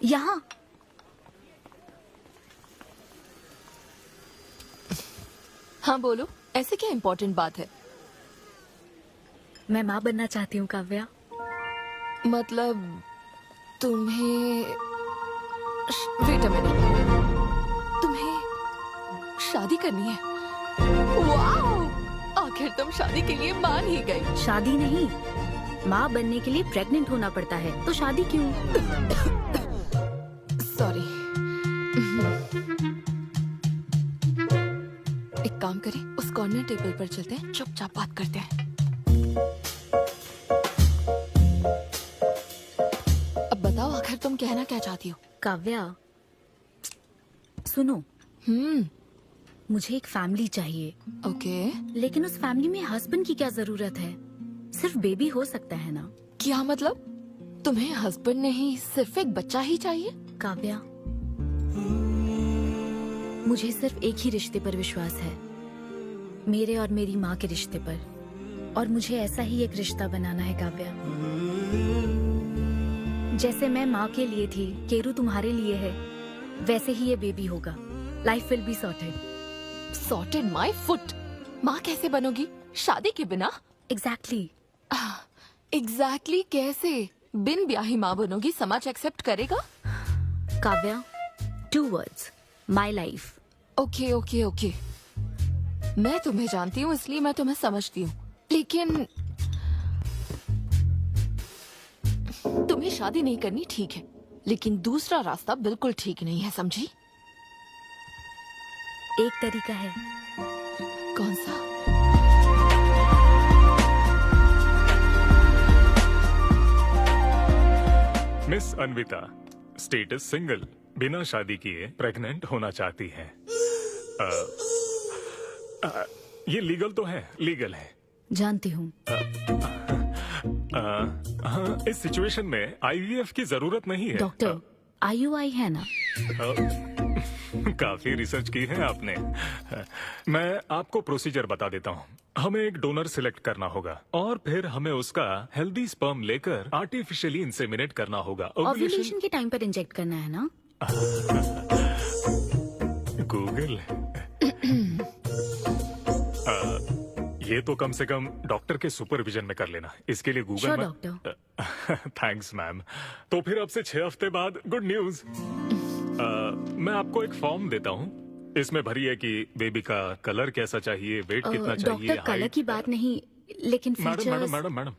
यहाँ। हाँ बोलो, ऐसे क्या इम्पोर्टेंट बात है? मैं माँ बनना चाहती हूँ काव्या। मतलब तुम्हें वेट अ मिनट, तुम्हें शादी करनी है? वाओ! आखिर तुम शादी के लिए मान ही गई। शादी नहीं, माँ बनने के लिए प्रेग्नेंट होना पड़ता है, तो शादी क्यों? सॉरी। एक काम करें, उस कॉर्नर टेबल पर चलते हैं, चुपचाप बात करते हैं। अब बताओ, आखिर तुम कहना क्या चाहती हो? काव्या सुनो, मुझे एक फैमिली चाहिए। ओके। लेकिन उस फैमिली में हस्बैंड की क्या जरूरत है? सिर्फ बेबी हो सकता है ना? क्या मतलब? तुम्हें हस्बैंड नहीं, सिर्फ एक बच्चा ही चाहिए? काव्या, मुझे सिर्फ एक ही रिश्ते पर विश्वास है, मेरे और मेरी माँ के रिश्ते पर, और मुझे ऐसा ही एक रिश्ता बनाना है काव्या। जैसे मैं माँ के लिए थी, केरू तुम्हारे लिए है, वैसे ही ये बेबी होगा। Life will be sorted. Sorted my foot. माँ कैसे बनोगी शादी के बिना? एग्जैक्टली। एग्जैक्टली कैसे? बिन ब्याही माँ बनोगी, समाज एक्सेप्ट करेगा? Kavya, 2 words, my life. Okay okay okay, मैं तुम्हें जानती हूँ इसलिए मैं तुम्हें समझती हूँ, लेकिन तुम्हें शादी नहीं करनी ठीक है, लेकिन दूसरा रास्ता बिल्कुल ठीक नहीं है, समझी? एक तरीका है। कौन सा? मिस अन्विता, स्टेटस सिंगल, बिना शादी किए प्रेग्नेंट होना चाहती है। ये लीगल तो है? लीगल है। जानती हूँ। हाँ, इस सिचुएशन में आईवीएफ की जरूरत नहीं है। डॉक्टर, IUI है ना? काफी रिसर्च की है आपने। मैं आपको प्रोसीजर बता देता हूँ। हमें एक डोनर सिलेक्ट करना होगा और फिर हमें उसका हेल्दी स्पर्म लेकर आर्टिफिशियली इंसेमिनेट करना होगा। ओव्यूलेशन के टाइम पर इंजेक्ट करना है ना? गूगल। ये तो कम से कम डॉक्टर के सुपरविजन में कर लेना, इसके लिए गूगल में। डॉक्टर। Thanks ma'am. तो फिर अब से 6 हफ्ते बाद गुड न्यूज। मैं आपको एक फॉर्म देता हूँ, इसमें भरिए कि बेबी का कलर कैसा चाहिए, वेट कितना चाहिए। डॉक्टर, कलर की बात नहीं, लेकिन मैडम,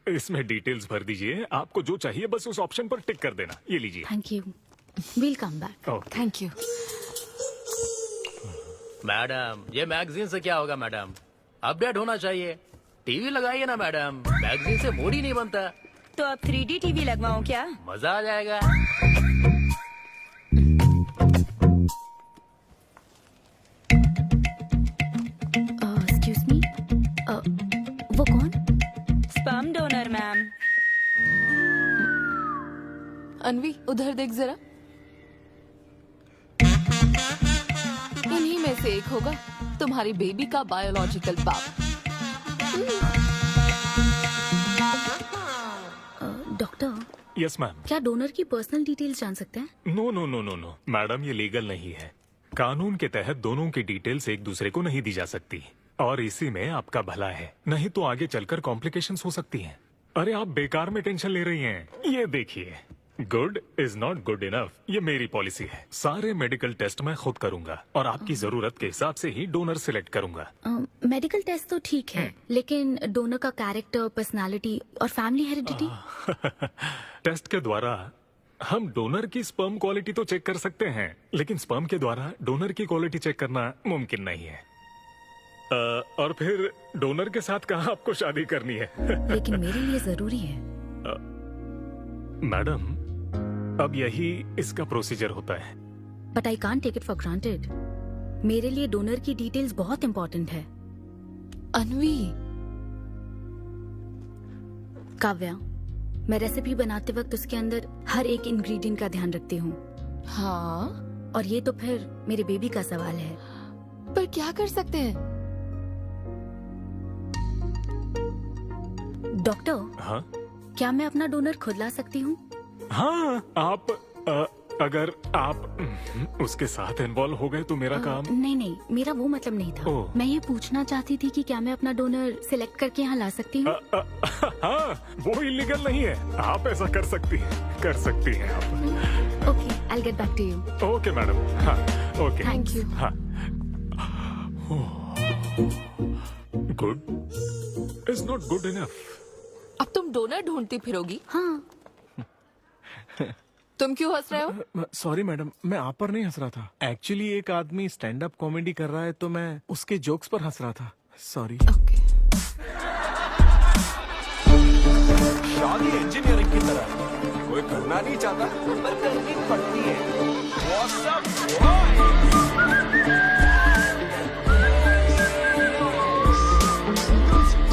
इसमें डिटेल्स भर दीजिए। आपको जो चाहिए बस उस ऑप्शन पर टिक कर देना। ये लीजिए। Thank you, will come back. Thank you. Madam, ये मैगजीन से क्या होगा मैडम? अपडेट होना चाहिए। टीवी लगाइए ना मैडम, मैगजीन से मूड ही नहीं बनता। तो अब 3D टीवी लगवाऊं क्या? मजा आ जाएगा। एक्सक्यूज मी, वो कौन? Sperm donor ma'am. अनवी, उधर देख जरा। इन्हीं में से एक होगा तुम्हारी बेबी का बायोलॉजिकल बाप। डॉक्टर। Yes ma'am. क्या डोनर की पर्सनल डिटेल्स जान सकते हैं? No no no no no madam, ये लीगल नहीं है। कानून के तहत दोनों की डिटेल्स एक दूसरे को नहीं दी जा सकती, और इसी में आपका भला है, नहीं तो आगे चलकर कॉम्प्लिकेशंस हो सकती हैं। अरे आप बेकार में टेंशन ले रही हैं। ये देखिए, good is not good enough, ये मेरी पॉलिसी है। सारे मेडिकल टेस्ट मैं खुद करूंगा और आपकी जरूरत के हिसाब से ही डोनर सिलेक्ट करूंगा। मेडिकल टेस्ट तो ठीक है, लेकिन डोनर का कैरेक्टर, पर्सनालिटी और फैमिली हेरिडिटी? टेस्ट के द्वारा हम डोनर की स्पर्म क्वालिटी तो चेक कर सकते हैं, लेकिन स्पर्म के द्वारा डोनर की क्वालिटी चेक करना मुमकिन नहीं है। और फिर डोनर के साथ कहाँ आपको शादी करनी है? लेकिन मेरे लिए जरूरी है। मैडम, अब यही इसका प्रोसीजर होता है। But I can't take it for granted. मेरे लिए डोनर की डिटेल्स बहुत इंपॉर्टेंट है। अनवी। काव्या, मैं रेसिपी बनाते वक्त उसके अंदर हर एक इंग्रेडिएंट का ध्यान रखती हूँ। हाँ, और ये तो फिर मेरे बेबी का सवाल है। पर क्या कर सकते हैं? डॉक्टर, हाँ क्या मैं अपना डोनर खुद ला सकती हूँ? हाँ, आप अगर आप उसके साथ इन्वॉल्व हो गए तो मेरा काम। नहीं नहीं, मेरा वो मतलब नहीं था। ओह। मैं ये पूछना चाहती थी कि क्या मैं अपना डोनर सिलेक्ट करके यहाँ ला सकती हूँ? हाँ, वो इलीगल नहीं है, आप ऐसा कर सकती हैं आप। Okay, I get back to you. Okay madam. हाँ ओके, थैंक यू। हाँ। Good is not good enough. अब तुम डोनर ढूंढती फिरोगी? हाँ, तुम क्यों हंस रहे हो? सॉरी मैडम, मैं आप पर नहीं हंस रहा था। एक्चुअली एक आदमी स्टैंड अप कॉमेडी कर रहा है तो मैं उसके जोक्स पर हंस रहा था। सॉरी। ओके। शादी इंजीनियरिंग की तरह है। कोई करना नहीं चाहता पर करनी पड़ती है। What's up, boy?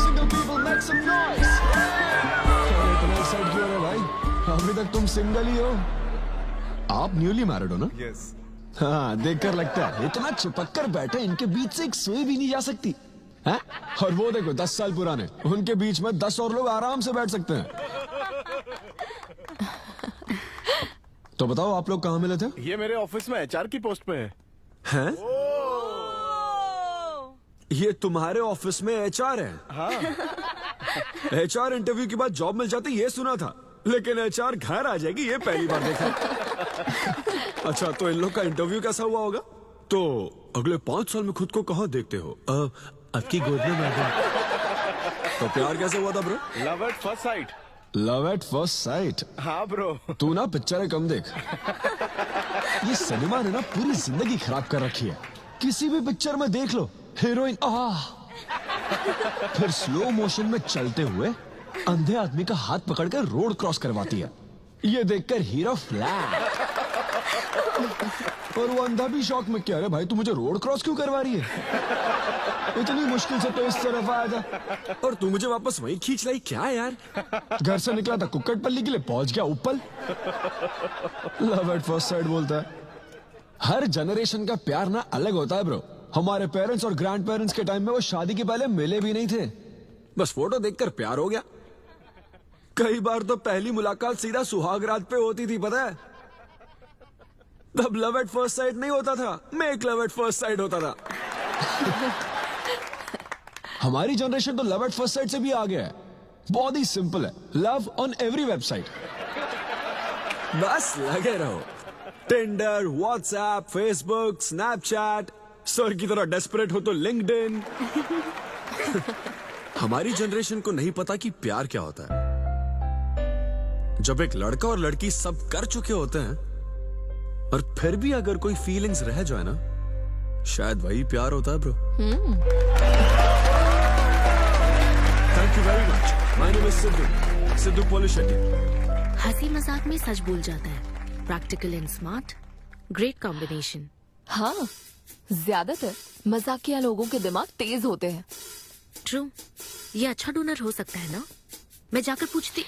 Single people make some noise. इतना एक्साइट क्यों हो रहे हो भाई? अभी तक तुम सिंगल ही हो। आप न्यूली मैरिड हो ना? Yes. हाँ, देखकर लगता है इतना चिपक कर बैठे, इनके बीच से एक सुई भी नहीं जा सकती है? और वो देखो 10 साल पुराने, उनके बीच में 10 और लोग आराम से बैठ सकते हैं। तो बताओ आप लोग कहाँ मिले थे? ये मेरे ऑफिस में एचआर की पोस्ट पे है। हैं? ये तुम्हारे ऑफिस में एचआर है? हाँ। एचआर इंटरव्यू के बाद जॉब मिल जाती ये सुना था, लेकिन एचआर घर आ जाएगी ये पहली बार देखा। अच्छा, तो इन लोग का इंटरव्यू कैसा हुआ होगा? तो अगले 5 साल में खुद को कहाँ देखते हो? आपकी गोद में मैडम। तो प्यार कैसे हुआ था bro? Love at first sight. Love at first sight? हाँ ब्रो। तू ना पिक्चरें कम देख। ये सिनेमा ने ना पूरी जिंदगी खराब कर रखी है। किसी भी पिक्चर में देख लो, हीरोइन फिर स्लो मोशन में चलते हुए अंधे आदमी का हाथ पकड़कर रोड क्रॉस करवाती है। ये देखकर हीरो फ्लैट। और वो अंधा भी शौक में, क्या रे भाई तू मुझे रोड क्रॉस क्यों करवा रही है? इतनी मुश्किल से तो इस तरफ आया था और तू मुझे वापस वहीं खींच लाई। क्या यार? घर से निकला था कुक्कटपल्ली के लिए, पहुंच गया ऊपर। लव एट फर्स्ट साइट बोलता है। हर जनरेशन का प्यार ना अलग होता है ब्रो। हमारे पेरेंट्स और ग्रैंड पेरेंट्स के टाइम में वो शादी के पहले मिले भी नहीं थे, बस फोटो देखकर प्यार हो गया। कई बार तो पहली मुलाकात सीधा सुहाग रात पे होती थी, पता है? तब लव एट फर्स्ट साइट नहीं होता था, make love at first sight होता था। हमारी जनरेशन तो लव एट फर्स्ट साइट से भी आगे है। बहुत ही सिंपल है, लव ऑन एवरी वेबसाइट। बस लगे रहो। Tinder, WhatsApp, Facebook, Snapchat, sir की तरह डेस्परेट हो तो लिंक्डइन। हमारी जनरेशन को नहीं पता कि प्यार क्या होता है। जब एक लड़का और लड़की सब कर चुके होते हैं और फिर भी अगर कोई फीलिंग्स रह जाए ना, शायद वही प्यार होता है bro. Thank you very much. My name is Siddhu Polishetty. हंसी मजाक में सच बोल जाता है। Practical and smart, great combination. हाँ, ज्यादातर मजाकिया लोगों के दिमाग तेज होते हैं। ट्रू, ये अच्छा डोनर हो सकता है ना? मैं जाकर पूछती।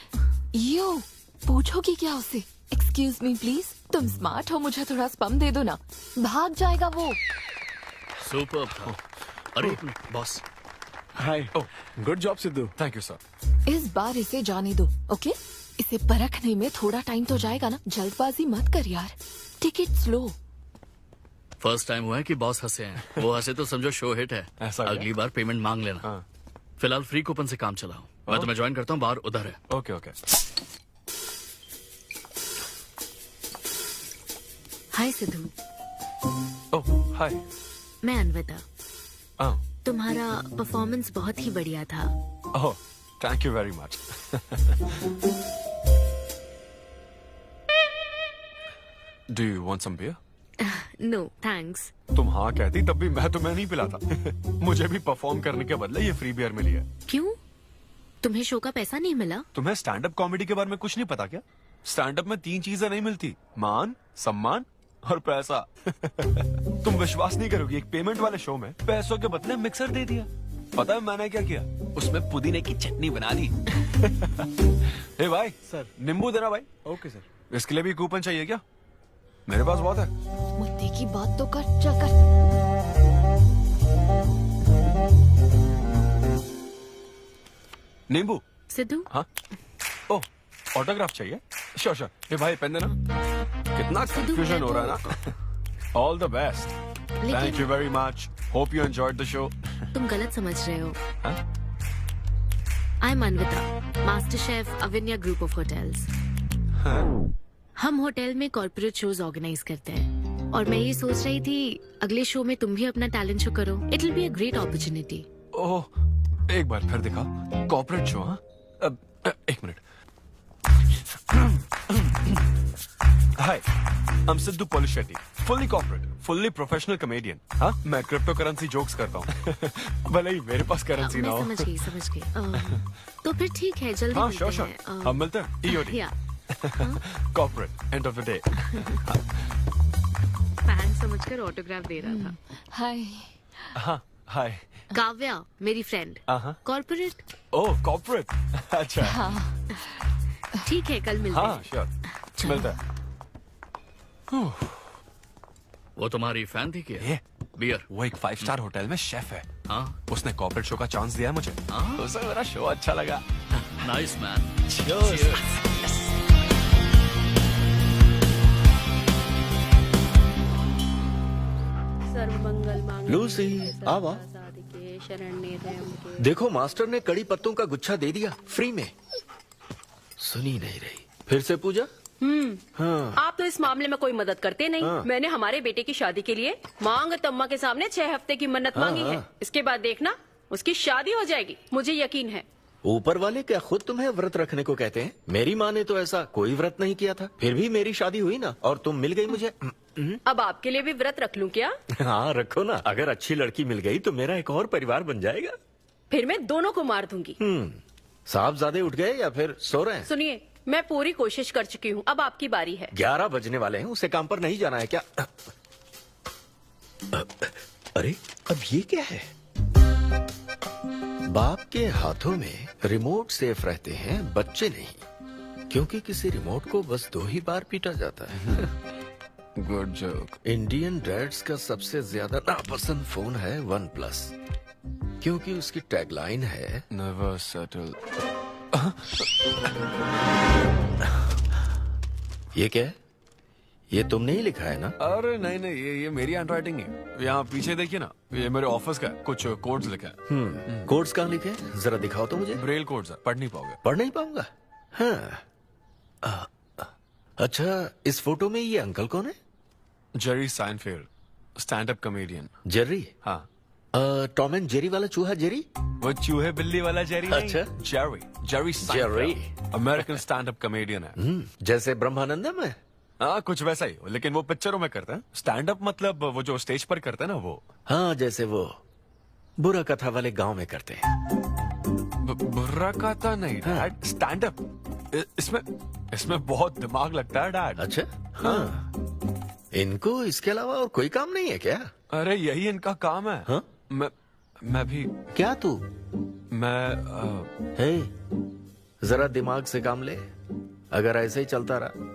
यो, पूछोगी क्या उससे? एक्सक्यूज मी प्लीज, तुम स्मार्ट हो, मुझे थोड़ा स्पम दे दो ना। भाग जाएगा वो। सुपर था। अरे boss. Hi. Good job Sidhu. Thank you sir. इस बार इसे जाने दो, ओके? इसे परखने में थोड़ा टाइम तो जाएगा ना, जल्दबाजी मत कर यार। Take it slow. First time हुआ है कि बॉस हंसे हैं। वो हंसे तो समझो शो हिट है। ऐसा क्या? अगली बार पेमेंट मांग लेना। हाँ। फिलहाल फ्री कूपन से काम चलाओ। मैं तुम्हें ज्वाइन करता हूँ, बाहर उधर है। Okay okay. Hi Siddhu, oh hi. मैं अनविता। ओह तुम्हारा परफॉर्मेंस बहुत ही बढ़िया था। Oh, thank you very much. Do you want some beer? No thanks. तुम हाँ कहती तब भी मैं तुम्हें नहीं पिलाता। मुझे भी परफॉर्म करने के बदले ये फ्री बियर मिली है। क्यों? तुम्हें शो का पैसा नहीं मिला? तुम्हें स्टैंड अप कॉमेडी के बारे में कुछ नहीं पता क्या? स्टैंड अप में 3 चीजें नहीं मिलती, मान, सम्मान और पैसा। तुम विश्वास नहीं करोगी, एक पेमेंट वाले शो में पैसों के बदले मिक्सर दे दिया। पता है मैंने क्या किया? उसमें पुदीने की चटनी बना दी। हे भाई सर। नींबू देना भाई। Okay sir. इसके लिए भी कूपन चाहिए क्या? मेरे पास बहुत है। मुद्दे की बात तो कर, चल कर। नींबू। सिद्धू, हाँ। ओह, ऑटोग्राफ चाहिए? Sure sure. हे भाई पेन देना। कितना कंफ्यूजन हो रहा है ना। All the best. Thank you very much. Hope you enjoyed the show. तुम गलत समझ रहे हो। I am Anvita, master chef Avinya group of hotels. हम होटल में कॉर्पोरेट शोज ऑर्गेनाइज करते हैं और मैं ये सोच रही थी अगले शो में तुम भी अपना टैलेंट शो करो। It will be a great opportunity. ओह, एक बार फिर दिखा। Corporate show? हाँ, एक minute. Hi, I am Siddhu Polishetty, fully corporate, fully professional comedian. हाँ, मैं क्रिप्टो करेंसी जोक्स करता हूँ। भले ही मेरे पास करेंसी ना हो। समझ गई। तो फिर ठीक है, जल्दी हाँ, मिलते श्योर। हैं। हम मिलते हैं। EOD। Corporate, end of the day. Fan समझकर ऑटोग्राफ दे रहा था। हाय। हाँ, हाय। काव्या, मेरी फ्रेंड। कॉर्पोरेट? ओह, कॉर्पोरेट। अच्छा। ठीक है, कल मिलते हैं। हाँ, श्योर, मिलते हैं। वो तुम्हारी फैन थी क्या? बियर। वो एक 5 स्टार होटल में शेफ है। हाँ, उसने कॉर्पोरेट शो का चांस दिया है मुझे। उसे मेरा शो अच्छा लगा। Nice man. लूसी, आवा। देखो, मास्टर ने कड़ी पत्तों का गुच्छा दे दिया फ्री में। सुनी नहीं रही। फिर से पूजा? हाँ। आप तो इस मामले में कोई मदद करते नहीं। मैंने हमारे बेटे की शादी के लिए मांग तम्मा के सामने 6 हफ्ते की मन्नत मांगी है। इसके बाद देखना उसकी शादी हो जाएगी, मुझे यकीन है। ऊपर वाले क्या खुद तुम्हें व्रत रखने को कहते हैं? मेरी माँ ने तो ऐसा कोई व्रत नहीं किया था, फिर भी मेरी शादी हुई ना, और तुम मिल गई मुझे। अब आपके लिए भी व्रत रख लूं क्या? हाँ, रखो ना। अगर अच्छी लड़की मिल गई तो मेरा एक और परिवार बन जाएगा। फिर मैं दोनों को मार दूंगी। साहबजादे उठ गए या फिर सो रहे हैं? सुनिए, मैं पूरी कोशिश कर चुकी हूँ, अब आपकी बारी है। 11 बजने वाले हैं, उसे काम पर नहीं जाना है क्या? अरे, अब ये क्या है? बाप के हाथों में रिमोट सेफ रहते हैं, बच्चे नहीं, क्योंकि किसी रिमोट को बस 2 ही बार पीटा जाता है। Good joke. इंडियन डैड्स का सबसे ज्यादा नापसंद फोन है OnePlus, क्योंकि उसकी टैगलाइन है नेवर सेटल। ये क्या है? ये तुमने ही लिखा है ना? अरे नहीं नहीं, ये मेरी हैंडराइटिंग है। यहाँ पीछे देखिए ना, ये मेरे ऑफिस का है। कुछ कोड्स लिखा है। कोड्स कहाँ लिखे हैं? जरा दिखाओ तो मुझे। ब्रेल कोड्स है, पढ़ नहीं पाओगे। पढ़ नहीं पाऊंगा? हाँ। अच्छा, इस फोटो में ये अंकल कौन है? Jerry Seinfeld, stand up comedian. Jerry? हाँ। टॉम एंड जेरी वाला चूहा जेरी? वो चूहे बिल्ली वाला जेरी नहीं। अच्छा। Jerry Seinfeld American stand up comedian है। जैसे ब्रह्मानंदम है? हाँ, कुछ वैसा ही, लेकिन वो पिक्चरों में करते हैं। स्टैंड अप मतलब वो जो स्टेज पर करते हैं ना, वो। हाँ, जैसे वो बुरा कथा वाले गांव में करते हैं। बुरा कथा नहीं डैड, स्टैंड अप। इसमें बहुत दिमाग लगता है डैड। अच्छा। हाँ। इनको इसके अलावा और कोई काम नहीं है क्या? अरे यही इनका काम है। हाँ? मैं भी। क्या तू? मैं जरा दिमाग से काम ले। अगर ऐसे ही चलता रहा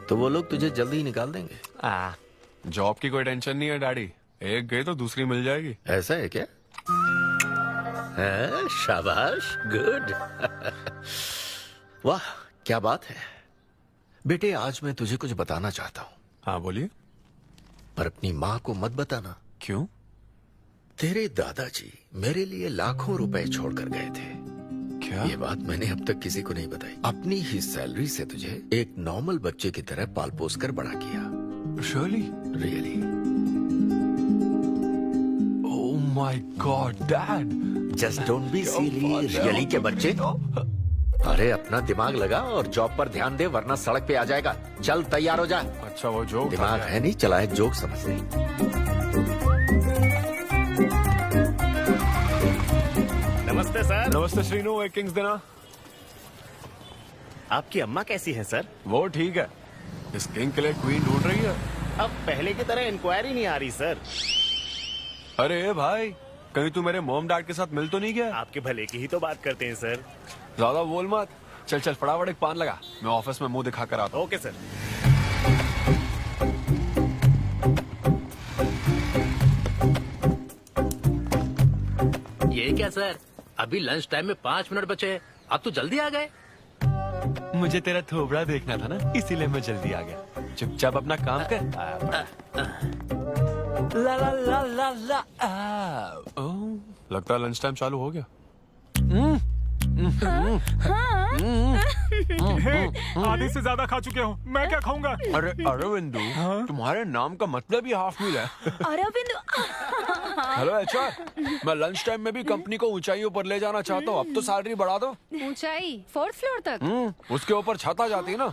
तो वो लोग तुझे जल्दी ही निकाल देंगे। जॉब की कोई टेंशन नहीं है डैडी, एक गई तो दूसरी मिल जाएगी। ऐसा है क्या? शाबाश, गुड। वाह, क्या बात है बेटे। आज मैं तुझे कुछ बताना चाहता हूँ। हाँ, बोलिए। पर अपनी माँ को मत बताना। क्यों? तेरे दादाजी मेरे लिए लाखों रुपए छोड़कर गए थे। क्या? ये बात मैंने अब तक किसी को नहीं बताई। अपनी ही सैलरी से तुझे एक नॉर्मल बच्चे की तरह पाल पोस कर बड़ा किया। Really? Oh my God dad. Just don't be silly. Really के बच्चे? अरे, अपना दिमाग लगा और जॉब पर ध्यान दे, वरना सड़क पे आ जाएगा। चल, तैयार हो जा। अच्छा, वो जोक दिमाग है नहीं, चला है जोक समझने। नमस्ते सर। नमस्ते श्रीनू, एक किंग्स देना। आपकी अम्मा कैसी है सर? वो ठीक है। इस किंग के लिए क्वीन ढूंढ रही है। अब पहले की तरह इंक्वायरी नहीं आ रही सर। अरे भाई, कहीं तू मेरे मॉम डैड के साथ मिल तो नहीं गया? आपके भले की ही तो बात करते हैं सर। ज्यादा बोल मत। चल चल, फटाफट एक पान लगा, मैं ऑफिस में मुंह दिखा कर आता हूँ। Okay sir. ये क्या सर, अभी लंच टाइम में 5 मिनट बचे हैं, अब तो जल्दी आ गए। मुझे तेरा थोबड़ा देखना था ना, इसीलिए मैं जल्दी आ गया। चुपचाप अपना काम कर। ला ला ला ला ला। लगता है लंच टाइम चालू हो गया। आधे से ज्यादा खा चुके हो, मैं क्या खाऊंगा? अरे अरविंदु, तुम्हारे नाम का मतलब ही हाफ मील है। अरविंद, हेलो एचआर, मैं लंच टाइम में भी कंपनी को ऊंचाइयों पर ले जाना चाहता हूँ। अब तो सैलरी बढ़ा दो। ऊंचाई 4th फ्लोर तक? उसके ऊपर छत आ जाती है ना।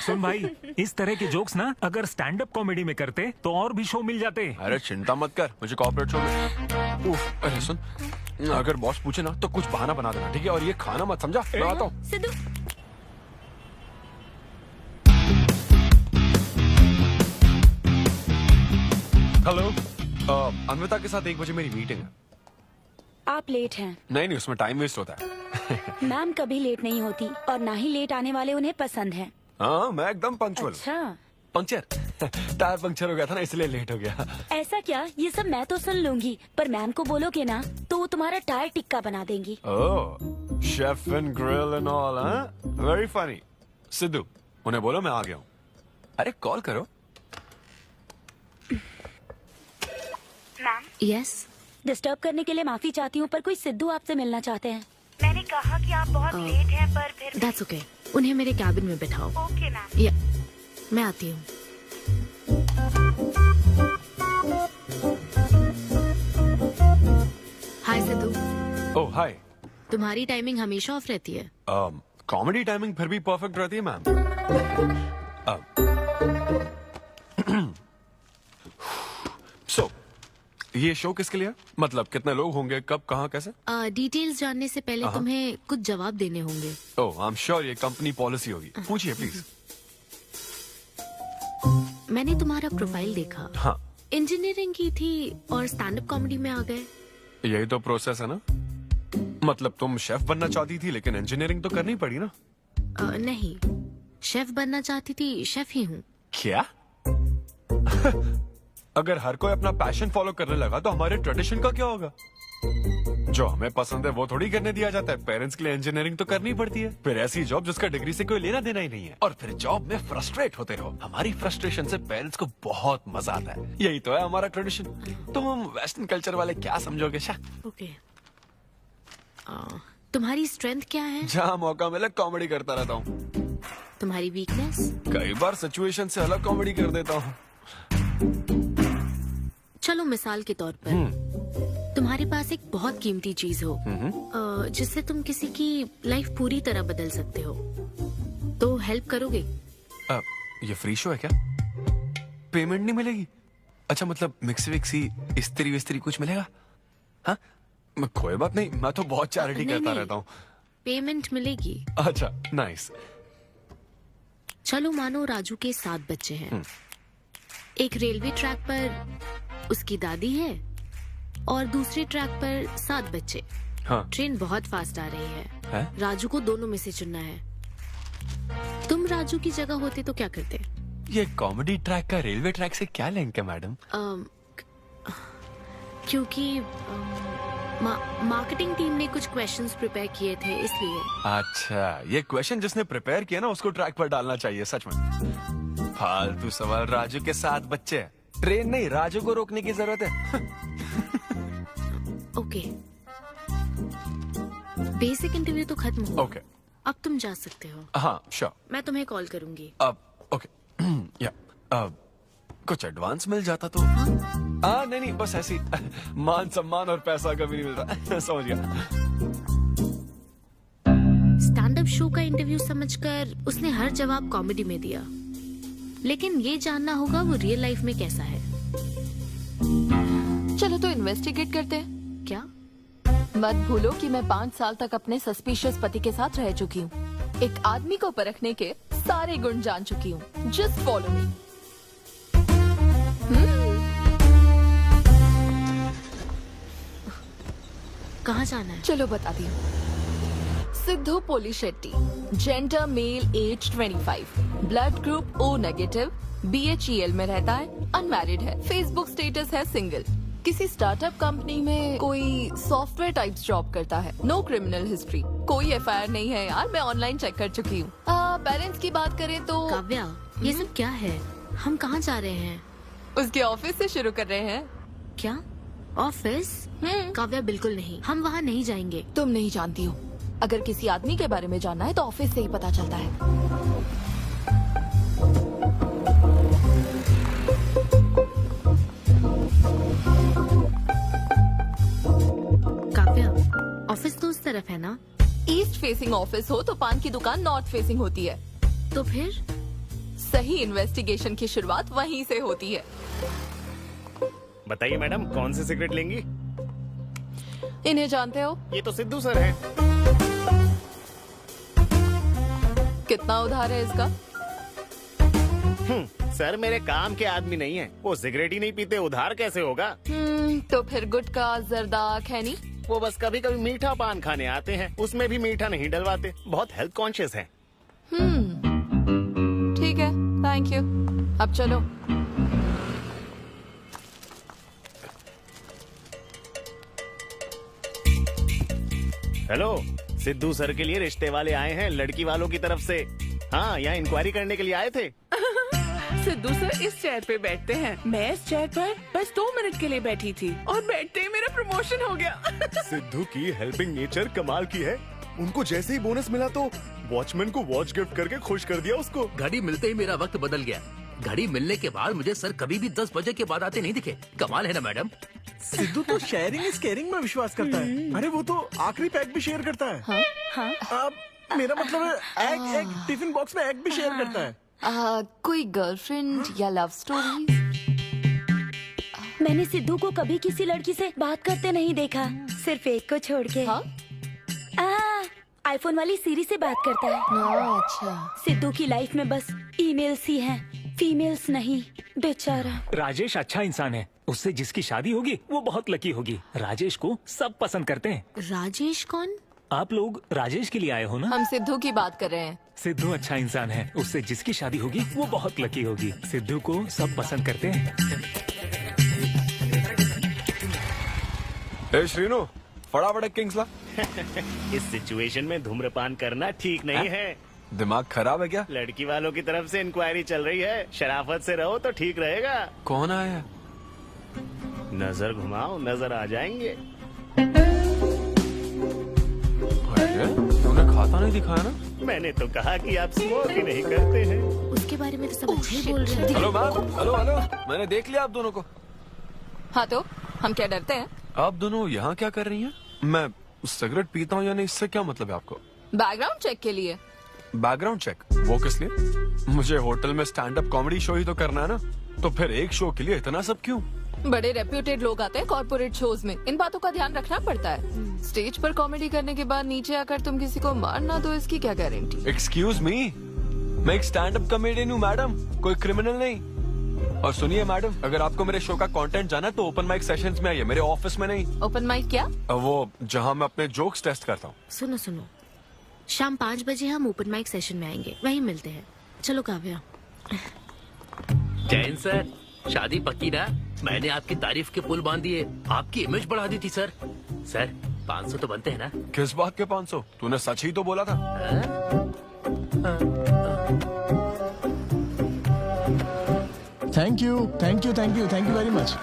सुन भाई, इस तरह के जोक्स ना अगर स्टैंड अप कॉमेडी में करते तो और भी शो मिल जाते। अरे चिंता मत कर, मुझे कॉर्पोरेट शो में। अरे सुन, अगर बॉस पूछे ना तो कुछ बहाना बना देना, ठीक है? और ये खाना मत, समझा? मैं आता हूँ। सिद्धू, हेलो, अन्विता के साथ 1 बजे मेरी मीटिंग है। आप लेट हैं। नहीं, उसमें टाइम वेस्ट होता है। मैम कभी लेट नहीं होती और ना ही लेट आने वाले उन्हें पसंद हैं। हाँ, मैं एकदम पंक्चुअल। अच्छा, पंक्चर टायर पंक्चर हो गया था ना, इसलिए लेट हो गया। ऐसा क्या? ये सब मैं तो सुन लूंगी, पर मैम को बोलोगे ना तो वो तुम्हारा टायर टिक्का बना देंगी। ओह, chef and grill and all, हाँ? Very funny. सिद्धू, उन्हें बोलो मैं आ गया हूँ। अरे कॉल करो। मैम, यस, डिस्टर्ब करने के लिए माफी चाहती हूँ, पर कोई सिद्धू आपसे मिलना चाहते हैं। मैंने कहा कि आप बहुत लेट हैं, पर फिर दैट्स ओके। उन्हें मेरे कैबिन में बिठाओ। Okay ma'am. या, मैं आती हूँ। हाय सिद्धू। ओह हाय। तुम्हारी टाइमिंग हमेशा ऑफ रहती है? कॉमेडी टाइमिंग फिर भी परफेक्ट रहती है मैम। सो ये शो किसके लिए? मतलब कितने लोग होंगे, कब, कहाँ, कैसे? डिटेल्स जानने से पहले तुम्हें कुछ जवाब देने होंगे। ओह, आई एम श्योर ये कंपनी पॉलिसी होगी। पूछिए प्लीज। मैंने तुम्हारा प्रोफाइल देखा। हाँ, इंजीनियरिंग की थी और स्टैंड अप कॉमेडी में आ गए। यही तो प्रोसेस है ना। मतलब तुम शेफ बनना चाहती थी, लेकिन इंजीनियरिंग तो करनी पड़ी ना। नहीं, शेफ बनना चाहती थी, शेफ ही हूँ। क्या? अगर हर कोई अपना पैशन फॉलो करने लगा तो हमारे ट्रेडिशन का क्या होगा? जो हमें पसंद है वो थोड़ी करने दिया जाता है। पेरेंट्स के लिए इंजीनियरिंग तो करनी पड़ती है, फिर ऐसी जॉब जिसका डिग्री से कोई लेना देना ही नहीं है, और फिर जॉब में फ्रस्ट्रेट होते रहो। हमारी फ्रस्ट्रेशन से पेरेंट्स को बहुत मजा आता है। यही तो है हमारा ट्रेडिशन। तुम हम वेस्टर्न कल्चर वाले क्या समझोगे? ओके, तुम्हारी स्ट्रेंथ क्या है? जहाँ मौका मिले कॉमेडी करता रहता हूँ। तुम्हारी वीकनेस? कई बार सिचुएशन से अलग कॉमेडी कर देता हूँ। चलो मिसाल के तौर पर तुम्हारे पास एक बहुत कीमती चीज हो जिससे तुम किसी की लाइफ पूरी तरह बदल सकते हो, तो हेल्प करोगे? ये फ्री शो है क्या? पेमेंट नहीं मिलेगी? अच्छा, मतलब मिक्सी विक्सी इस्त्री विस्त्री कुछ मिलेगा? हाँ, कोई बात नहीं, मैं तो बहुत चैरिटी करता रहता हूँ। पेमेंट मिलेगी। अच्छा, नाइस। चलो मानो राजू के 7 बच्चे हैं। एक रेलवे ट्रैक पर उसकी दादी है और दूसरे ट्रैक पर 7 बच्चे। हाँ। ट्रेन बहुत फास्ट आ रही है। राजू को दोनों में से चुनना है। तुम राजू की जगह होते तो क्या करते? ये कॉमेडी ट्रैक का रेलवे ट्रैक से क्या लिंक है मैडम? क्योंकि मार्केटिंग टीम ने कुछ क्वेश्चंस प्रिपेयर किए थे, इसलिए। अच्छा, ये क्वेश्चन जिसने प्रिपेयर किया ना उसको ट्रैक पर डालना चाहिए। सच में फालतू सवाल। राजू के 7 बच्चे, ट्रेन नहीं, राजू को रोकने की जरूरत है। ओके, बेसिक इंटरव्यू तो खत्म हो। ओके, अब तुम जा सकते हो। हाँ श्योर। मैं तुम्हें कॉल करूंगी। अब ओके। या कुछ एडवांस मिल जाता तो। नहीं, बस ऐसी मान सम्मान और पैसा कभी नहीं मिलता। समझ गया। स्टैंड अप शो का इंटरव्यू समझकर उसने हर जवाब कॉमेडी में दिया, लेकिन ये जानना होगा वो रियल लाइफ में कैसा है। चलो तो इन्वेस्टिगेट करते हैं। क्या? मत भूलो कि मैं 5 साल तक अपने सस्पिशियस पति के साथ रह चुकी हूँ। एक आदमी को परखने के सारे गुण जान चुकी हूँ। Just follow me. कहाँ जाना है? चलो बताती हूँ। Siddhu Polishetty, gender male, age 25, blood group O negative, BHEL में रहता है, अनमैरिड है, फेसबुक स्टेटस है सिंगल, किसी स्टार्टअप कंपनी में कोई सॉफ्टवेयर टाइप्स जॉब करता है, नो क्रिमिनल हिस्ट्री, कोई FIR नहीं है यार, मैं ऑनलाइन चेक कर चुकी हूँ। पेरेंट्स की बात करें तो काव्या, ये सब क्या है? हम कहाँ जा रहे हैं? उसके ऑफिस से शुरू कर रहे हैं। क्या ऑफिस? काव्या बिल्कुल नहीं, हम वहाँ नहीं जाएंगे। तुम नहीं जानती हो, अगर किसी आदमी के बारे में जानना है तो ऑफिस से ही पता चलता है। काव्या, ऑफिस तो उस तरफ है ना? ईस्ट फेसिंग ऑफिस हो तो पान की दुकान नॉर्थ फेसिंग होती है। तो फिर सही इन्वेस्टिगेशन की शुरुआत वहीं से होती है। बताइए मैडम, कौन सी सिगरेट लेंगी? इन्हें जानते हो? ये तो सिद्धू सर हैं। कितना उधार है इसका? सर मेरे काम के आदमी नहीं है, वो सिगरेट ही नहीं पीते, उधार कैसे होगा? तो फिर गुटखा जर्दा खैनी? वो बस कभी कभी मीठा पान खाने आते हैं, उसमें भी मीठा नहीं डलवाते, बहुत हेल्थ कॉन्शियस है। ठीक है, थैंक यू। अब चलो। हेलो, सिद्धू सर के लिए रिश्ते वाले आए हैं लड़की वालों की तरफ से। हाँ, यहाँ इंक्वायरी करने के लिए आए थे। सिद्धू सर इस चेयर पे बैठते हैं, मैं इस चेयर पर बस 2 मिनट के लिए बैठी थी और बैठते ही मेरा प्रमोशन हो गया। सिद्धू की हेल्पिंग नेचर कमाल की है। उनको जैसे ही बोनस मिला तो वॉचमैन को वॉच गिफ्ट करके खुश कर दिया उसको। घड़ी मिलते ही मेरा वक्त बदल गया। घड़ी मिलने के बाद मुझे सर कभी भी 10 बजे के बाद आते नहीं दिखे। कमाल है ना मैडम? सिद्धू तो शेयरिंग इज केयरिंग में विश्वास करता है। अरे वो तो आखिरी पैक भी शेयर करता है। हाँ? मेरा मतलब है एग टिफिन बॉक्स में एग भी शेयर करता है। कोई गर्लफ्रेंड या लव स्टोरी? मैंने सिद्धू को कभी किसी लड़की से बात करते नहीं देखा, सिर्फ एक को छोड़ के। आईफोन वाली सीरी से बात करता है। अच्छा। सिद्धू की लाइफ में बस ईमेल्स ही हैं, फीमेल्स नहीं, बेचारा। राजेश अच्छा इंसान है, उससे जिसकी शादी होगी वो बहुत लकी होगी। राजेश को सब पसंद करते हैं। राजेश कौन? आप लोग राजेश के लिए आए हो ना? हम सिद्धू की बात कर रहे हैं। सिद्धू अच्छा इंसान है, उससे जिसकी शादी होगी वो बहुत लकी होगी। सिद्धू को सब पसंद करते हैं। श्रीनो, फटाफट एक किंग्स ला। इस सिचुएशन में धूम्रपान करना ठीक नहीं है। दिमाग खराब है क्या? लड़की वालों की तरफ से इंक्वायरी चल रही है, शराफत से रहो तो ठीक रहेगा। कौन आया? नजर घुमाओ, नजर आ जाएंगे। तूने खाता नहीं दिखाया ना? मैंने तो कहा कि आप स्मोक ही नहीं करते हैं। उसके बारे में तो सब अच्छे ही बोल रहे हैं। हेलो मैम, हेलो, मैंने देख लिया आप दोनों को। हाँ तो हम क्या डरते हैं? आप दोनों यहाँ क्या कर रही हैं? मैं सिगरेट पीता हूँ या नहीं, इससे क्या मतलब है आपको? बैकग्राउंड चेक के लिए। Background check? वो किस लिए? मुझे होटल में स्टैंड अप कॉमेडी शो ही तो करना है ना, तो फिर एक शो के लिए इतना सब क्यों? बड़े रेप्यूटेड लोग आते हैं कॉर्पोरेट शोज में, इन बातों का ध्यान रखना पड़ता है। स्टेज पर कॉमेडी करने के बाद नीचे आकर तुम किसी को मार ना दो, इसकी क्या गारंटी? एक्सक्यूज मी, मैं एक स्टैंड अप कॉमेडियन हूँ मैडम, कोई क्रिमिनल नहीं। और सुनिए मैडम, अगर आपको मेरे शो का कंटेंट जाना है तो ओपन माइक सेशंस में आइए, मेरे ऑफिस में नहीं। ओपन माइक क्या? वो जहाँ मैं अपने जोक्स टेस्ट करता हूँ। सुनो, शाम 5 बजे हम ओपन माइक सेशन में आएंगे, वहीं मिलते हैं। चलो काव्या। जैन सर, शादी पक्की ना? मैंने आपकी तारीफ के पुल बांध दिए, आपकी इमेज बढ़ा दी थी सर। सर 500 तो बनते हैं ना? किस बात के 500? तूने सच ही तो बोला था। Thank you very much.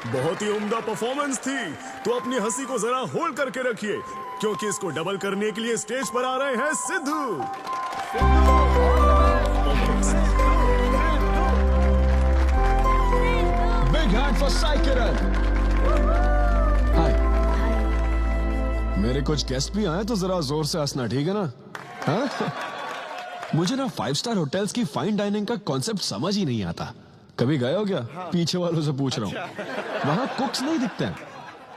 बहुत ही उम्दा परफॉर्मेंस थी, तो अपनी हंसी को जरा होल्ड करके रखिए, क्योंकि इसको डबल करने के लिए स्टेज पर आ रहे हैं Siddhu. Big hand for Sai Kiran. Hi. मेरे कुछ गेस्ट भी आए तो जरा जोर से हंसना, ठीक है ना? हाँ? मुझे ना 5 स्टार होटल्स की फाइन डाइनिंग का कॉन्सेप्ट समझ ही नहीं आता। कभी गए हो क्या? पीछे वालों से पूछ रहा हूँ। वहाँ कुक्स नहीं दिखते हैं,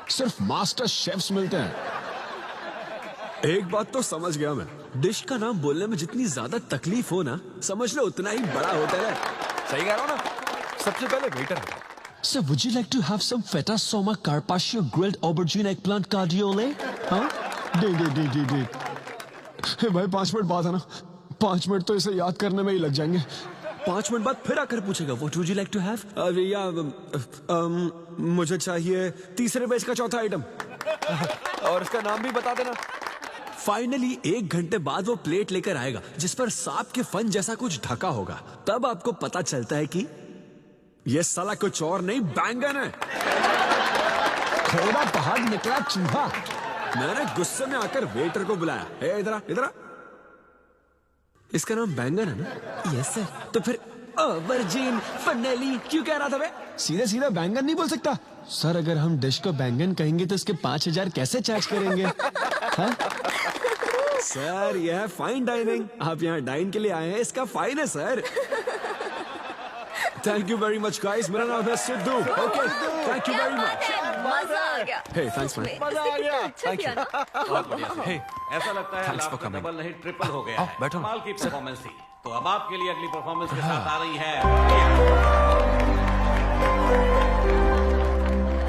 सिर्फ मास्टर शेफ्स मिलते हैं। एक बात तो समझ गया मैं, डिश का नाम बोलने में जितनी ज्यादा तकलीफ हो ना, समझ लो उतना ही बड़ा होटल है। सही कह रहा हूँ ना? सबसे पहले वेटर है। Sir, would you like to have some feta soma carpaccio grilled aubergine eggplant cardiole? हाँ? दे। भाई 5 मिनट बाद है ना, 5 मिनट तो इसे याद करने में ही लग जाएंगे। 5 मिनट बाद फिर आकर पूछेगा, What would you like to have? मुझे चाहिए तीसरे पेज का चौथा आइटम। और इसका नाम भी बता देना। फाइनली 1 घंटे बाद वो प्लेट लेकर आएगा जिस पर सांप के फन जैसा कुछ ढका होगा। तब आपको पता चलता है कि ये साला कुछ और नहीं, बैंगन है। थोड़ा बाहर निकला चूहा। मैंने गुस्से में आकर वेटर को बुलाया, ए इधर आ, इधर आ। इसका नाम बैंगन है ना? Yes sir. तो फिर ऑबरजीन, फनेली क्यों कह रहा था बे? सीधे सीधे बैंगन नहीं बोल सकता। सर अगर हम डिश को बैंगन कहेंगे तो इसके 5000 कैसे चार्ज करेंगे? हाँ? सर यह है फाइन डाइनिंग। आप यहाँ डाइन के लिए आए हैं, इसका फाइन है sir. Thank you very much guys, मेरा नाम है Sidhu. Okay thank you very much. मजा आ गया। हे थैंक्स मैन। मजा आ गया। Thank you. बहुत बढ़िया। हे ऐसा लगता है Thanks for last coming. Double नहीं ट्रिपल हो गया है। बैठो। कमाल की परफॉर्मेंस थी। तो अब आपके लिए अगली परफॉर्मेंस के साथ आ रही है।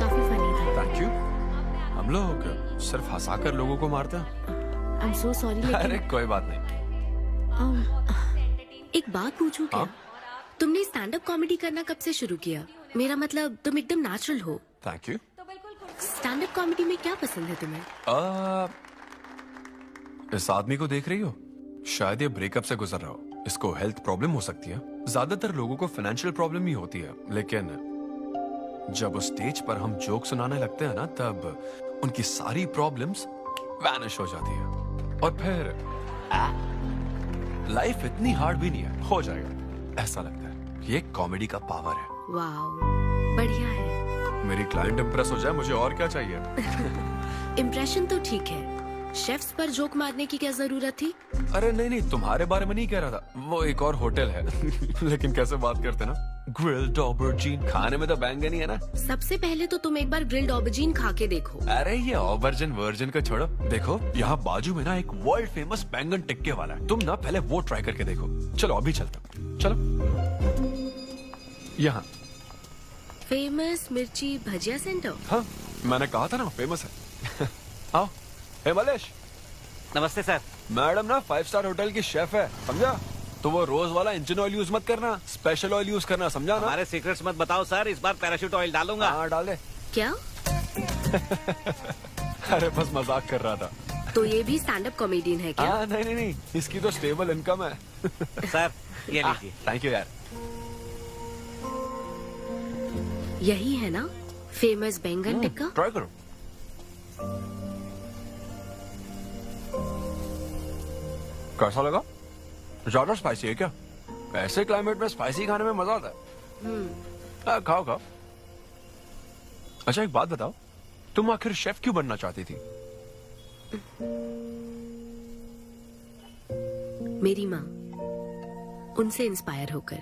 काफी फनी था। Thank you. हम लोग सिर्फ हंसाकर लोगों को मारते हैं। आई एम सो सॉरी अरे लेकिन कोई बात नहीं। एक बात पूछूं क्या? तुमने स्टैंड अप कॉमेडी करना कब से शुरू किया? मेरा मतलब तुम एकदम नेचुरल हो। Thank you. Stand up comedy में क्या पसंद है तुम्हें? इस आदमी को देख रही हो? शायद ये ब्रेकअप से गुजर रहा हो। इसको हेल्थ प्रॉब्लम हो सकती है। ज्यादातर लोगों को फाइनेंशियल प्रॉब्लम ही होती है, लेकिन जब उस स्टेज पर हम जोक सुनाने लगते हैं ना, तब उनकी सारी प्रॉब्लम्स वैनिश हो जाती है। और फिर लाइफ इतनी हार्ड भी नहीं है, हो जाएगा ऐसा लगता है। ये कॉमेडी का पावर है। वाओ, बढ़िया है। मेरी क्लाइंट इंप्रेस हो जाए, मुझे और क्या चाहिए? इम्प्रेशन तो ठीक है, शेफ्स पर जोक मारने की क्या जरूरत थी? अरे नहीं नहीं, तुम्हारे बारे में नहीं कह रहा था। वो एक और होटल है। लेकिन कैसे बात करते ना, ग्रिल्ड ऑबरजीन खाने में तो बैंगन ही है ना। सबसे पहले तो तुम एक बार ग्रिल्ड ऑबरजीन खा के देखो। अरे ये ऑबरजीन वर्जिन को छोड़ो, देखो यहाँ बाजू में ना एक वर्ल्ड फेमस बैंगन टिक्के वाला है। तुम ना पहले वो ट्राई करके देखो। चलो अभी चलते हैं। चलो यहाँ फेमस मिर्ची भजिया सेंटर। हाँ मैंने कहा था ना फेमस है। आओ। हे मलेश। नमस्ते सर। मैडम ना 5 स्टार होटल की शेफ है, समझा? तो वो रोज वाला इंजन ऑयल यूज मत करना, स्पेशल ऑयल यूज करना, समझा ना? हमारे सीक्रेट्स मत बताओ सर, इस बार पैराशूट ऑयल डालूंगा। हाँ डाल दे। क्या? अरे बस मजाक कर रहा था। तो ये भी स्टैंड अप कॉमेडियन है क्या? हाँ नहीं नहीं, इसकी तो स्टेबल इनकम है। सर ये लीजिए। थैंक यू यार। यही है ना फेमस बैंगन टिक्का? ट्राई करो। कैसा लगा? ज्यादा स्पाइसी है क्या? ऐसे क्लाइमेट में स्पाइसी खाने में मजा आता है। खाओ खाओ। अच्छा एक बात बताओ, तुम आखिर शेफ क्यों बनना चाहती थी? मेरी माँ, उनसे इंस्पायर होकर।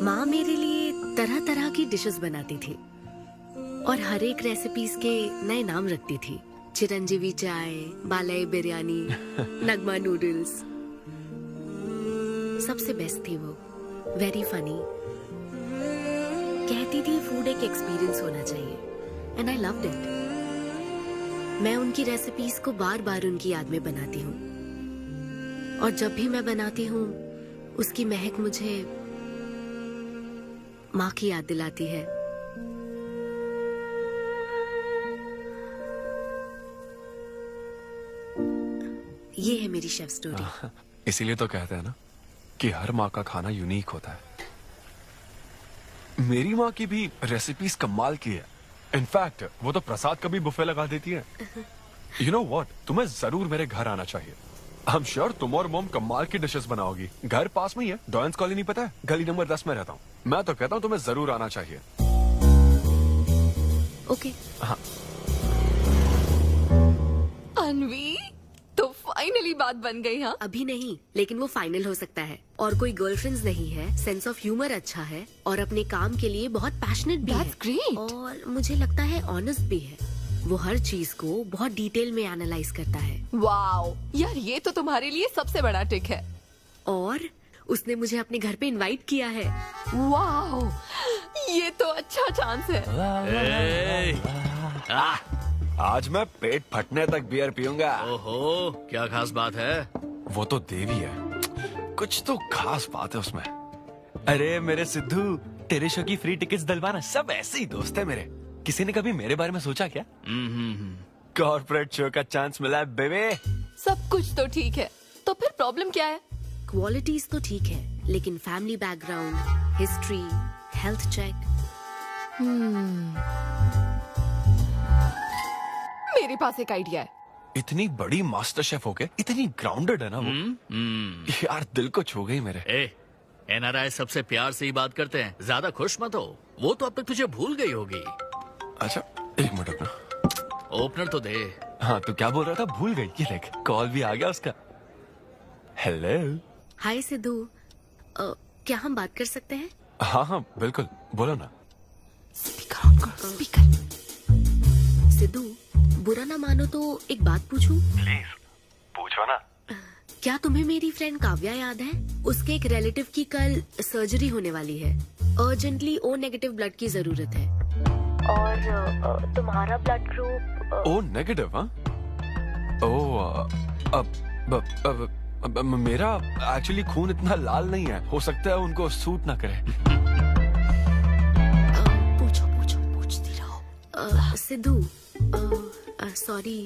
माँ मेरे लिए तरह तरह की डिशेस बनाती थी और हर एक रेसिपीज के नए नाम रखती थी। चिरंजीवी चाय, बालाई बिरयानी, नगमा नूडल्स। सबसे बेस्ट थी वो, वेरी फनी। कहती थी फूड एक एक्सपीरियंस होना चाहिए, एंड आई लव्ड इट। मैं उनकी रेसिपीज को बार बार उनकी याद में बनाती हूँ, और जब भी मैं बनाती हूँ उसकी महक मुझे माँ की याद दिलाती है। ये है मेरी शेफ स्टोरी। इसीलिए तो कहते हैं ना कि हर माँ का खाना यूनिक होता है। मेरी माँ की भी रेसिपीज कमाल की है। इनफैक्ट वो तो प्रसाद का भी बुफे लगा देती है। यू नो व्हाट, तुम्हें जरूर मेरे घर आना चाहिए। आई एम श्योर तुम और मोम कमाल की डिशेस बनाओगी। घर पास में ही है, डॉयंस कॉलोनी पता है? गली नंबर 10 में रहता हूँ। मैं तो कहता हूँ तुम्हें जरूर आना चाहिए। ओके। हाँ। अनवी, तो फाइनली बात बन गई। हाँ अभी नहीं, लेकिन वो फाइनल हो सकता है। और कोई गर्लफ्रेंड्स नहीं है, सेंस ऑफ ह्यूमर अच्छा है, और अपने काम के लिए बहुत पैशनेट भी है। ग्रेट। और मुझे लगता है ऑनेस्ट भी है। वो हर चीज को बहुत डिटेल में एनालाइज करता है। वाओ यार, ये तो तुम्हारे लिए सबसे बड़ा टिक है। और उसने मुझे अपने घर पे इनवाइट किया है। वाओ, ये तो अच्छा चांस है। आज मैं पेट फटने तक बियर पीऊंगा। ओहो, क्या खास बात है? वो तो देवी है, कुछ तो खास बात है उसमें। अरे मेरे सिद्धू, तेरे शो की फ्री टिकट्स दिलवाना। सब ऐसे ही दोस्त है मेरे। किसी ने कभी मेरे बारे में सोचा क्या? कॉर्पोरेट शो का चांस मिला है बेबे। सब कुछ तो ठीक है, तो फिर प्रॉब्लम क्या है? क्वालिटीज तो ठीक है, लेकिन family background, history, health check. मेरे पास एक आइडिया है। इतनी बड़ी मास्टर शेफ हो गए, इतनी ग्राउंडेड है ना वो। यार दिल को छू गई मेरे। एनआरआई सबसे प्यार से ही बात करते हैं, ज्यादा खुश मत हो, वो तो अब तक तुझे भूल गई होगी। अच्छा एक मिनट रुकना। ओपनर तो दे। हाँ तू क्या बोल रहा था? भूल गई? ये देख कॉल भी आ गया उसका। हेलो। हाय सिद्धू, क्या हम बात कर सकते हैं? हाँ हाँ बिल्कुल, बोलो ना। स्पीकर ऑन करो, स्पीकर। सिद्धू बुरा ना मानो तो एक बात पूछूं? प्लीज पूछो ना। क्या तुम्हें मेरी फ्रेंड काव्या याद है? उसके एक रिलेटिव की कल सर्जरी होने वाली है। अर्जेंटली O नेगेटिव ब्लड की जरूरत है। और तुम्हारा ब्लड ग्रुप O नेगेटिव? हाँ अब मेरा एक्चुअली खून इतना लाल नहीं है, हो सकता है उनको सूट ना करे। पूछती रहो। सिद्धू सॉरी,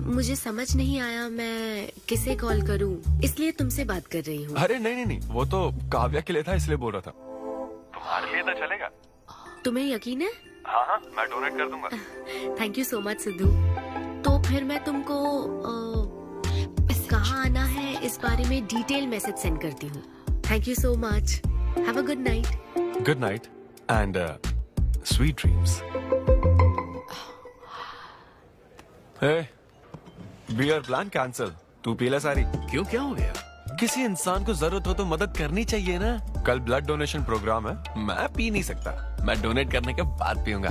मुझे समझ नहीं आया मैं किसे कॉल करूं, इसलिए तुमसे बात कर रही हूँ। अरे नहीं, वो तो काव्या के लिए था इसलिए बोल रहा था। तुम्हारे लिए तो चलेगा? तुम्हें यकीन है? हाँ मैं डोनेट कर दूंगा। Thank you so much Sidhu. तो फिर मैं तुमको कहाँ आना है इस बारे में डिटेल मैसेज सेंड करती हूँ। Thank you so much. Have a good night. Good night and sweet dreams. Beer plan cancel. तू पी ले सारी। क्यों, क्या हो गया? किसी इंसान को जरूरत हो तो मदद करनी चाहिए ना। कल ब्लड डोनेशन प्रोग्राम है, मैं पी नहीं सकता, मैं डोनेट करने के बाद पीऊंगा।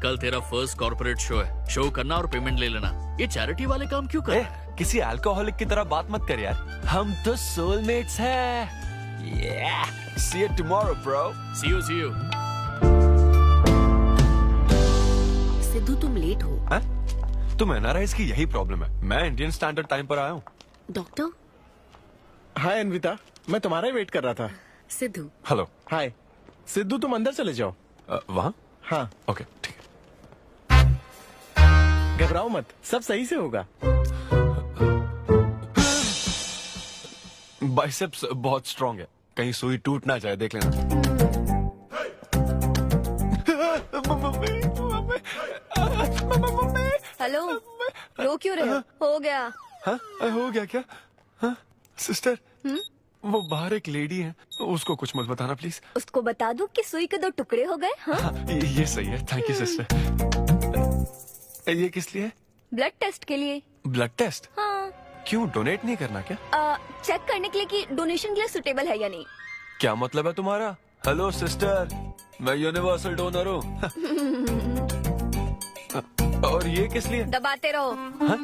कल तेरा फर्स्ट कॉर्पोरेट शो है, शो करना और पेमेंट ले लेना। ये चैरिटी वाले काम क्यों कर? किसी अल्कोहलिक की तरह बात मत कर यार, हम तो सोलमेट्स हैं। See you tomorrow, bro. See you. Sidhu तुम लेट हो। हाँ? तुम एनआरआईज की यही प्रॉब्लम है, मैं इंडियन स्टैंडर्ड टाइम पर आया हूँ। डॉक्टर। हाय अन्विता, मैं तुम्हारा ही वेट कर रहा था। सिद्धू। हेलो। हाय सिद्धू, तुम अंदर चले जाओ। वहाँ? हाँ ओके ठीक है। घबराओ मत, सब सही से होगा। बाइसेप्स बहुत स्ट्रांग है, कहीं सुई टूट ना जाए, देख लेना। हेलो, रो क्यों रहे हो? हो गया। हाँ हो गया क्या? हाँ सिस्टर, वो बाहर एक लेडी है, उसको कुछ मत बताना प्लीज। उसको बता दूं कि सुई के 2 टुकड़े हो गए। हाँ? ये सही है, थैंक यू सिस्टर। ये किस लिए? ब्लड टेस्ट के लिए। Blood test? हाँ। क्यों, डोनेट नहीं करना क्या? चेक करने के लिए कि डोनेशन के लिए सुटेबल है या नहीं। क्या मतलब है तुम्हारा? हेलो सिस्टर, मैं यूनिवर्सल डोनर हूँ। और ये किस लिए? दबाते रहो। हाँ?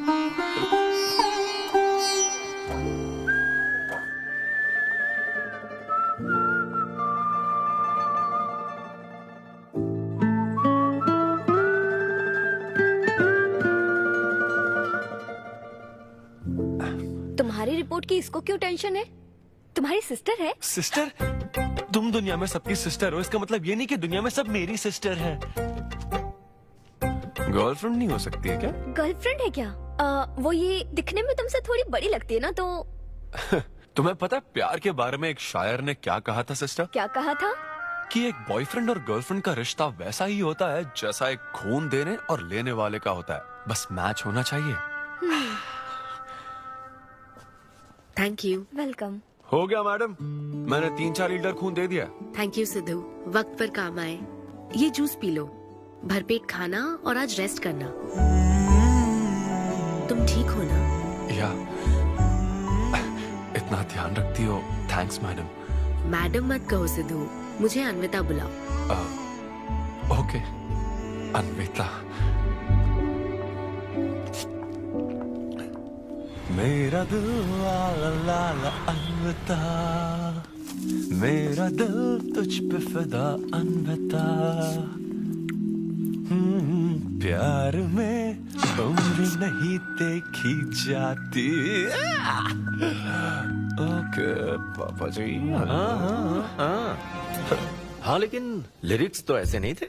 तुम्हारी रिपोर्ट की इसको क्यों टेंशन है? तुम्हारी सिस्टर है। सिस्टर? तुम दुनिया में सबकी सिस्टर हो, इसका मतलब ये नहीं कि दुनिया में सब मेरी सिस्टर है। गर्लफ्रेंड नहीं हो सकती है क्या? गर्लफ्रेंड है क्या? वो ये दिखने में तुमसे थोड़ी बड़ी लगती है ना, तो तुम्हें पता है प्यार के बारे में एक शायर ने क्या कहा था सिस्टर? क्या कहा था? कि एक बॉयफ्रेंड और गर्लफ्रेंड का रिश्ता वैसा ही होता है जैसा एक खून देने और लेने वाले का होता है, बस मैच होना चाहिए। Thank you. वेलकम। हो गया मैडम, मैंने 3-4 लीटर खून दे दिया। थैंक यू सिद्धू, वक्त पर काम आए। ये जूस पी लो, भरपेट खाना और आज रेस्ट करना। तुम ठीक हो ना? या इतना ध्यान रखती हो, थैंक्स मैडम। मैडम मत कहो सिद्धू, मुझे अन्विता बुलाओ। ओके अन्विता। मेरा दिल ला ला ला ला अन्विता, मेरा दिल तुझ पे फिदा अन्विता। प्यार में उम्र नहीं देखी जाती। ओके पापा जी। हाँ लेकिन लिरिक्स तो ऐसे नहीं थे।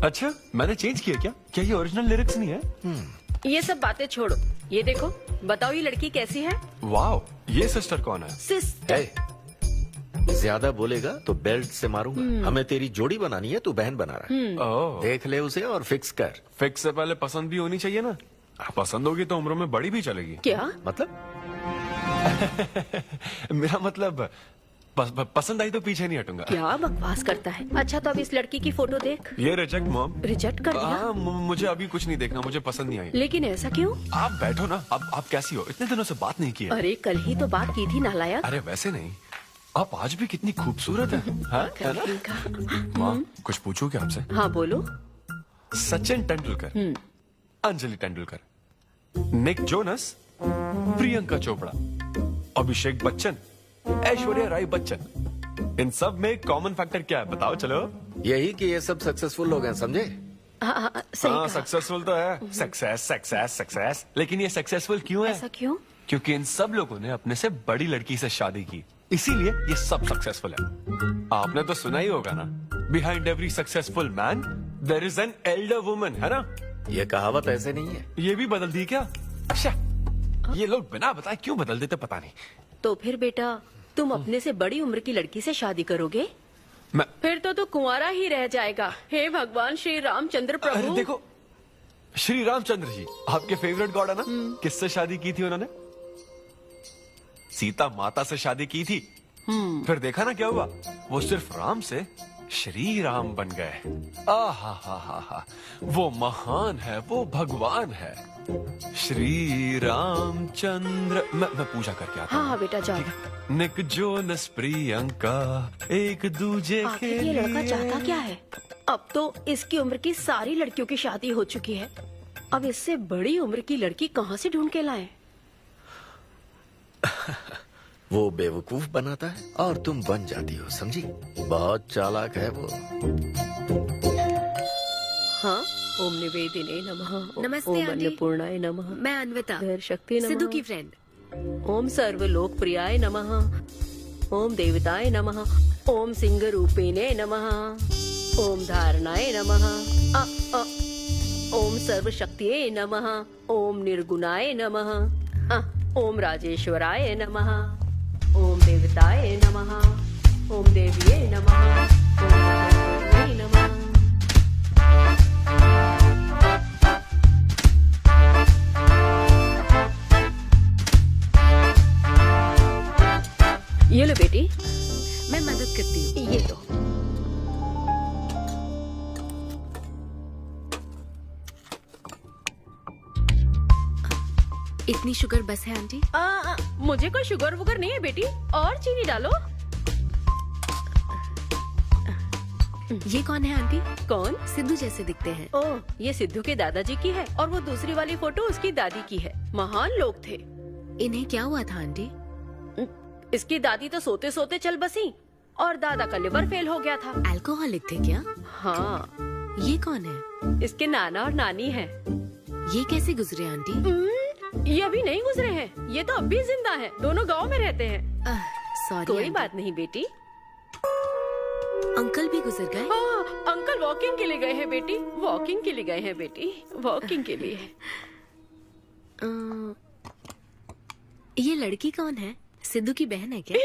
अच्छा मैंने चेंज किया क्या? क्या ये ओरिजिनल लिरिक्स नहीं है? ये सब बातें छोड़ो, ये देखो, बताओ ये लड़की कैसी है? वाओ, ये सिस्टर कौन है? सिस्टर। ज्यादा बोलेगा तो बेल्ट से मारूंगा। हमें तेरी जोड़ी बनानी है, तू बहन बना रहा है। ओह। देख ले उसे और फिक्स कर। फिक्स से पहले पसंद भी होनी चाहिए ना। पसंद होगी तो उम्र में बड़ी भी चलेगी। क्या मतलब? मेरा मतलब पसंद आई तो पीछे नहीं हटूंगा। क्या बकवास करता है। अच्छा तो अब इस लड़की की फोटो देख। ये रिजेक्ट मॉम। रिजेक्ट कर दिया? हाँ, मुझे अभी कुछ नहीं देखना, मुझे पसंद नहीं आई। लेकिन ऐसा क्यों? आप बैठो ना। अब आप कैसी हो? इतने दिनों से बात नहीं की है। अरे कल ही तो बात की थी नालायक। अरे वैसे नहीं, आप आज भी कितनी खूबसूरत है, हाँ? है ना? माँ, कुछ पूछूं क्या आपसे? हाँ बोलो। सचिन तेंदुलकर, अंजलि तेंदुलकर, निक जोनस, प्रियंका चोपड़ा, अभिषेक बच्चन, ऐश्वर्या राय बच्चन, इन सब में कॉमन फैक्टर क्या है बताओ? चलो यही कि ये सब सक्सेसफुल लोग हैं, समझे? हाँ सक्सेसफुल तो है। सक्सेस सक्सेस सक्सेस, लेकिन ये सक्सेसफुल क्यों है? ऐसा क्यों? क्योंकि इन सब लोगों ने अपने से बड़ी लड़की से शादी की, इसीलिए ये सब सक्सेसफुल है। आपने तो सुना ही होगा ना, behind every successful man there is an elder woman, है ना? ये कहावत ऐसे नहीं है। ये भी बदल दी क्या? अच्छा, ये लोग बिना बताए क्यों बदल देते पता नहीं। तो फिर बेटा तुम अपने से बड़ी उम्र की लड़की से शादी करोगे? फिर तो तू कुंवारा ही रह जाएगा। हे भगवान श्री रामचंद्र प्रभु। अरे देखो, श्री रामचंद्र जी आपके फेवरेट गॉड है ना? किससे शादी की थी उन्होंने? सीता माता से शादी की थी। फिर देखा ना क्या हुआ, वो सिर्फ राम से श्री राम बन गए। आहा, वो महान है, वो भगवान है, श्री रामचंद्र। मैं पूजा करके आता हूँ। हाँ बेटा जाओ। निक जोनस प्रियंका एक दूजे के ये लड़का लिए। चाहता क्या है? अब तो इसकी उम्र की सारी लड़कियों की शादी हो चुकी है, अब इससे बड़ी उम्र की लड़की कहाँ से ढूंढ के लाएं? वो बेवकूफ बनाता है और तुम बन जाती हो, समझी? बहुत चालाक है वो। हाँ, ओम निवेदिने नमः। नमस्ते ओम आंटी। अन्नपूर्णाय नमः। मैं अन्विता, शक्ति नमः। सिद्धू की फ्रेंड। ओम सर्वलोकप्रियाय नमः। ओम देवताय नमः। ओम सिंह रूपेणे नमः। ओम धारणाय नमः। ओम सर्वशक्तिये नमः। ओम निर्गुणाय नमः। ओम राजेश्वराय नमः। ओम देवताय नमः। ओम देव्ये नमः। ओम देव्ये नमः। ये लो बेटी। मैं मदद करती हूँ। ये लो। इतनी शुगर बस है आंटी? मुझे कोई शुगर वुगर नहीं है बेटी, और चीनी डालो। ये कौन है आंटी? कौन? सिद्धू जैसे दिखते हैं। ओह, ये सिद्धू के दादाजी की है और वो दूसरी वाली फोटो उसकी दादी की है। महान लोग थे। इन्हें क्या हुआ था आंटी? इसकी दादी तो सोते सोते चल बसी और दादा का लिवर फेल हो गया था। अल्कोहलिक थे क्या? हाँ। ये कौन है? इसके नाना और नानी है। ये कैसे गुजरे आंटी? ये अभी नहीं गुजरे हैं, ये तो अब भी जिंदा है। दोनों गांव में रहते हैं। सॉरी। कोई बात नहीं बेटी। अंकल भी गुजर गए? हाँ, अंकल वॉकिंग के लिए गए हैं बेटी। वॉकिंग के लिए गए हैं बेटी, वॉकिंग के लिए। ये लड़की कौन है? सिद्धू की बहन है क्या?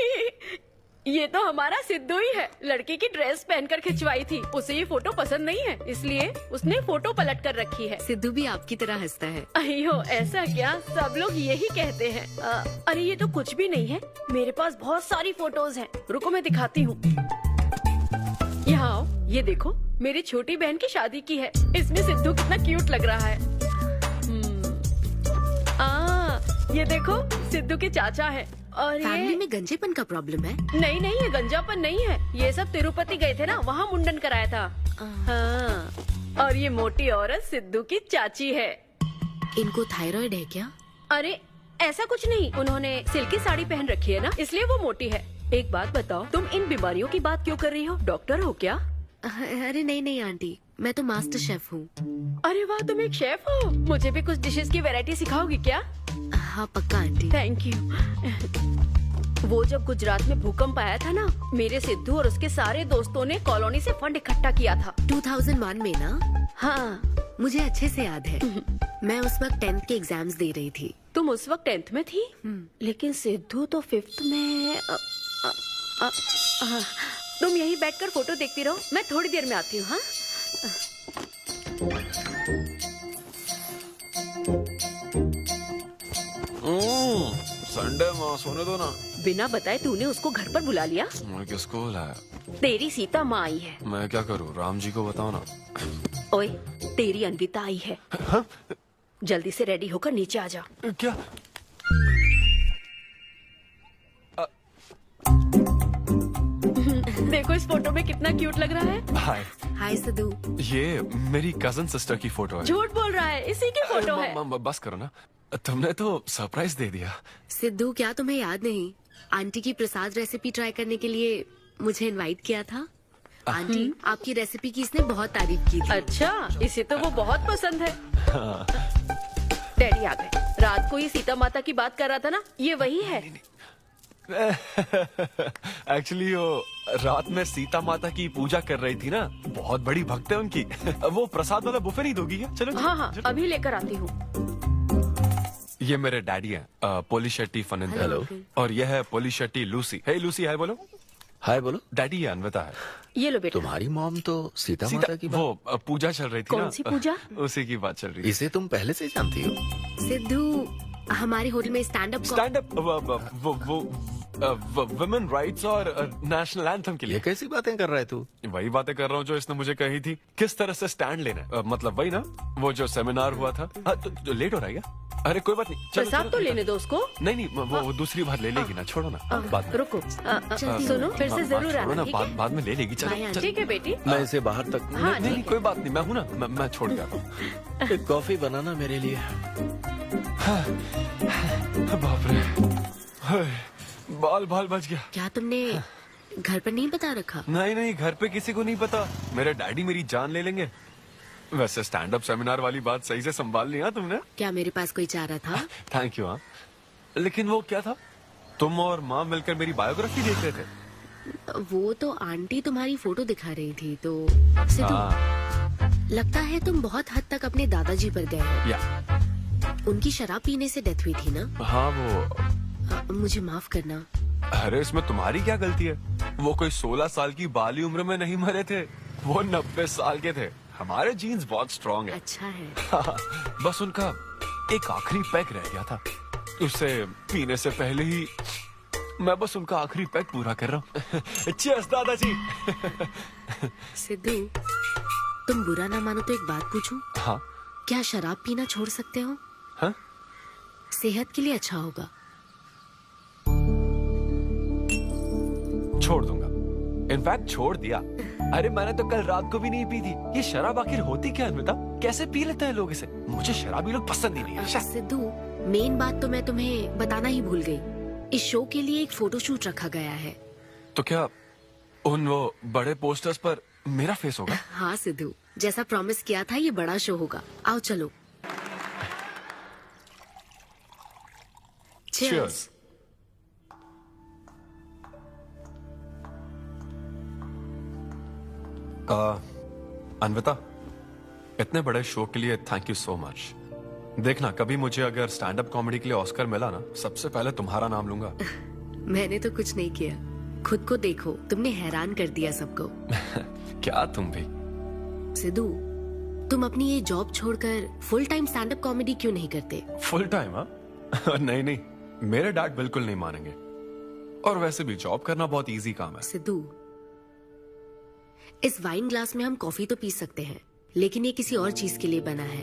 ये तो हमारा सिद्धू ही है। लड़की की ड्रेस पहनकर खिंचवाई थी, उसे ये फोटो पसंद नहीं है, इसलिए उसने फोटो पलट कर रखी है। सिद्धू भी आपकी तरह हंसता है। अयो ऐसा क्या, सब लोग यही कहते हैं। अरे ये तो कुछ भी नहीं है, मेरे पास बहुत सारी फोटोज हैं। रुको मैं दिखाती हूँ। यहाँ आओ, ये देखो मेरी छोटी बहन की शादी की है। इसमें सिद्धू कितना क्यूट लग रहा है। ये देखो सिद्धू के चाचा है। और फैमिली में गंजेपन का प्रॉब्लम है? नहीं नहीं, ये गंजापन नहीं है। ये सब तिरुपति गए थे ना, वहाँ मुंडन कराया था। हाँ। और ये मोटी औरत सिद्धू की चाची है। इनको थायराइड है क्या? अरे ऐसा कुछ नहीं, उन्होंने सिल्की साड़ी पहन रखी है ना, इसलिए वो मोटी है। एक बात बताओ, तुम इन बीमारियों की बात क्यों कर रही हो? डॉक्टर हो क्या? अरे नहीं नहीं आंटी, मैं तो मास्टर शेफ हूँ। अरे वाह, तुम एक शेफ हो। मुझे भी कुछ डिशेस की वैरायटी सिखाओगी क्या? हाँ पक्का आंटी। Thank you. वो जब गुजरात में भूकंप आया था ना, मेरे सिद्धू और उसके सारे दोस्तों ने कॉलोनी से फंड इकट्ठा किया था। 2001 में ना? हाँ, मुझे अच्छे से याद है। मैं उस वक्त 10th के एग्जाम्स दे रही थी। तुम उस वक्त 10th में थी? लेकिन सिद्धू तो 5th में। तुम यहीं बैठकर फोटो देखती रहो, मैं थोड़ी देर में आती हूँ। हाँ, संडे माँ सोने दो ना। बिना बताए तूने उसको घर पर बुला लिया? मैं किसको बुलाया? तेरी सीता माँ आई है। मैं क्या करूँ, राम जी को बताओ ना। ओए, तेरी अन्विता आई है। हाँ? जल्दी से रेडी होकर नीचे आ जा। क्या? देखो इस फोटो में कितना क्यूट लग रहा है। हाय। हाय सिद्धू। ये मेरी कजन सिस्टर की फोटो है। झूठ बोल रहा है, इसी की फोटो है। बस करो ना, तुमने तो सरप्राइज दे दिया। सिद्धू, क्या तुम्हें याद नहीं, आंटी की प्रसाद रेसिपी ट्राई करने के लिए मुझे इनवाइट किया था। आंटी, आपकी रेसिपी की इसने बहुत तारीफ की थी। अच्छा, इसे तो वो बहुत पसंद है। डैडी आ गए। रात को ये सीता माता की बात कर रहा था ना, ये वही है। एक्चुअली वो रात में सीता माता की पूजा कर रही थी ना, बहुत बड़ी भक्त है उनकी। वो प्रसाद वाला बुफे नहीं दोगी क्या? चलो। हाँ हाँ, अभी लेकर आती हूँ। ये मेरे डैडी हैं, पोली शेट्टी फनिंदर। हेलो। और ये है पोली शेट्टी लूसी। हे लूसी, हाय बोलो। हाय बोलो। डैडी ये अन्विता है। ये लो बेटा। तुम्हारी मॉम तो सीता माता की बात। वो पूजा चल रही थी ना। कौन सी पूजा? उसी की बात चल रही थी। इसे तुम पहले से जानती हो? सिद्धू, हमारे होटल में स्टैंड अप वुमेन राइट्स और नेशनल एंथम के लिए। ये कैसी बातें कर रहा है तू? वही बातें कर रहा हूँ जो इसने मुझे कही थी, किस तरह से स्टैंड लेना है। मतलब वही ना, वो जो सेमिनार हुआ था। तो लेट हो रहा है क्या? अरे कोई बात नहीं, प्रसाद तो लेने दो उसको। नहीं, वो दूसरी बार ले लेगी ना, छोड़ो ना। बाद में रुको, सुनो, फिर से जरूर आना। बाद में ले लेगी। चलो ठीक है बेटी। मैं इसे बाहर तक। नहीं, कोई बात नहीं, मैं हूँ ना, मैं छोड़ के आता हूँ। एक कॉफी बनाना मेरे लिए। बाप रे, बाल बच गया। क्या तुमने घर पर नहीं बता रखा? नहीं, घर पे किसी को नहीं पता। मेरे डैडी मेरी जान ले लेंगे। वैसे स्टैंड अप सेमिनार वाली बात सही से संभाल लिया तुमने। क्या मेरे पास कोई चारा था? Thank you. हाँ, लेकिन वो क्या था, तुम और माँ मिलकर मेरी बायोग्राफी देख रहे थे। वो तो आंटी तुम्हारी फोटो दिखा रही थी। तो सिद्धू, लगता है तुम बहुत हद तक अपने दादाजी पर गए हो। या उनकी शराब पीने से डेथ हुई थी ना? हाँ, वो मुझे माफ करना। अरे इसमें तुम्हारी क्या गलती है? वो कोई 16 साल की बाली उम्र में नहीं मरे थे, वो 90 साल के थे। हमारे जीन्स बहुत स्ट्रॉन्ग है। अच्छा है। बस उनका एक आखिरी पैक रह गया था, उसे पीने से पहले ही मैं बस उनका आखिरी पैक पूरा कर रहा हूँ। चीयर्स दादाजी। सिद्धू, तुम बुरा ना मानो तो एक बात पूछूं? हाँ। क्या शराब पीना छोड़ सकते हो? हाँ? सेहत के लिए अच्छा होगा। छोड़ दूंगा, इनफैक्ट छोड़ दिया। अरे मैंने तो कल रात को भी नहीं पी थी। ये शराब आखिर होती क्या है? कैसे पी लेते हैं लोग इसे? मुझे शराबी लोग पसंद ही नहीं है। सिद्धू, मेन बात तो मैं तुम्हें बताना ही भूल गई। इस शो के लिए एक फोटोशूट रखा गया है। तो क्या उन वो बड़े पोस्टर्स पर मेरा फेस होगा? हाँ सिद्धू, जैसा प्रॉमिस किया था, ये बड़ा शो होगा। आओ चलो। Cheers. अन्विता, इतने बड़े शो के लिए थैंक यू सो मच। देखना, कभी मुझे अगर स्टैंड अप कॉमेडी के लिए ऑस्कर मिला ना, सबसे पहले तुम्हारा नाम लूंगा। मैंने तो कुछ नहीं किया, खुद को देखो, तुमने हैरान कर दिया सबको। क्या तुम भी? सिद्धू, तुम अपनी ये जॉब छोड़कर full time stand up comedy क्यों नहीं करते? Full time? हाँ नहीं, मेरे डैड बिल्कुल नहीं मानेंगे। और वैसे भी जॉब करना बहुत इजी काम है। सिद्धू, इस वाइन ग्लास में हम कॉफी तो पी सकते हैं, लेकिन ये किसी और चीज के लिए बना है।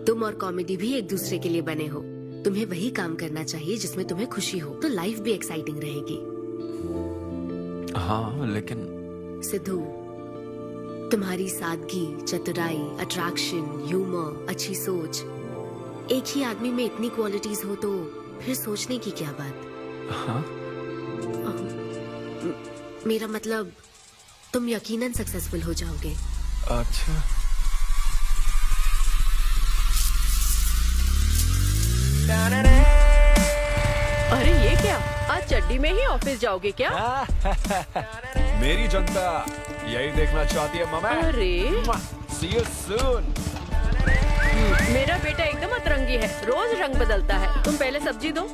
तुम और कॉमेडी भी एक दूसरे के लिए बने हो। तुम्हें वही काम करना चाहिए जिसमें तुम्हें खुशी हो, तो लाइफ भी एक्साइटिंग रहेगी। हाँ, लेकिन सिद्धू, तुम्हारी सादगी, चतुराई, अट्रैक्शन, ह्यूमर, अच्छी सोच, एक ही आदमी में इतनी क्वालिटीज हो तो फिर सोचने की क्या बात? हाँ? मेरा मतलब, तुम यकीनन सक्सेसफुल हो जाओगे। अच्छा। अरे ये क्या, आज चड्डी में ही ऑफिस जाओगे क्या? मेरी जनता यही देखना चाहती है मामा। अरे See you soon. मेरा बेटा एकदम अतरंगी है, रोज रंग बदलता है। तुम पहले सब्जी दो।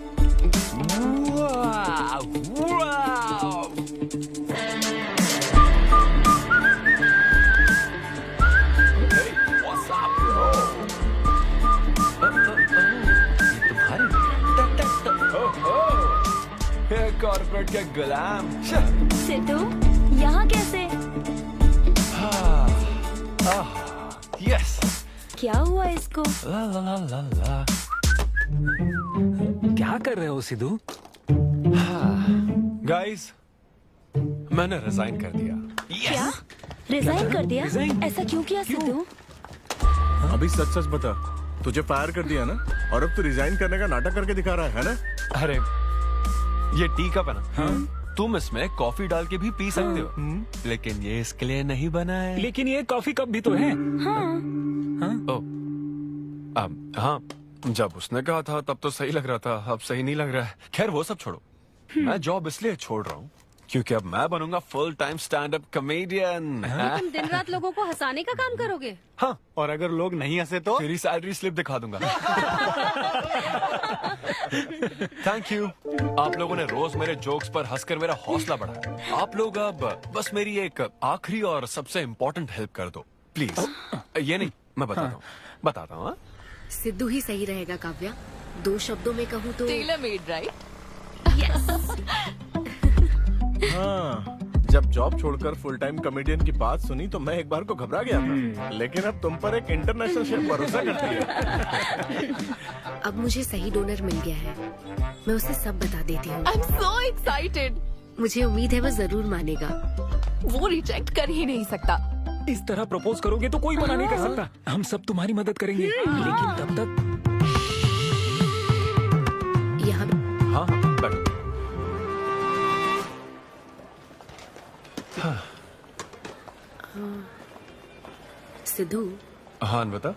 कॉर्पोरेट के गुलाम। सिद्धू, यहाँ कैसे? यस। क्या हुआ इसको? ला ला ला ला ला। क्या कर रहे हो सिद्धू? गाइस, मैंने रिजाइन कर दिया। क्या? रिजाइन कर दिया? ऐसा क्यों किया सिद्धू? अभी सच सच बता, तुझे फायर कर दिया ना, और अब तू रिजाइन करने का नाटक करके दिखा रहा है ना? अरे ये टी कप है ना? हाँ? तुम इसमें कॉफी डाल के भी पी सकते हो, लेकिन ये इसके लिए नहीं बना है। लेकिन ये कॉफी कप भी तो है। हाँ, जब उसने कहा था तब तो सही लग रहा था, अब सही नहीं लग रहा है। खैर वो सब छोड़ो, मैं जॉब इसलिए छोड़ रहा हूँ क्योंकि अब मैं बनूंगा full time stand up comedian. तुम दिन रात लोगों को हंसाने का काम करोगे? हाँ, और अगर लोग नहीं हंसे तो तेरी सैलरी स्लिप दिखा दूंगा। Thank you. आप लोगों ने रोज मेरे जोक्स पर हंसकर मेरा हौसला बढ़ाया। आप लोग अब बस मेरी एक आखिरी और सबसे इम्पोर्टेंट हेल्प कर दो प्लीज। ये नहीं, मैं बताता हूँ। सिद्धू ही सही रहेगा काव्या। 2 शब्दों में कहूँ तो टेलर मेड, राइट? हाँ, जब जॉब छोड़कर फुल टाइम कॉमेडियन की बात सुनी तो मैं एक बार को घबरा गया था, लेकिन अब तुम पर एक इंटरनेशनल शेफ भरोसा करती है। अब मुझे सही डोनर मिल गया है, मैं उसे सब बता देती हूँ। I'm so excited. मुझे उम्मीद है वो जरूर मानेगा। वो रिजेक्ट कर ही नहीं सकता। इस तरह प्रपोज करोगे तो कोई मना नहीं कर सकता। हम सब तुम्हारी मदद करेंगे, लेकिन तब तक यहाँ। हाँ, बैठो। सिद्धू। हाँ बता।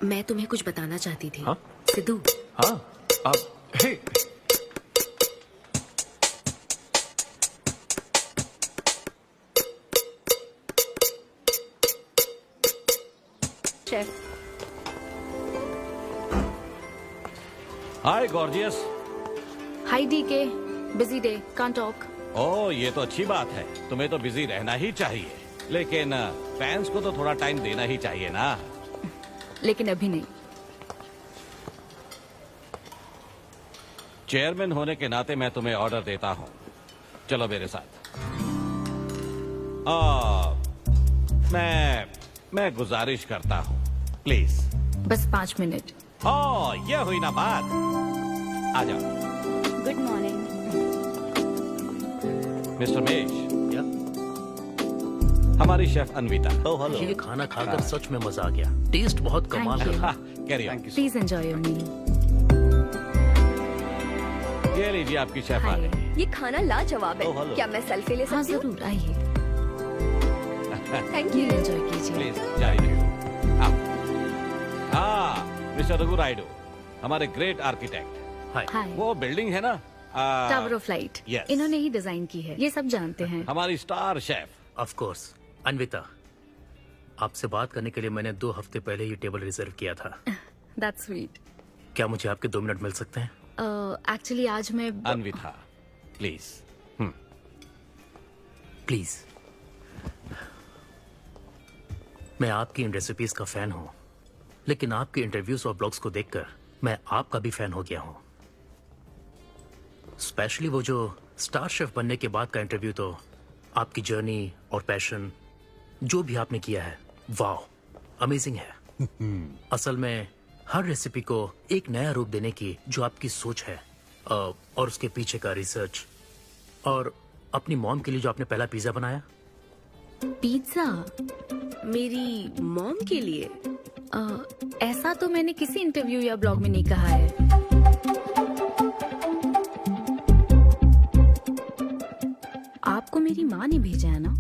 मैं तुम्हें कुछ बताना चाहती थी। हाँ? सिद्धू। हाँ, आप hey. Chef. Hi gorgeous. Hi DK, busy day, can't talk. ओह, ये तो अच्छी बात है। तुम्हें तो बिजी रहना ही चाहिए, लेकिन फैंस को तो थोड़ा टाइम देना ही चाहिए ना। लेकिन अभी नहीं। चेयरमैन होने के नाते मैं तुम्हें ऑर्डर देता हूँ, चलो मेरे साथ। मैं गुजारिश करता हूँ, प्लीज। बस 5 मिनट। ओह, ये हुई ना बात। आ जाओ। Good morning mister mesh. हमारी शेफ अन्विता। हेलो। ये खाना खाकर सच में मजा आ गया। टेस्ट बहुत कमाल है। Carry on. Please enjoy your meal. ये लीजिए आपकी शेफ आ गई। ये खाना लाजवाब है। क्या मैं सेल्फी ले सकती हूँ? जरूर, आइए। Thank you. एंजॉय कीजिए। प्लीज जारी रखिए। मिस्टर रघु राइडू, हमारे ग्रेट आर्किटेक्ट। हाय। वो बिल्डिंग है ना, टावर ऑफ लाइट, Yes. इन्होंने ही डिजाइन की है, ये सब जानते हैं। हमारी star chef. Of course. Anvita, आपसे बात करने के लिए मैंने 2 हफ्ते पहले ये टेबल रिजर्व किया था। That's sweet. क्या मुझे आपके 2 मिनट मिल सकते हैं? एक्चुअली आज मैं अन्विता, प्लीज। प्लीज। मैं आपकी इन रेसिपीज का फैन हूं, लेकिन आपके इंटरव्यूज और ब्लॉग्स को देखकर मैं आपका भी फैन हो गया हूं। स्पेशली वो जो स्टार शेफ बनने के बाद का इंटरव्यू, तो आपकी जर्नी और पैशन जो भी आपने किया है, वाओ, अमेजिंग है। असल में हर रेसिपी को एक नया रूप देने की जो आपकी सोच है, और उसके पीछे का रिसर्च, और अपनी मॉम के लिए जो आपने पहला पिज्जा बनाया। पिज्जा मेरी मॉम के लिए? ऐसा तो मैंने किसी इंटरव्यू या ब्लॉग में नहीं कहा है। आपको मेरी माँ ने भेजा है ना?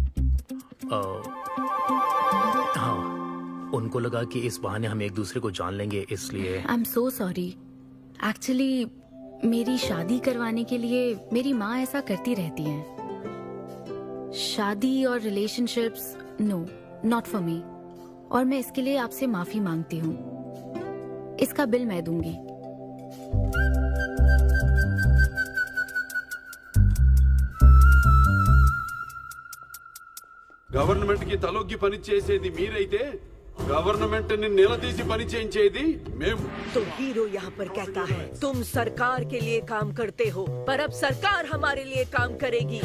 हाँ, उनको लगा कि इस बहाने हम एक दूसरे को जान लेंगे, इसलिए। आई एम सो सॉरी। एक्चुअली मेरी शादी करवाने के लिए मेरी माँ ऐसा करती रहती हैं। शादी और relationships, no, not for me. और मैं इसके लिए आपसे माफी मांगती हूँ। इसका बिल मैं दूंगी। గవర్నమెంట్ కి తలొగ్గి పని చేసేది మీరైతే गवर्नमेंट ने निलदीसी पनी చేయించేది మేము। तो हीरो यहाँ पर कहता है तुम सरकार के लिए काम करते हो, पर अब सरकार हमारे लिए काम करेगी।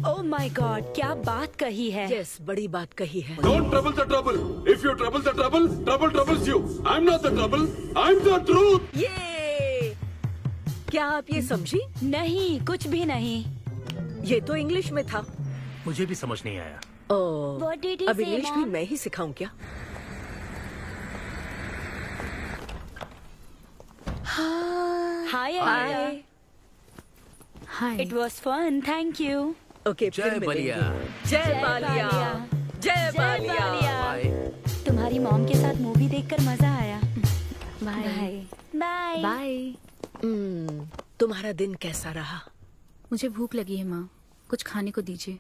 ओह माय गॉड, क्या बात कही है। यस, बड़ी बात कही है। Don't trouble the trouble. If you trouble the trouble, trouble troubles you. I'm not the trouble. I'm the truth. ये क्या आप ये समझी? नहीं, कुछ भी नहीं। ये तो इंग्लिश में था। मुझे भी समझ नहीं आया। What did he अब say, इंग्लिश भी Mom? मैं ही सिखाऊं क्या? Hi, Anita. Hi. It was fun. Thank you. Okay, जय बलिया। जय बालिया। जय बालिया। तुम्हारी मॉम के साथ मूवी देखकर मजा आया। Bye bye bye. तुम्हारा दिन कैसा रहा? मुझे भूख लगी है माँ, कुछ खाने को दीजिए।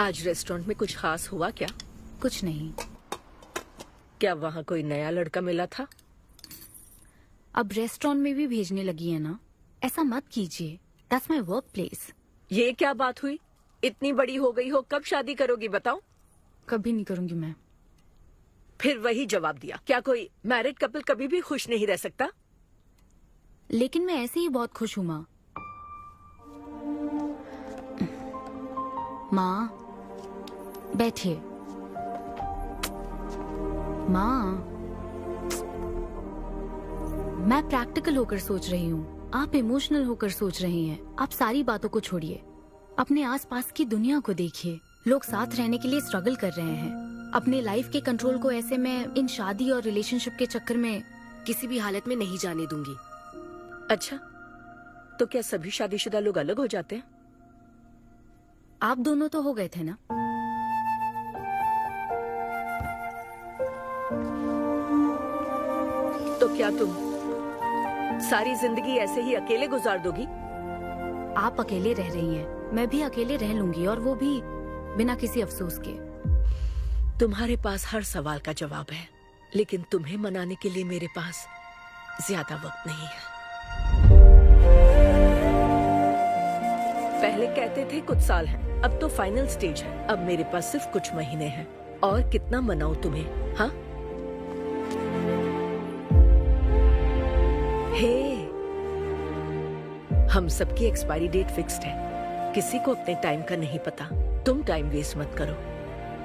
आज रेस्टोरेंट में कुछ खास हुआ क्या? कुछ नहीं। क्या वहाँ कोई नया लड़का मिला था? अब रेस्टोरेंट में भी भेजने लगी है ना, ऐसा मत कीजिए। That's my work place. ये क्या बात हुई? इतनी बड़ी हो गई हो, कब शादी करोगी बताओ? कभी नहीं करूंगी मैं। फिर वही जवाब दिया। क्या कोई मैरिड कपल कभी भी खुश नहीं रह सकता? लेकिन मैं ऐसे ही बहुत खुश हूँ माँ। माँ बैठिए। माँ, मैं प्रैक्टिकल होकर सोच रही हूँ, आप इमोशनल होकर सोच रही हैं। आप सारी बातों को छोड़िए, अपने आसपास की दुनिया को देखिए। लोग साथ रहने के लिए स्ट्रगल कर रहे हैं। अपने लाइफ के कंट्रोल को ऐसे मैं इन शादी और रिलेशनशिप के चक्कर में किसी भी हालत में नहीं जाने दूंगी। अच्छा, तो क्या सभी शादीशुदा लोग अलग हो जाते हैं? आप दोनों तो हो गए थे ना। तो क्या तुम सारी जिंदगी ऐसे ही अकेले गुजार दोगी? आप अकेले रह रही हैं, मैं भी अकेले रह लूंगी, और वो भी बिना किसी अफसोस के। तुम्हारे पास हर सवाल का जवाब है, लेकिन तुम्हें मनाने के लिए मेरे पास ज्यादा वक्त नहीं है। पहले कहते थे कुछ साल हैं, अब तो फाइनल स्टेज है। अब मेरे पास सिर्फ कुछ महीने हैं, और कितना मनाऊं तुम्हें? हाँ, हे, हम सबकी एक्सपायरी डेट फिक्स्ड है। किसी को अपने टाइम का नहीं पता। तुम टाइम वेस्ट मत करो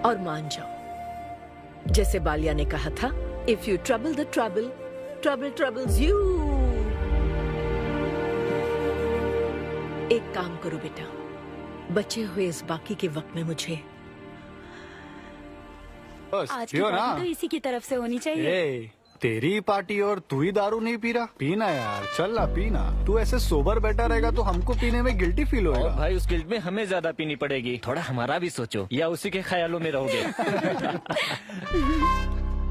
और मान जाओ। जैसे बालिया ने कहा था, if you trouble the trouble, trouble troubles you. एक काम करो बेटा, बचे हुए इस बाकी के वक्त में मुझे आज की पार्टी तो इसी की तरफ से होनी चाहिए। तेरी पार्टी और तू ही दारू नहीं पी रहा? पीना यार, चल ना पीना। तू ऐसे सोबर बैठा रहेगा तो हमको पीने में गिल्टी फील होगा। और भाई उस गिल्ट में हमें ज्यादा पीनी पड़ेगी। थोड़ा हमारा भी सोचो, या उसी के ख्यालों में रहोगे।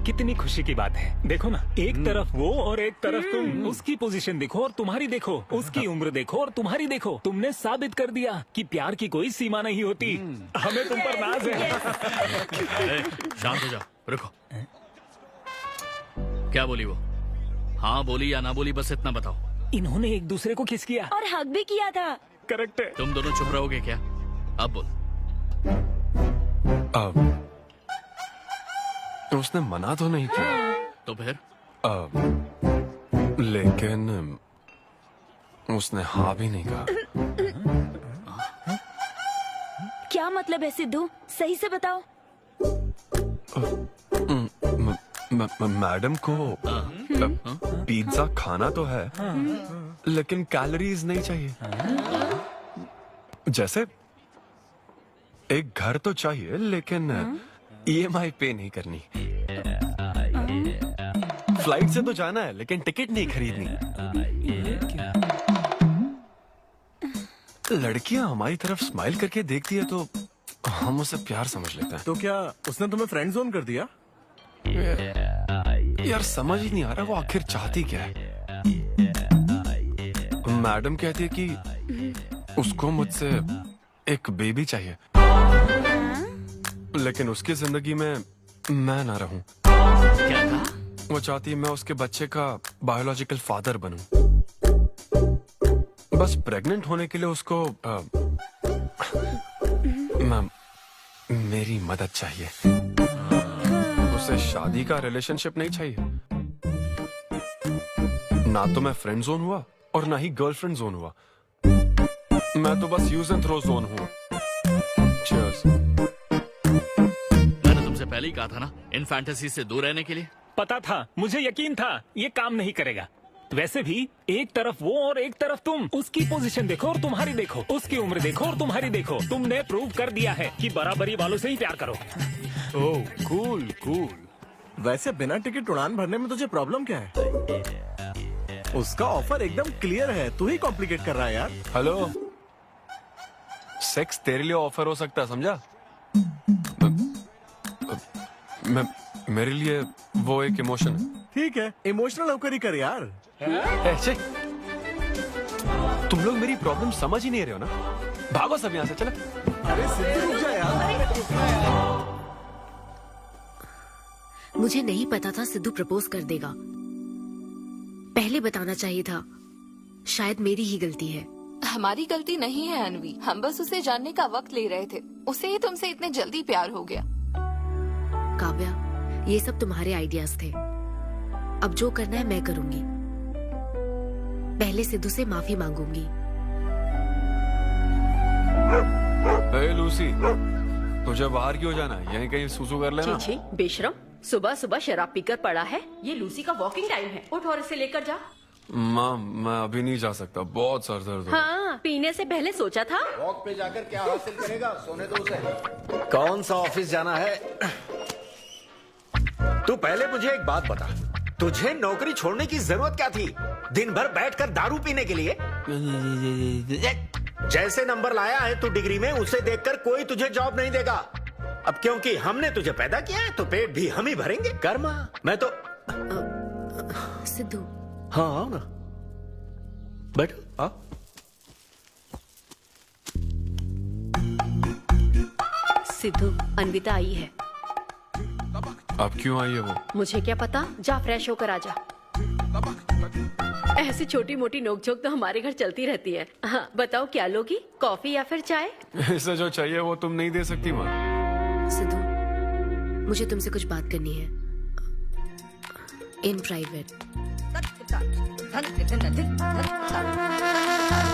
कितनी खुशी की बात है। देखो ना, एक तरफ वो और एक तरफ तुम। उसकी पोजीशन देखो और तुम्हारी देखो, उसकी उम्र देखो और तुम्हारी देखो। तुमने साबित कर दिया कि प्यार की कोई सीमा नहीं होती। हमें तुम पर नाज है। शांत हो जाओ, रुको। क्या बोली वो? हाँ बोली या ना बोली, बस इतना बताओ। इन्होंने एक दूसरे को किस किया और हक भी किया था। करेक्ट है। तुम दोनों चुप रहोगे क्या? अब बोल। उसने मना तो नहीं किया। तो फिर? लेकिन उसने हाँ भी नहीं कहा। क्या मतलब है सिद्धू? सही से बताओ। मैडम को पिज्जा खाना तो है, लेकिन कैलोरीज नहीं चाहिए। जैसे एक घर तो चाहिए, लेकिन EMI पे नहीं करनी। फ्लाइट से तो जाना है, लेकिन टिकट नहीं खरीदनी। लड़कियां हमारी तरफ स्माइल करके देखती है तो हम उसे प्यार समझ लेते हैं। तो क्या उसने तुम्हें फ्रेंड जोन कर दिया? यार समझ ही नहीं आ रहा वो आखिर चाहती क्या है। मैडम कहती है कि उसको मुझसे एक बेबी चाहिए। लेकिन उसकी जिंदगी में मैं ना रहूं। क्या कहा? वो चाहती है मैं उसके बच्चे का बायोलॉजिकल फादर बनूं। बस प्रेग्नेंट होने के लिए उसको मेरी मदद चाहिए। उसे शादी का रिलेशनशिप नहीं चाहिए। ना तो मैं फ्रेंड जोन हुआ और ना ही गर्लफ्रेंड जोन हुआ। मैं तो बस यूज एंड थ्रो जोन हूँ। Cheers. मैंने तुमसे पहले ही कहा था ना इन फैंटेसी से दूर रहने के लिए। पता था, मुझे यकीन था ये काम नहीं करेगा। वैसे भी एक तरफ वो और एक तरफ तुम। उसकी पोजीशन देखो और तुम्हारी देखो, उसकी उम्र देखो और तुम्हारी देखो। तुमने प्रूव कर दिया है कि बराबरी वालों से ही प्यार करो। ओह कूल कूल। वैसे बिना टिकट उड़ान भरने में तुझे प्रॉब्लम क्या है? उसका ऑफर एकदम क्लियर है, तू ही कॉम्प्लिकेट कर रहा है यार। हेलो, सेक्स तेरे लिए ऑफर हो सकता है, समझा? मेरे लिए वो एक इमोशन है। ठीक है, इमोशनल होकर ही कर यार। ऐसे तुम लोग मेरी प्रॉब्लम समझ ही नहीं रहे हो ना। भागो सब यहाँ से, चलो। अरे सिद्धू रुक जा यार। मुझे नहीं पता था सिद्धू प्रपोज कर देगा। पहले बताना चाहिए था। शायद मेरी ही गलती है। हमारी गलती नहीं है अनवी, हम बस उसे जानने का वक्त ले रहे थे। उसे ही तुमसे इतने जल्दी प्यार हो गया। काव्या, ये सब तुम्हारे आइडियाज थे। अब जो करना है मैं करूंगी। पहले सिद्धू से माफी मांगूंगी। हे लूसी, तुझे बाहर क्यों जाना है? यहीं कहीं सुसु कर लेना। छी बेशरम, सुबह सुबह शराब पीकर पड़ा है। ये लूसी का वॉकिंग टाइम है, उठ और इसे लेकर जा। माँ, मैं अभी नहीं जा सकता, बहुत सर दर्द। हाँ, पीने से पहले सोचा था। वॉक पे जाकर क्या हासिल करेगा? सोने दो उसे। कौन सा ऑफिस जाना है? तू पहले मुझे एक बात बता, तुझे नौकरी छोड़ने की जरूरत क्या थी? दिन भर बैठकर दारू पीने के लिए? जैसे नंबर लाया है तू डिग्री में, उसे देखकर कोई तुझे जॉब नहीं देगा। अब क्योंकि हमने तुझे पैदा किया है तो पेट भी हम ही भरेंगे। कर्मा, मैं तो सिद्धू। हाँ आओ ना, बैठो। हाँ सिद्धू, अन्विता आई है। अब क्यों आई है वो? मुझे क्या पता, जा फ्रेश होकर आ जा। ऐसी छोटी मोटी नोकझोंक तो हमारे घर चलती रहती है। हाँ, बताओ क्या लोगी, कॉफी या फिर चाय? इसे जो चाहिए वो तुम नहीं दे सकती माँ। सिद्धू, मुझे तुमसे कुछ बात करनी है, in private.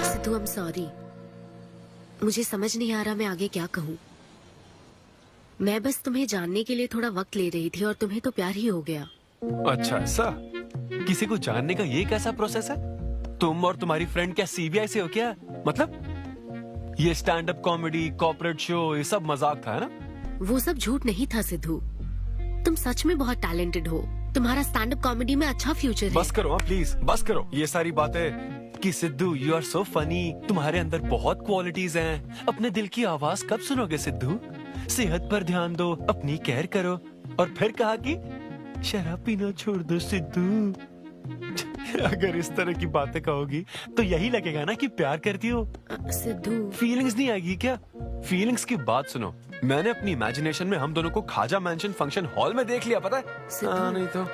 Sidhu, I am sorry. मुझे समझ नहीं आ रहा मैं आगे क्या कहूँ। मैं बस तुम्हें जानने के लिए थोड़ा वक्त ले रही थी और तुम्हें तो प्यार ही हो गया। अच्छा ऐसा? किसी को जानने का ये कैसा प्रोसेस है? तुम और तुम्हारी फ्रेंड क्या सीबीआई से हो क्या? मतलब ये stand up comedy, corporate show, ये सब मजाक था, है ना? वो सब झूठ नहीं था सिद्धू। तुम सच में बहुत टैलेंटेड हो। तुम्हारा स्टैंड अप कॉमेडी में अच्छा फ्यूचर है। बस करो प्लीज, बस करो ये सारी बातें कि Sidhu you are so funny, तुम्हारे अंदर बहुत क्वालिटीज हैं। अपने दिल की आवाज कब सुनोगे सिद्धू? सेहत पर ध्यान दो, अपनी केयर करो। और फिर कहा कि शराब पीना छोड़ दो सिद्धू। अगर इस तरह की बातें कहोगी तो यही लगेगा ना कि प्यार करती हो। सिद्धू, फीलिंग्स नहीं आएगी क्या? फीलिंग्स की बात सुनो, मैंने अपनी इमेजिनेशन में हम दोनों को खाजा मैंशन फंक्शन हॉल में देख लिया, पता है? नहीं तो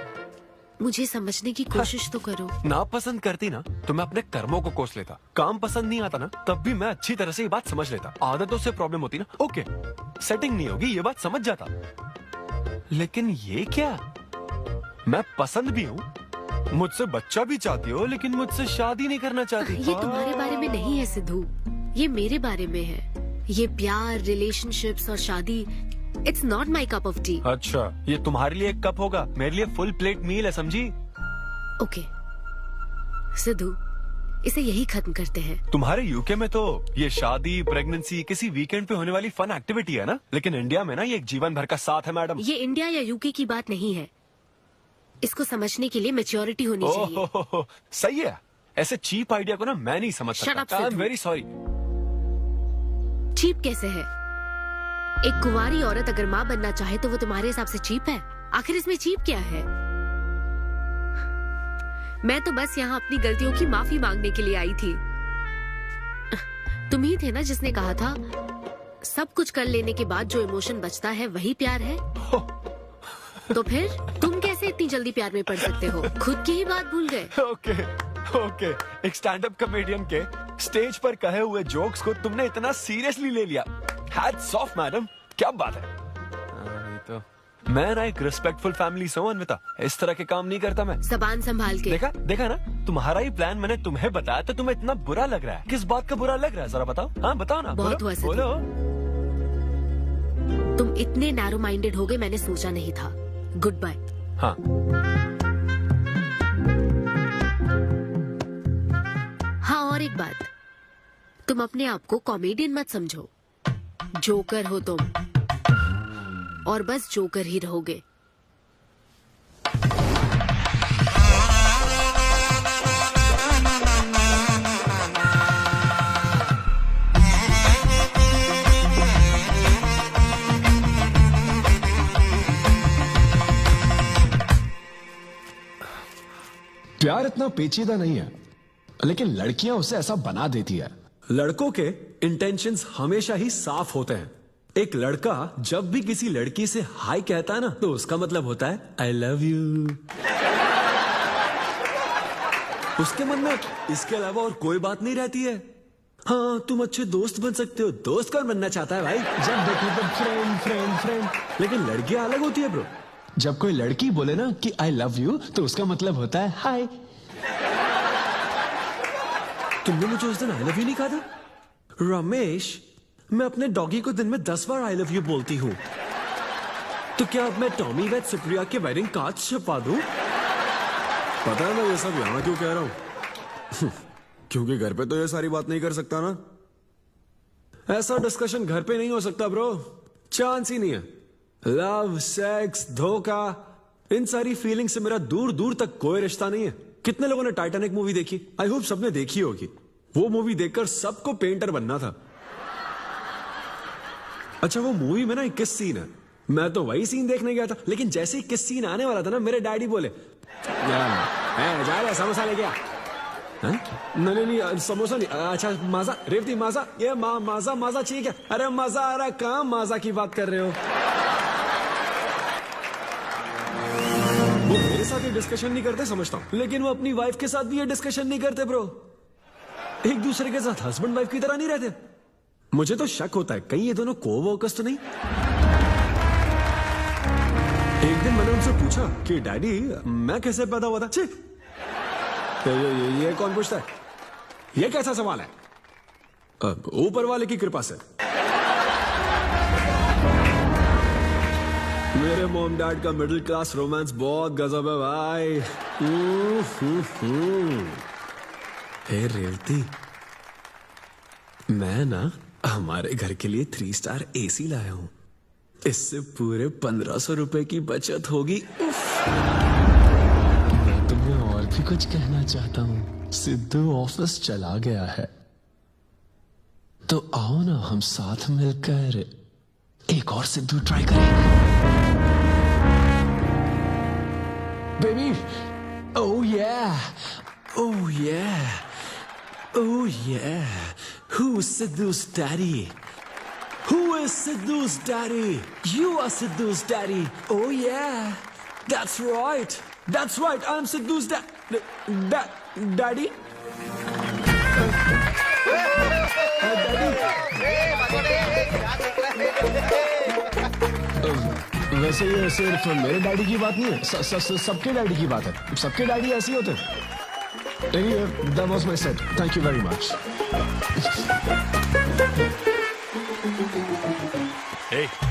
मुझे समझने की कोशिश तो करो। ना पसंद करती ना तो मैं अपने कर्मों को कोस लेता। काम पसंद नहीं आता ना तब भी मैं अच्छी तरह से ये बात समझ लेता। आदतों से प्रॉब्लम होती ना, ओके सेटिंग नहीं होगी, ये बात समझ जाता। लेकिन ये क्या, मैं पसंद भी हूँ, मुझसे बच्चा भी चाहती हो, लेकिन मुझसे शादी नहीं करना चाहती। ये तुम्हारे बारे में नहीं है सिद्धू, ये मेरे बारे में है। ये प्यार, रिलेशनशिप्स और शादी, it's not my cup of T. अच्छा, ये तुम्हारे लिए एक कप होगा, मेरे लिए फुल प्लेट मील है, समझी? ओके सिद्धू, इसे यही खत्म करते हैं। तुम्हारे यूके में तो ये शादी, प्रेगनेंसी किसी वीकेंड पे होने वाली फन एक्टिविटी है ना, लेकिन इंडिया में ना ये एक जीवन भर का साथ है मैडम। ये इंडिया या यूके की बात नहीं है। इसको समझने के लिए मैच्योरिटी होनी चाहिए। सही है, ऐसे चीप आइडिया को ना मैं नहीं समझ सकता। I am very sorry. Cheap कैसे है? एक कुंवारी औरत अगर माँ बनना चाहे तो वो तुम्हारे हिसाब से चीप है? आखिर इसमें चीप क्या है? मैं तो बस यहाँ अपनी गलतियों की माफी मांगने के लिए आई थी। तुम ही थे ना जिसने कहा था सब कुछ कर लेने के बाद जो इमोशन बचता है वही प्यार है। तो फिर तुम कैसे इतनी जल्दी प्यार में पड़ सकते हो? खुद की ही बात भूल गए। ओके, एक स्टैंड अप कॉमेडियन के स्टेज पर कहे हुए जोक्स को तुमने इतना सीरियसली ले लिया। हैट्स ऑफ मैडम, क्या बात है। नहीं तो मैं ना एक रिस्पेक्टफुल फैमिली से हूं अन्विता, इस तरह के काम नहीं करता मैं। जबान संभाल के। देखा ना, तुम्हारा ही प्लान मैंने तुम्हें बताया तो तुम्हें इतना बुरा लग रहा है। किस बात का बुरा लग रहा है जरा बताओ। हाँ बताओ ना। बहुत हुआ बोलो। तुम इतने नैरो माइंडेड हो गए, मैंने सोचा नहीं था। Goodbye. हाँ हाँ, और एक बात, तुम अपने आप को कॉमेडियन मत समझो। जोकर हो तुम, और बस जोकर ही रहोगे। प्यार इतना पेचीदा नहीं है, लेकिन लड़कियां उसे ऐसा बना देती है। लड़कों के इंटेंशंस हमेशा ही साफ होते हैं। एक लड़का जब भी किसी लड़की से हाय कहता है ना, तो उसका मतलब होता है आई लव यू। उसके मन में इसके अलावा और कोई बात नहीं रहती है। हाँ, तुम अच्छे दोस्त बन सकते हो। दोस्त कौन बनना चाहता है भाई? जब देखो तब फ्रेंड फ्रेंड फ्रेंड। लेकिन लड़कियां अलग होती है ब्रो। जब कोई लड़की बोले ना कि आई लव यू, तो उसका मतलब होता है हाय। तुमने मुझे उस दिन आई लव यू नहीं कहा था? रमेश, मैं अपने डॉगी को दिन में 10 बार आई लव यू बोलती हूँ। तो क्या अब मैं टॉमी वेद सुप्रिया के वेडिंग कार्ड छपा दूं? पता है मैं ये सब यहाँ क्यों कह रहा हूँ? क्योंकि घर पे तो ये सारी बात नहीं कर सकता ना। ऐसा डिस्कशन घर पे नहीं हो सकता ब्रो, चांस ही नहीं है। लव, सेक्स, धोखा, इन सारी फीलिंग से मेरा दूर दूर तक कोई रिश्ता नहीं है। कितने लोगों ने टाइटैनिक मूवी देखी? आई होप सबने देखी होगी। वो मूवी देखकर सबको पेंटर बनना था। अच्छा, वो मूवी में ना 21 सीन है। मैं तो वही सीन देखने गया था, लेकिन जैसे ही 21 सीन आने वाला था ना, मेरे डैडी बोले जा रहे समोसा लेके आ। नहीं, समोसा नहीं। अच्छा माजा, रेवती माजा, ये माजा चाहिए क्या? अरे मजा आ रहा, कहाँ माजा की बात कर रहे हो? वो मेरे साथ ये डिस्कशन नहीं करते समझता हूँ, लेकिन वो अपनी वाइफ के साथ भी ये डिस्कशन नहीं करते ब्रो। एक दूसरे के साथ हस्बैंड वाइफ की तरह नहीं रहते। मुझे तो शक होता है कहीं ये दोनों को-वर्कर्स तो नहीं। एक दिन मैंने उनसे पूछा कि डैडी मैं कैसे पैदा हुआ था? तो ये कौन पूछता है? ये कैसा सवाल है? ऊपर वाले की कृपा से। मेरे मॉम डैड का मिडिल क्लास रोमांस बहुत गजब है भाई। हे रेवती, मैं ना हमारे घर के लिए 3 स्टार AC लाया हूं। इससे पूरे 1500 रुपए की बचत होगी। मैं तुम्हें और भी कुछ कहना चाहता हूँ। सिद्धू ऑफिस चला गया है, तो आओ ना हम साथ मिलकर एक और सिद्धू ट्राई करें। Baby, oh yeah, oh yeah, oh yeah. Who's Sidhu's daddy? Who is Sidhu's daddy? You are Sidhu's daddy. Oh yeah, that's right. That's right. I'm Sidhu's daddy. वैसे ये सिर्फ मेरे डैडी की बात नहीं है, सबके डैडी की बात है। सबके डैडी ऐसे ही होते हैं। Anyway, that was my set. Thank you very much.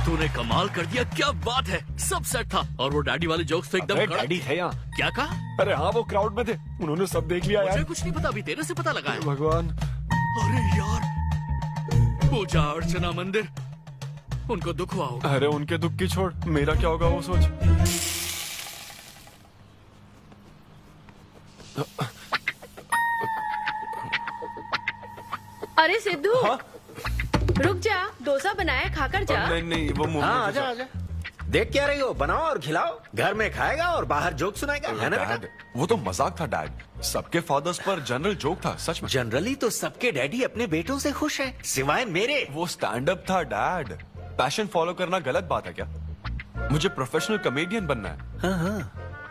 तूने कमाल कर दिया, क्या बात है। सब सेट था और वो डैडी वाले जोक्स तो एकदम डैडी थे यहाँ। क्या कहा? अरे हाँ, वो क्राउड में थे, उन्होंने सब देख लिया यार। मुझे कुछ नहीं पता, अभी तेरे से पता लगा है। भगवान, अरे यार, पूजा अर्चना मंदिर, उनको दुख हुआ होगा। अरे उनके दुख की छोड़, मेरा क्या होगा वो सोच। अरे सिद्धू, रुक जा, डोसा बनाया, खाकर जा। नहीं, वो मूवी। हाँ, आजा। देख क्या रही हो? बनाओ और खिलाओ। घर में खाएगा और बाहर जोक सुनाएगा, है ना बेटा? डैड, वो तो मजाक था डैड। सबके फादर्स पर जनरल जोक था, सच में। जनरली तो सबके डैडी अपने बेटों से खुश हैं, सिवाय मेरे। वो स्टैंड अप था डैड। पैशन फॉलो करना गलत बात है क्या? मुझे प्रोफेशनल कॉमेडियन बनना है। हाँ हाँ,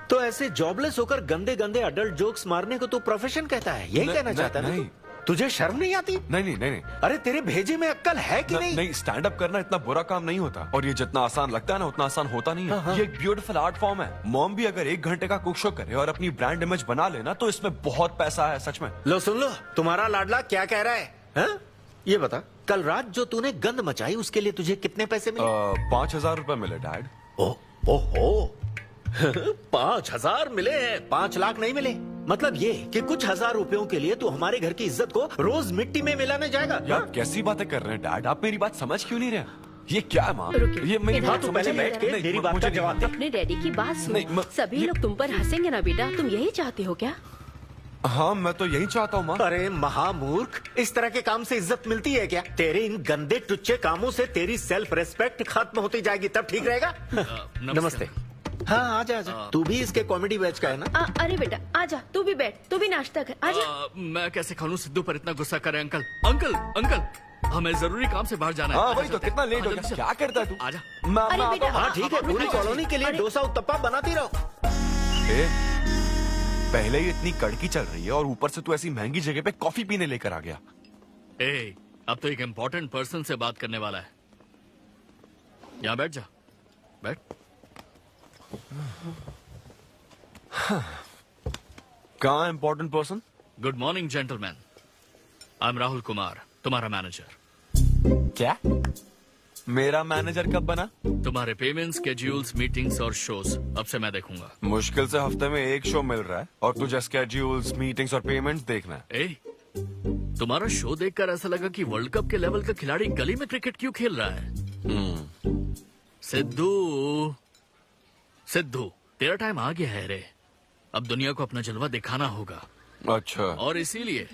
तो ऐसे जॉबलेस होकर गंदे गंदे अडल्ट जोक्स मारने को तू प्रोफेशन कहता है? यही कहना चाहता है ना तू? तुझे शर्म नहीं आती? नहीं। अरे तेरे भेजे में अक्ल है कि नहीं? नहीं, स्टैंड अप करना इतना बुरा काम नहीं होता, और ये जितना आसान लगता है ना उतना आसान होता नहीं है। हाँ। ये एक ब्यूटीफुल आर्ट फॉर्म है। मॉम भी अगर 1 घंटे का कुक शो करे और अपनी ब्रांड इमेज बना लेना तो इसमें बहुत पैसा है, सच में। लो सुन लो, तुम्हारा लाडला क्या कह रहा है, हा? ये बता, कल रात जो तूने गंद मचाई उसके लिए तुझे कितने पैसे मिले? 5,000 रुपए मिले डैड। ओहो 5,000 मिले हैं, 5 लाख नहीं मिले? मतलब ये कि कुछ हजार रुपयों के लिए तू हमारे घर की इज्जत को रोज मिट्टी में मिलाने जाएगा? यार कैसी बातें कर रहे हैं डैड, आप मेरी बात समझ क्यों नहीं रहे? ये क्या है माँ? ये मेरी बात तू पहले बैठ के मेरी बात का जवाब दे। अपने डैडी की बात सुनो। सभी लोग तुम पर हंसेंगे ना बेटा, तुम यही चाहते हो क्या? हाँ, मैं तो यही चाहता हूँ माँ। अरे महामूर्ख, इस तरह के काम से इज्जत मिलती है क्या? तेरे इन गंदे टुच्चे कामों से तेरी सेल्फ रेस्पेक्ट खत्म होती जाएगी, तब ठीक रहेगा। नमस्ते। हाँ आजा आजा, तू भी इसके कॉमेडी बैच का है ना? अरे बेटा आजा, तू भी बैठ, तू भी नाश्ता कर, आजा। मैं कैसे खा लूं? सिद्धू पर इतना गुस्सा करे। अंकल अंकल अंकल, हमें जरूरी काम से बाहर जाना है। हाँ वही तो, कितना लेट हो गया। क्या करता है तू? आजा। अरे बेटा, हाँ ठीक है, पूरी कॉलोनी के लिए डोसा उत्तप्पा बनाती रहो। पहले ही इतनी कड़की चल रही है और ऊपर से तू ऐसी महंगी जगह पे कॉफी पीने लेकर आ गया। अब तो एक इम्पोर्टेंट पर्सन से बात करने वाला है। यहाँ बैठ जा, बैठ। कहाँ important person? Good morning gentleman, I am Rahul Kumar, तुम्हारा मैनेजर। क्या? मेरा मैनेजर कब बना? तुम्हारे पेमेंट, स्केड्यूल्स, मीटिंग्स और शोज अब से मैं देखूंगा। मुश्किल से हफ्ते में 1 शो मिल रहा है और तुझे स्केड्यूल्स, मीटिंग्स और पेमेंट्स देखना है। तुम्हारा शो देखकर ऐसा लगा कि वर्ल्ड कप के लेवल का खिलाड़ी गली में क्रिकेट क्यों खेल रहा है। सिद्धू तेरा टाइम आ गया है रे, अब दुनिया को अपना जलवा दिखाना होगा। अच्छा। और इसीलिए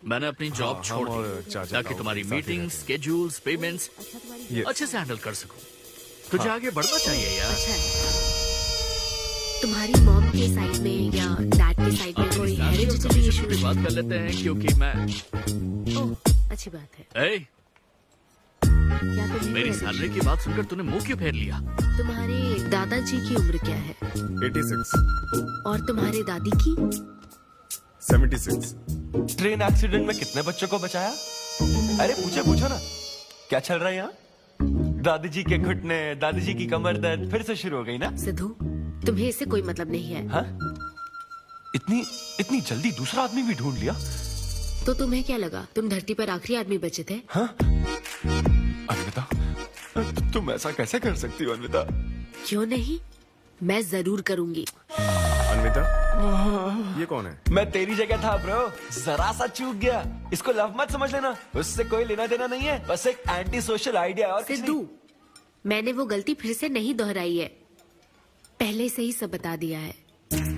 मैंने अपनी जॉब छोड़ दी ताकि तुम्हारी मीटिंग्स, स्केड्यूल्स, पेमेंट्स अच्छे से हैंडल कर सकूं। तुझे आगे बढ़ना चाहिए यार। तुम्हारी मॉम के साइड में या डैड के साइड में कोई हेरिडिटरी इशू? बात कर लेते हैं क्योंकि मैं अच्छी बात है। मेरी सैलरी की बात सुनकर तूने मुंह क्यों फेर लिया? तुम्हारे दादाजी की उम्र क्या है? 86। और तुम्हारे दादी की? 76। ट्रेन एक्सीडेंट में कितने बच्चों को बचाया? अरे पूछो ना, क्या चल रहा है यहाँ? दादी जी के घुटने, दादी जी की कमर दर्द फिर से शुरू हो गई ना? सिद्धू, तुम्हें इससे कोई मतलब नहीं है। हाँ? इतनी जल्दी दूसरा आदमी भी ढूंढ लिया? तो तुम्हें क्या लगा तुम धरती पर आखिरी आदमी बचे थे? हाँ? अन्विता, तुम ऐसा कैसे कर सकती हो अन्विता? क्यों नहीं, मैं जरूर करूंगी। अन्विता, ये कौन है? मैं तेरी जगह था ब्रो, जरा सा चूक गया। इसको लव मत समझ लेना, उससे कोई लेना देना नहीं है, बस एक एंटी सोशल आइडिया। और सिद्धू, मैंने वो गलती फिर से नहीं दोहराई है, पहले से ही सब बता दिया है।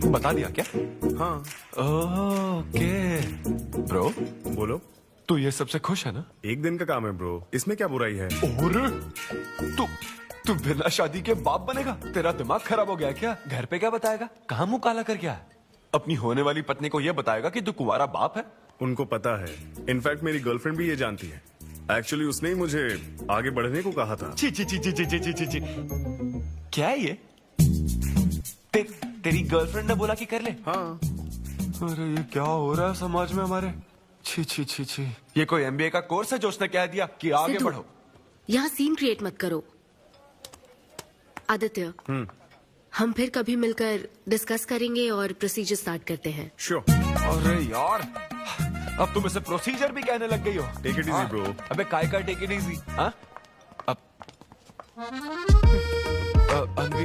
बता दिया क्या? हाँ। ओके ब्रो, बोलो। तू ये सबसे खुश है ना? एक दिन का काम है ब्रो, इसमें क्या बुराई है? और तू बिना शादी के बाप बनेगा? तेरा दिमाग खराब हो गया क्या? घर पे क्या बताएगा? कहाँ मुंह काला कर गया है? अपनी होने वाली पत्नी को ये बताएगा कि तू कुंवारा बाप है? उनको पता है, इनफैक्ट मेरी गर्लफ्रेंड भी ये जानती है। एक्चुअली उसने ही मुझे आगे बढ़ने को कहा था। ची ची ची ची ची ची ची ची। क्या है ये? तेरी गर्लफ्रेंड ने बोला कि कर ले? हाँ। अरे ये क्या हो रहा है समाज में हमारे? छी छी छी छी। ये कोई MBA का कोर्स है जो उसने कह दिया कि आगे बढ़ो? यहाँ सीन क्रिएट मत करो। आदित्य, हम फिर कभी मिलकर डिस्कस करेंगे और प्रोसीजर स्टार्ट करते हैं। श्योर। अरे यार, अब तुम इसे प्रोसीजर भी कहने लग गई हो। Take it easy bro. अबे काय का टेक इट इजी? हाँ? अब अनवी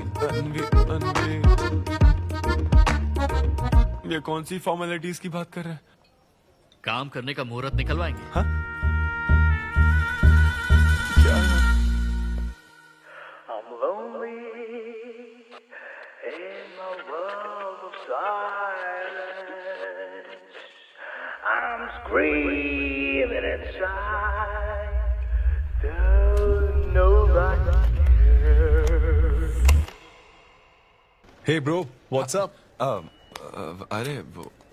ये कौन सी फॉर्मेलिटीज की बात कर रहे हैं? काम करने का मुहूर्त निकलवाएंगे। हाँ? क्या? I'm lonely in my world of silence. I'm screaming inside, though nobody cares. Hey bro, what's up? अरे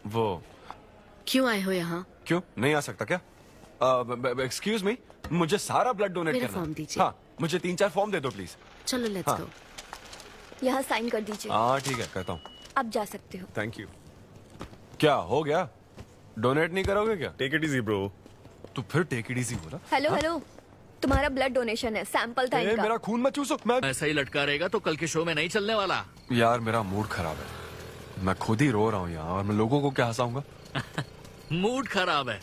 वो क्यों आए हो यहाँ? क्यों नहीं आ सकता क्या? एक्सक्यूज मी, मुझे सारा ब्लड डोनेट मेरा करना है। फॉर्म दीजिए। हाँ, मुझे 3-4 फॉर्म दे दो प्लीज। चलो लेट्स हाँ। गो। यहाँ साइन कर दीजिए। हाँ ठीक है, करता हूँ। आप जा सकते हो। Thank you. क्या हो गया? डोनेट नहीं करोगे क्या? Take it easy bro. तो फिर टेक इट इजी बोला। हेलो हेलो, तुम्हारा ब्लड डोनेशन है, सैंपल था इनका। मेरा खून मत चूसो। मैं ऐसा ही लटका रहेगा तो कल के शो में नहीं चलने वाला। यार मेरा मूड खराब है, मैं खुद ही रो रहा हूँ यहाँ, और मैं लोगों को क्या हंसाऊंगा? मूड खराब है?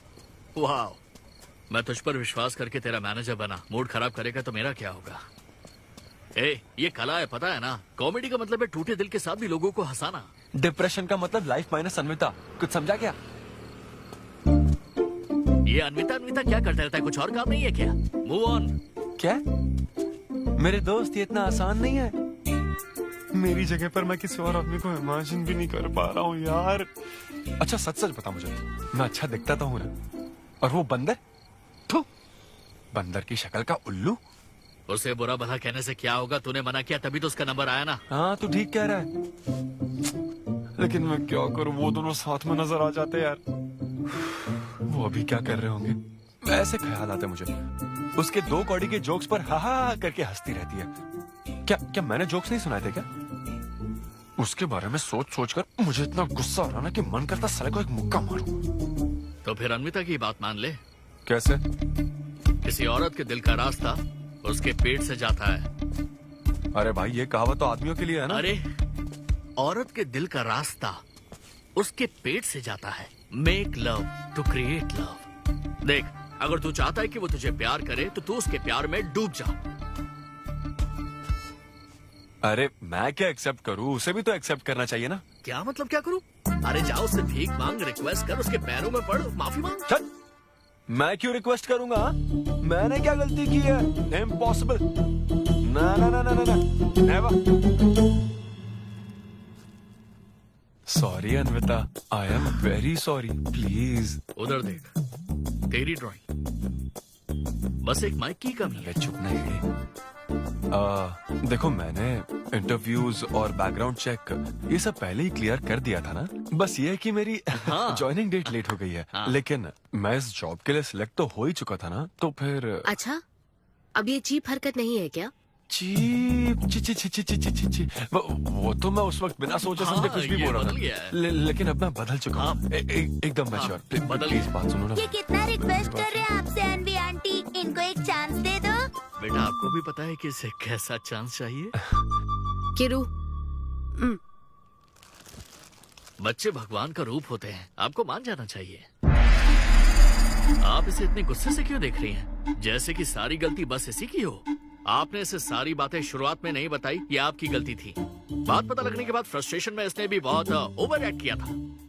वाह, मैं तुझ पर विश्वास करके तेरा मैनेजर बना, मूड खराब करेगा तो मेरा क्या होगा? ये कला है, पता है ना? कॉमेडी का मतलब है टूटे दिल के साथ भी लोगों को हंसाना। डिप्रेशन का मतलब लाइफ माइनस अन्विता, कुछ समझा क्या? ये अन्विता क्या करता रहता है, कुछ और काम नहीं है क्या? Move on. क्या? मेरे दोस्त, ये इतना आसान नहीं है। मेरी जगह पर मैं किसी और आदमी को इमेजिन भी नहीं कर पा रहा हूँ यार। अच्छा सच बता मुझे, मैं अच्छा दिखता तो हूँ ना? और वो बंदर, थू, बंदर की शक्ल का उल्लू। उसे बुरा भला कहने से क्या होगा? तूने मना किया तभी तो उसका नंबर आया ना। हाँ तू ठीक कह रहा है, लेकिन मैं क्या करूँ, वो दोनों साथ में नजर आ जाते यार। वो अभी क्या कर रहे होंगे? ऐसे ख्याल आते मुझे, उसके 2 कौड़ी के जोक्स पर हा हा करके हंसती रहती है। क्या मैंने जोक्स नहीं सुनाए थे क्या? उसके बारे में सोच कर मुझे इतना गुस्सा आ रहा ना कि मन करता साले को एक मुक्का मारूं। तो फिर अन्विता की बात मान ले। कैसे? किसी औरत के दिल का रास्ता उसके पेट से जाता है। अरे भाई ये कहावत तो आदमियों के लिए है ना? अरे औरत के दिल का रास्ता उसके पेट से जाता है। Make love to create love. देख, अगर तू चाहता है कि वो तुझे प्यार करे तो तू उसके प्यार में डूब जा। अरे मैं क्या एक्सेप्ट करूं, उसे भी तो एक्सेप्ट करना चाहिए ना। क्या मतलब क्या करूं? अरे जाओ उससे भीख मांग, रिक्वेस्ट कर, उसके पैरों में पड़, माफी मांग। चल, मैं क्यों रिक्वेस्ट करूंगा? मैंने क्या गलती की है? इम्पॉसिबल। ना ना ना ना ना never. Sorry Anvita, I am very sorry, please. उधर देख, तेरी ड्राइंग, बस एक माइक की कमी है। चुप नहीं। देखो मैंने इंटरव्यूज और बैकग्राउंड चेक ये सब पहले ही क्लियर कर दिया था ना। बस ये है कि मेरी ज्वाइनिंग डेट लेट हो गई है। लेकिन मैं इस जॉब के लिए सिलेक्ट तो हो ही चुका था ना, तो फिर। अच्छा, अब ये चीप हरकत नहीं है क्या? चीप ची वो तो मैं उस वक्त बिना सोचे समझे कुछ भी बोल रहा था, लेकिन अब मैं बदल चुका हूँ। एकदम मैच्योर। प्लीज बात सुनो ना। ये कितना रिक्वेस्ट कर रहे हैं आपसे अनवी आंटी, इनको एक चांस दे दो। बेटा आपको भी पता है कि इसे कैसा चांस चाहिए? किरू, बच्चे भगवान का रूप होते हैं, आपको मान जाना चाहिए। आप इसे इतने गुस्से से क्यों देख रही हैं? जैसे कि सारी गलती बस इसी की हो। आपने इसे सारी बातें शुरुआत में नहीं बताई, ये आपकी गलती थी। बात पता लगने के बाद फ्रस्ट्रेशन में इसने भी बहुत ओवर एक्ट किया था।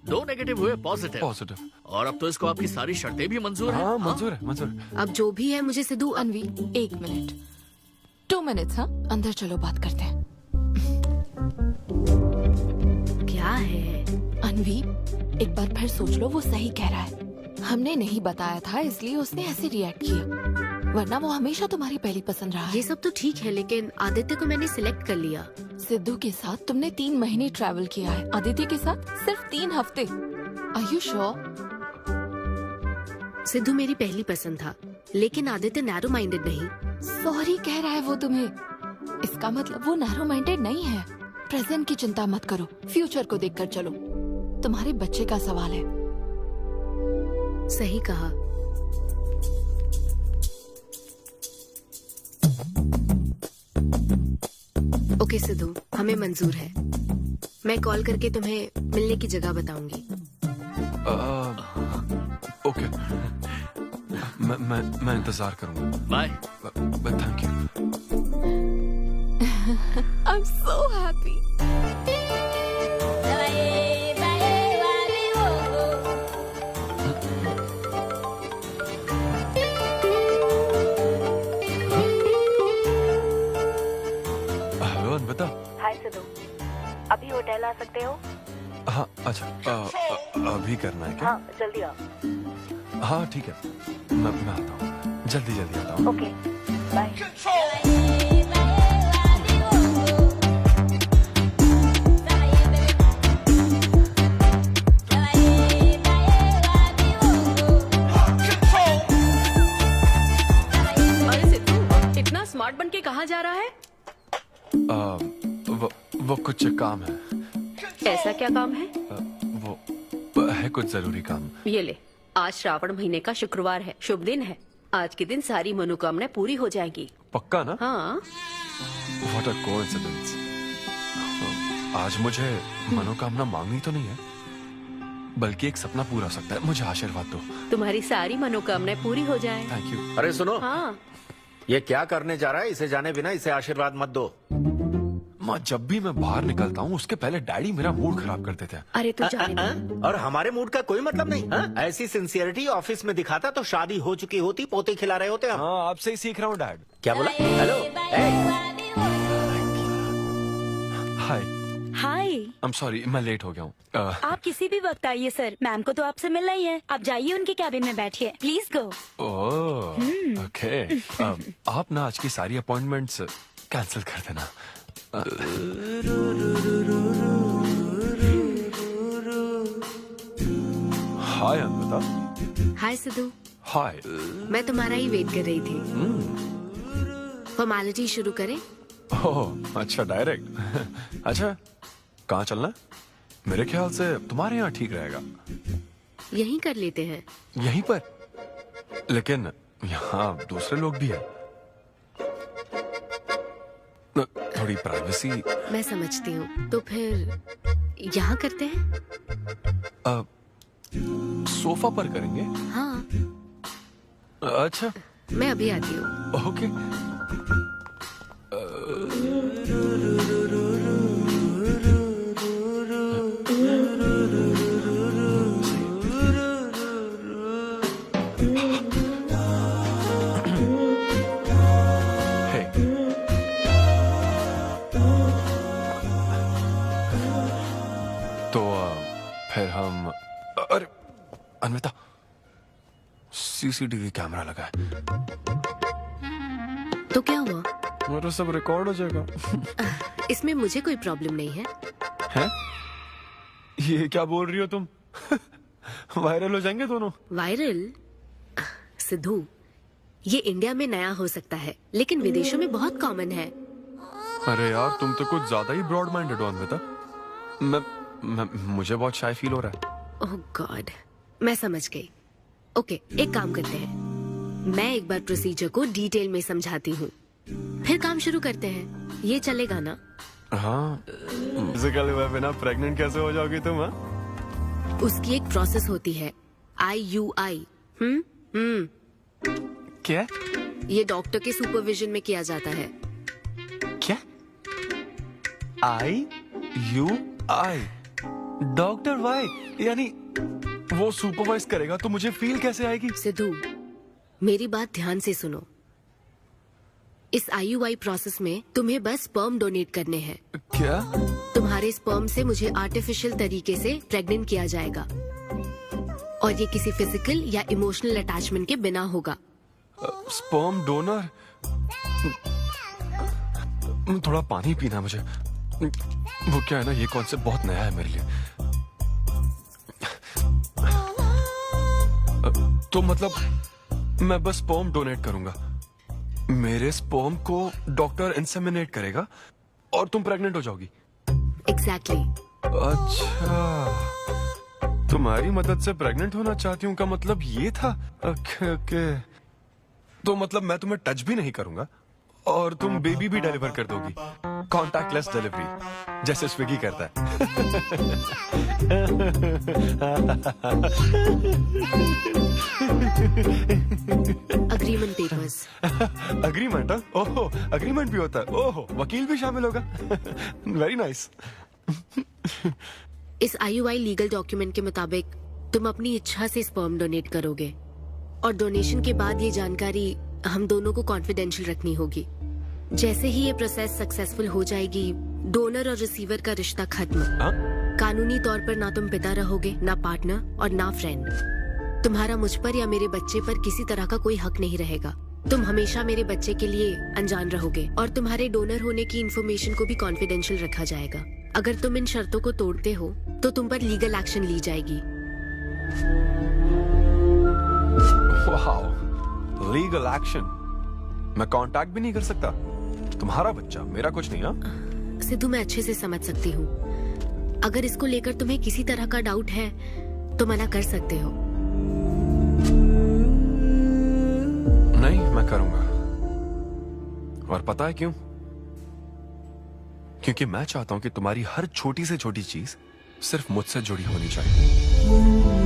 2 नेगेटिव हुए पॉजिटिव, और अब तो इसको आपकी सारी शर्तें भी मंजूर हैं। मंजूर है, मंजूर। अब जो भी है मुझे सिद्धू। अनवी 1 मिनट, 2 मिनट्स। हाँ, अंदर चलो, बात करते हैं। क्या है अनवी, एक बार फिर सोच लो, वो सही कह रहा है। हमने नहीं बताया था इसलिए उसने ऐसे रिएक्ट किया, वरना वो हमेशा तुम्हारी पहली पसंद रहा है। ये सब तो ठीक है, लेकिन आदित्य को मैंने सिलेक्ट कर लिया। सिद्धू के साथ तुमने 3 महीने ट्रैवल किया है, आदित्य के साथ सिर्फ 3 हफ्ते। Are you sure? सिद्धू मेरी पहली पसंद था, लेकिन आदित्य नैरो माइंडेड नहीं। सॉरी कह रहा है वो तुम्हें, इसका मतलब वो नैरो माइंडेड नहीं है। प्रेजेंट की चिंता मत करो, फ्यूचर को देखकर चलो। तुम्हारे बच्चे का सवाल है। सही कहा। ओके सिद्धू, हमें मंजूर है। मैं कॉल करके तुम्हें मिलने की जगह बताऊंगी। ओके, मैं इंतजार करूंगा। Bye. Thank you. I am so happy. Hello Anvita. Hi Siddhu, अभी होटल आ सकते हो? हाँ अच्छा, अभी करना है क्या? हाँ जल्दी आओ। हाँ ठीक है, मैं आता हूँ, जल्दी आता हूँ। Okay bye. कहाँ जा रहा है? वो कुछ काम है। ऐसा क्या काम है? वो है कुछ जरूरी काम। ये ले, आज श्रावण महीने का शुक्रवार है, शुभ दिन है। आज के दिन सारी मनोकामनाएं पूरी हो जाएंगी। पक्का ना? हाँ। What a coincidence। आज मुझे मनोकामना मांगनी तो नहीं है, बल्कि एक सपना पूरा हो सकता है। मुझे आशीर्वाद दो। तुम्हारी सारी मनोकामनाएं पूरी हो जाएं। Thank you. अरे सुनो, हाँ। ये क्या करने जा रहा है? इसे जाने बिना इसे आशीर्वाद मत दो। माँ, जब भी मैं बाहर निकलता हूँ उसके पहले डैडी मेरा मूड खराब कर देते हैं। अरे तू जाने दे। और हमारे मूड का कोई मतलब नहीं। ऐसी सिंसियरिटी ऑफिस में दिखाता तो शादी हो चुकी होती, पोते खिला रहे होते हम। हाँ, आपसे ही सीख रहा हूँ डैड। क्या बोला? Hello. Hi. Hi. I am sorry, मैं लेट हो गया हूँ। आप किसी भी वक्त आइए सर, मैम को तो आपसे मिलना ही है। आप जाइए उनके कैबिन में बैठिए, प्लीज गो। Oh, okay. आप ना आज की सारी अपॉइंटमेंट्स कैंसिल कर देना। हाय अन्विता। हाय सिद्धू। हाय। मैं तुम्हारा ही वेट कर रही थी। फॉर्मेलिटी शुरू करें? ओह, अच्छा, डायरेक्ट। अच्छा, कहाँ चलना है? मेरे ख्याल से तुम्हारे यहाँ ठीक रहेगा। यहीं कर लेते हैं। यहीं पर? लेकिन यहाँ दूसरे लोग भी हैं। थोड़ी प्राइवेसी। मैं समझती हूँ, तो फिर यहाँ करते हैं? सोफा पर करेंगे? हाँ। अच्छा, मैं अभी आती हूँ। ओके। फिर हम, अरे अन्विता, सीसीटीवी कैमरा लगा है। तो क्या हुआ? मेरा सब रिकॉर्ड हो जाएगा। इसमें मुझे कोई प्रॉब्लम नहीं है। हैं? ये क्या बोल रही हो तुम? वायरल हो जाएंगे दोनों। वायरल? सिद्धू, ये इंडिया में नया हो सकता है, लेकिन विदेशों में बहुत कॉमन है। अरे यार, तुम तो कुछ ज्यादा ही ब्रॉड माइंडेड हो अन्विता। मुझे बहुत शाय फील हो रहा है। ओह गॉड, मैं समझ गई। ओके, एक काम करते हैं, मैं एक बार प्रोसीजर को डिटेल में समझाती हूँ, फिर काम शुरू करते हैं। ये चलेगा ना? हाँ। फिजिकल हुए बिना प्रेग्नेंट कैसे हो जाओगी तुम? हाँ, उसकी एक प्रोसेस होती है, IUI। क्या? ये डॉक्टर के सुपरविजन में किया जाता है। क्या? IUI? Doctor why? यानी वो सुपरवाइज करेगा तो मुझे फील कैसे आएगी? सिद्धू, मेरी बात ध्यान से सुनो। इस IUI प्रोसेस में तुम्हें बस स्पर्म डोनेट करने हैं। क्या? तुम्हारे स्पर्म से मुझे आर्टिफिशियल तरीके से प्रेग्नेंट किया जाएगा, और ये किसी फिजिकल या इमोशनल अटैचमेंट के बिना होगा। Sperm donor? थोड़ा पानी पीना मुझे। वो क्या है ना, ये कॉन्सेप्ट बहुत नया है मेरे लिए। तो मतलब मैं बस स्पर्म डोनेट करूंगा, मेरे स्पर्म को डॉक्टर इंसेमिनेट करेगा और तुम प्रेग्नेंट हो जाओगी? एग्जैक्टली। अच्छा, तुम्हारी मदद से प्रेग्नेंट होना चाहती हूँ का मतलब ये था? ओके। तो मतलब मैं तुम्हें टच भी नहीं करूंगा और तुम बेबी भी डिलीवर कर दोगी, कॉन्टैक्टलेस डिलीवरी, जैसे स्विगी करता है। Agreement papers. अग्रीमेंट? ओहो, अग्रीमेंट भी होता है? ओहो, वकील भी शामिल होगा। Very nice. इस IUI लीगल डॉक्यूमेंट के मुताबिक तुम अपनी इच्छा से स्पर्म डोनेट करोगे, और डोनेशन के बाद ये जानकारी हम दोनों को कॉन्फिडेंशियल रखनी होगी। जैसे ही ये प्रोसेस सक्सेसफुल हो जाएगी, डोनर और रिसीवर का रिश्ता खत्म। कानूनी तौर पर ना तुम पिता रहोगे, ना पार्टनर और ना फ्रेंड। तुम्हारा मुझ पर या मेरे बच्चे पर किसी तरह का कोई हक नहीं रहेगा। तुम हमेशा मेरे बच्चे के लिए अनजान रहोगे, और तुम्हारे डोनर होने की इन्फॉर्मेशन को भी कॉन्फिडेंशियल रखा जाएगा। अगर तुम इन शर्तों को तोड़ते हो तो तुम पर लीगल एक्शन ली जाएगी। Wow, legal action? मैं कांटेक्ट भी नहीं कर सकता? तुम्हारा बच्चा, मेरा कुछ नहीं। हाँ सिद्धू, मैं अच्छे से समझ सकती हूँ। अगर इसको लेकर तुम्हें किसी तरह का डाउट है तो मना कर सकते हो। नहीं, मैं करूंगा। और पता है क्यों? क्योंकि मैं चाहता हूं कि तुम्हारी हर छोटी से छोटी चीज सिर्फ मुझसे जुड़ी होनी चाहिए।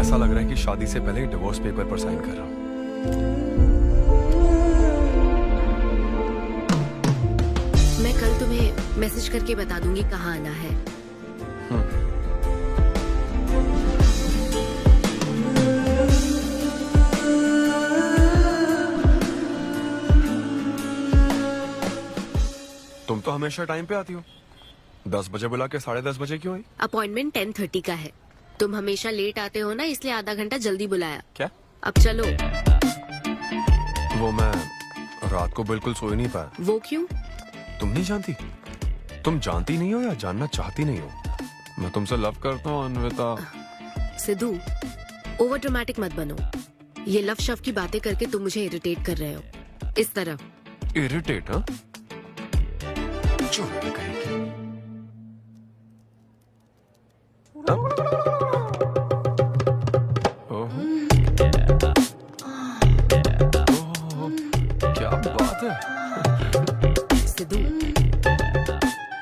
ऐसा लग रहा है कि शादी से पहले डिवोर्स पेपर पर साइन कर रहा हूं। मैं कल तुम्हें मैसेज करके बता दूंगी कहाँ आना है। तुम तो हमेशा टाइम पे आती हो। 10 बजे बुला के 10:30 बजे क्यों आई? अपॉइंटमेंट 10:30 का है। तुम हमेशा लेट आते हो ना, इसलिए आधा घंटा जल्दी बुलाया। क्या? अब चलो। वो मैं रात को बिल्कुल सो ही नहीं पाया। वो क्यों? तुम नहीं जानती? तुम जानती नहीं हो या जानना चाहती नहीं हो? मैं तुमसे लव करता हूँ अन्विता। सिद्धू, ओवर ड्रामेटिक मत बनो। ये लव शव की बातें करके तुम मुझे इरिटेट कर रहे हो। इस तरह इरिटेट? हाँ, क्या बात है। सिद्धू,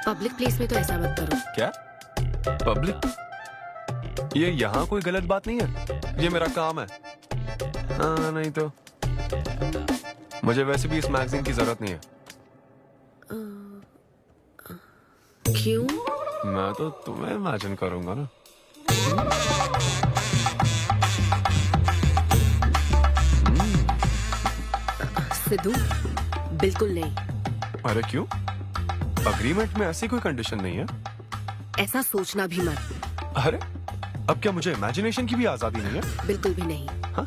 पब्लिक प्लेस में तो ऐसा मत करो। क्या पब्लिक? ये यहाँ कोई गलत बात नहीं है, ये मेरा काम है। हाँ, नहीं तो मुझे वैसे भी इस मैगजीन की जरूरत नहीं है। क्यों? मैं तो तुम्हें इमेजिन करूंगा ना। सिद्धू, बिल्कुल नहीं। अरे क्यों? अग्रीमेंट में ऐसी कोई कंडीशन नहीं है। ऐसा सोचना भी मत। अरे अब क्या मुझे इमेजिनेशन की भी आजादी नहीं है? बिल्कुल भी नहीं। हाँ?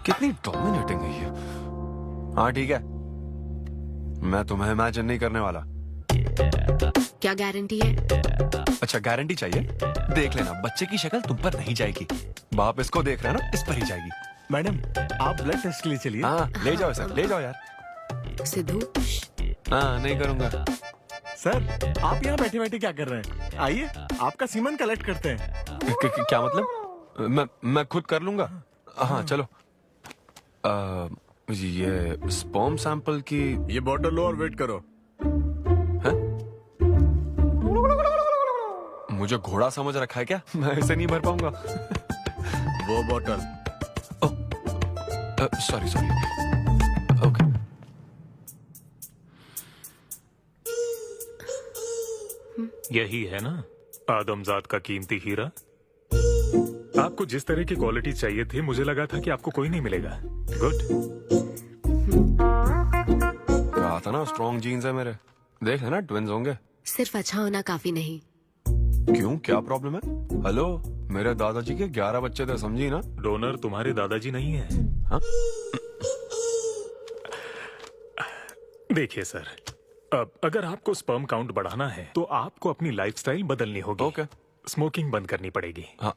कितनी डोमिनेटिंग है ये। हाँ ठीक है, मैं तुम्हें इमेजिन नहीं करने वाला। क्या गारंटी है? अच्छा, गारंटी चाहिए? देख लेना, बच्चे की शक्ल तुम पर नहीं जाएगी। बाप इसको देख रहा है ना, इस पर ही जाएगी। मैडम, आप ब्लड टेस्ट के लिए चलिए। हाँ ले जाओ सर, ले जाओ यार। सिद्धू, हाँ नहीं करूंगा। सर, आप यहाँ बैठे बैठे क्या कर रहे हैं? आइए, आपका सीमन कलेक्ट करते हैं। क्या मतलब? मैं खुद कर लूंगा। हाँ चलो। ये स्पर्म सैंपल की ये बोतल लो और वेट करो। मुझे घोड़ा समझ रखा है क्या? मैं इसे नहीं भर पाऊंगा। वो बोतल। Sorry sorry. ओके। यही है ना आदमजात का कीमती हीरा? आपको जिस तरह की क्वालिटी चाहिए थी, मुझे लगा था कि आपको कोई नहीं मिलेगा। गुड। कहा था ना स्ट्रॉन्ग जीन्स है मेरे। देख लेना, ट्विंस होंगे। सिर्फ अच्छा होना काफी नहीं। क्यों, क्या प्रॉब्लम है? हेलो, मेरे दादाजी के 11 बच्चे थे, समझी ना? डोनर तुम्हारे दादाजी नहीं है। हाँ? देखिए सर, अब अगर आपको स्पर्म काउंट बढ़ाना है तो आपको अपनी लाइफस्टाइल बदलनी होगी। ओके। स्मोकिंग बंद करनी पड़ेगी। हाँ।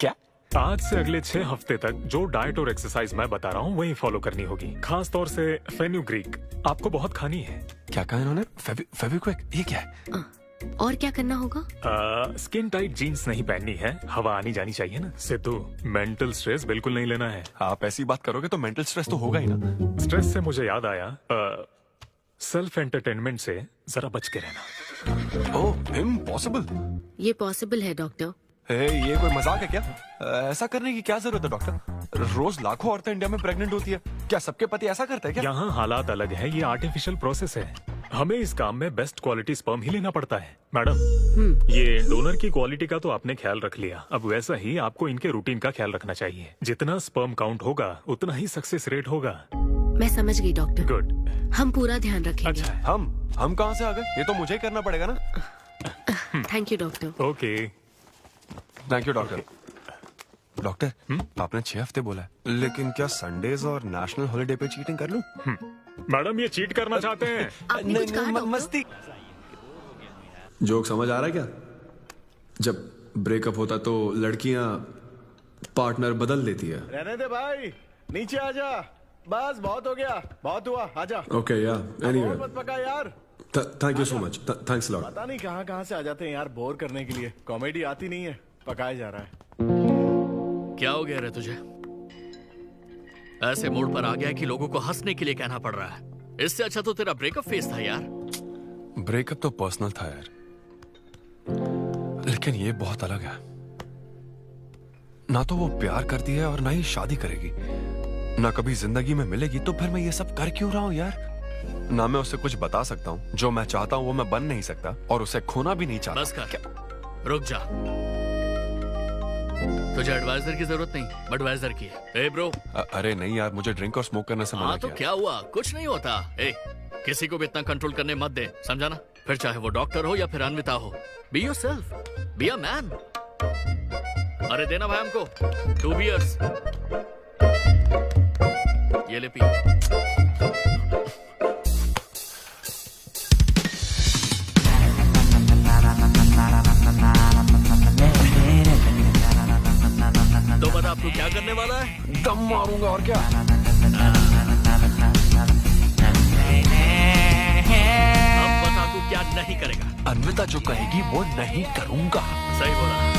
क्या? आज से अगले 6 हफ्ते तक जो डाइट और एक्सरसाइज मैं बता रहा हूँ वही फॉलो करनी होगी। खास तौर से फेन्यूग्रीक आपको बहुत खानी है। क्या कहा इन्होंने? फेविक्विक? ये क्या है? और क्या करना होगा? स्किन टाइट जीन्स नहीं पहननी है, हवा आनी जानी चाहिए ना। सिद्धू, मेंटल स्ट्रेस बिल्कुल नहीं लेना है। आप ऐसी बात करोगे तो मेंटल स्ट्रेस तो होगा ही ना। स्ट्रेस से मुझे याद आया, सेल्फ एंटरटेनमेंट से जरा बच के रहना। ओह, इम्पॉसिबल। ये पॉसिबल है डॉक्टर। ये कोई मजाक है क्या? ऐसा करने की क्या जरूरत है डॉक्टर? रोज लाखों औरतें इंडिया में प्रेग्नेंट होती है। क्या सबके पति ऐसा करते हैं क्या? यहाँ हालात अलग है, ये आर्टिफिशियल प्रोसेस है। हमें इस काम में बेस्ट क्वालिटी स्पर्म ही लेना पड़ता है। मैडम, ये डोनर की क्वालिटी का तो आपने ख्याल रख लिया, अब वैसा ही आपको इनके रूटीन का ख्याल रखना चाहिए। जितना स्पर्म काउंट होगा उतना ही सक्सेस रेट होगा। मैं समझ गई डॉक्टर। गुड। हम पूरा ध्यान रखेंगे। अच्छा, हम कहाँ से आ गए? ये तो मुझे ही करना पड़ेगा ना। Thank you doctor. Okay. Thank you doctor. Doctor, आपने 6 हफ्ते बोला है, लेकिन क्या संडेज और नेशनल हॉलिडे पे चीटिंग कर लूं? मैडम, ये चीट करना चाहते हैं? नहीं, मस्ती। जोक समझ आ रहा है क्या? जब ब्रेकअप होता तो लड़कियां पार्टनर बदल देती है। रहने दे भाई, नीचे आ जा। बस बहुत हो गया, बहुत हुआ, आजा। ओके या एनीवे मत पका यार। Thank you so much, thanks lot. पता नहीं कहाँ से आ जाते हैं यार बोर करने के लिए। कॉमेडी आती नहीं है, पकाया जा रहा है। क्या हो गया रे तुझे? ऐसे मूड पर आ गया कि लोगों को हंसने के लिए कहना पड़ रहा है। इससे अच्छा तो तेरा ब्रेकअप फेस था यार। ब्रेकअप तो पर्सनल था यार, लेकिन ये बहुत अलग है। ना तो वो प्यार करती है और ना ही शादी करेगी, ना कभी जिंदगी में मिलेगी, तो फिर मैं ये सब कर क्यों रहा हूं यार? ना मैं उसे कुछ बता सकता हूँ, जो मैं चाहता हूँ वो मैं बन नहीं सकता, और उसे खोना भी नहीं चाहता। बस कर, रुक जा। तुझे एडवाइजर की जरूरत नहीं, एडवाइजर की है। ए ब्रो। अरे नहीं यार, मुझे ड्रिंक और स्मोक करने से मना हाँ तो क्या हुआ, कुछ नहीं होता। ए, किसी को भी इतना कंट्रोल करने मत दे, समझा ना? फिर चाहे वो डॉक्टर हो या फिर अन्विता हो, be yourself, be a man. अरे देना भाई हमको 2 बियर्स। ये ले पी। तो बता अब तू क्या करने वाला है? दम मारूंगा और क्या। अब बता तू क्या नहीं करेगा? अन्विता जो कहेगी वो नहीं करूंगा। सही बोला।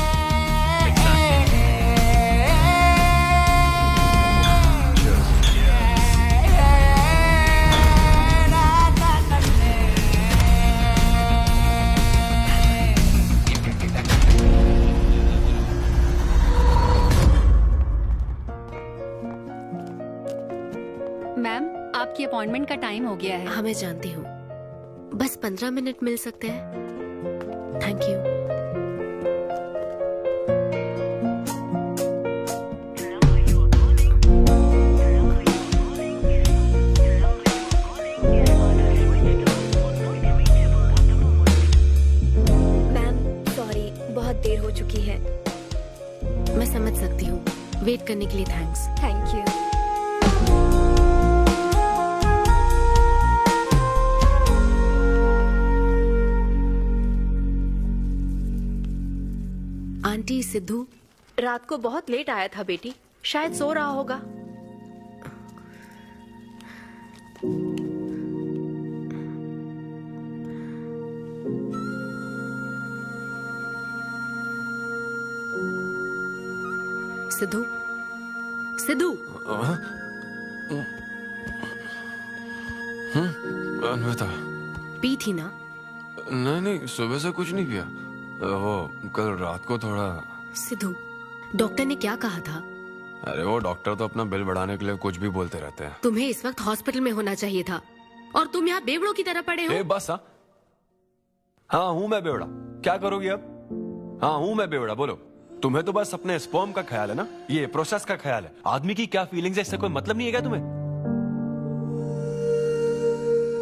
मैम, आपकी अपॉइंटमेंट का टाइम हो गया है। हाँ मैं जानती हूँ, बस 15 मिनट मिल सकते हैं? Thank you. मैम सॉरी, बहुत देर हो चुकी है। मैं समझ सकती हूँ, वेट करने के लिए thanks. Thank you. Aunty, Sidhu रात को बहुत लेट आया था बेटी, शायद सो रहा होगा। सिद्धू, सिद्धू। अन्विता। पी थी ना? नहीं, सुबह से कुछ नहीं पिया। वो कल रात को थोड़ा। सिद्धू, डॉक्टर ने क्या कहा था? अरे वो डॉक्टर तो अपना बिल बढ़ाने के लिए कुछ भी बोलते रहते हैं। तुम्हें इस वक्त हॉस्पिटल में होना चाहिए था, और तुम यहाँ बेवड़ों की तरह पड़े हो। बस हाँ हूँ मैं बेवड़ा। क्या करोगी अब? हाँ हूँ मैं बेवड़ा, बोलो। तुम्हें तो बस अपने स्पर्म का ख्याल है ना, ये प्रोसेस का ख्याल है। आदमी की क्या फीलिंग्स है इससे कोई मतलब नहीं है क्या तुम्हें?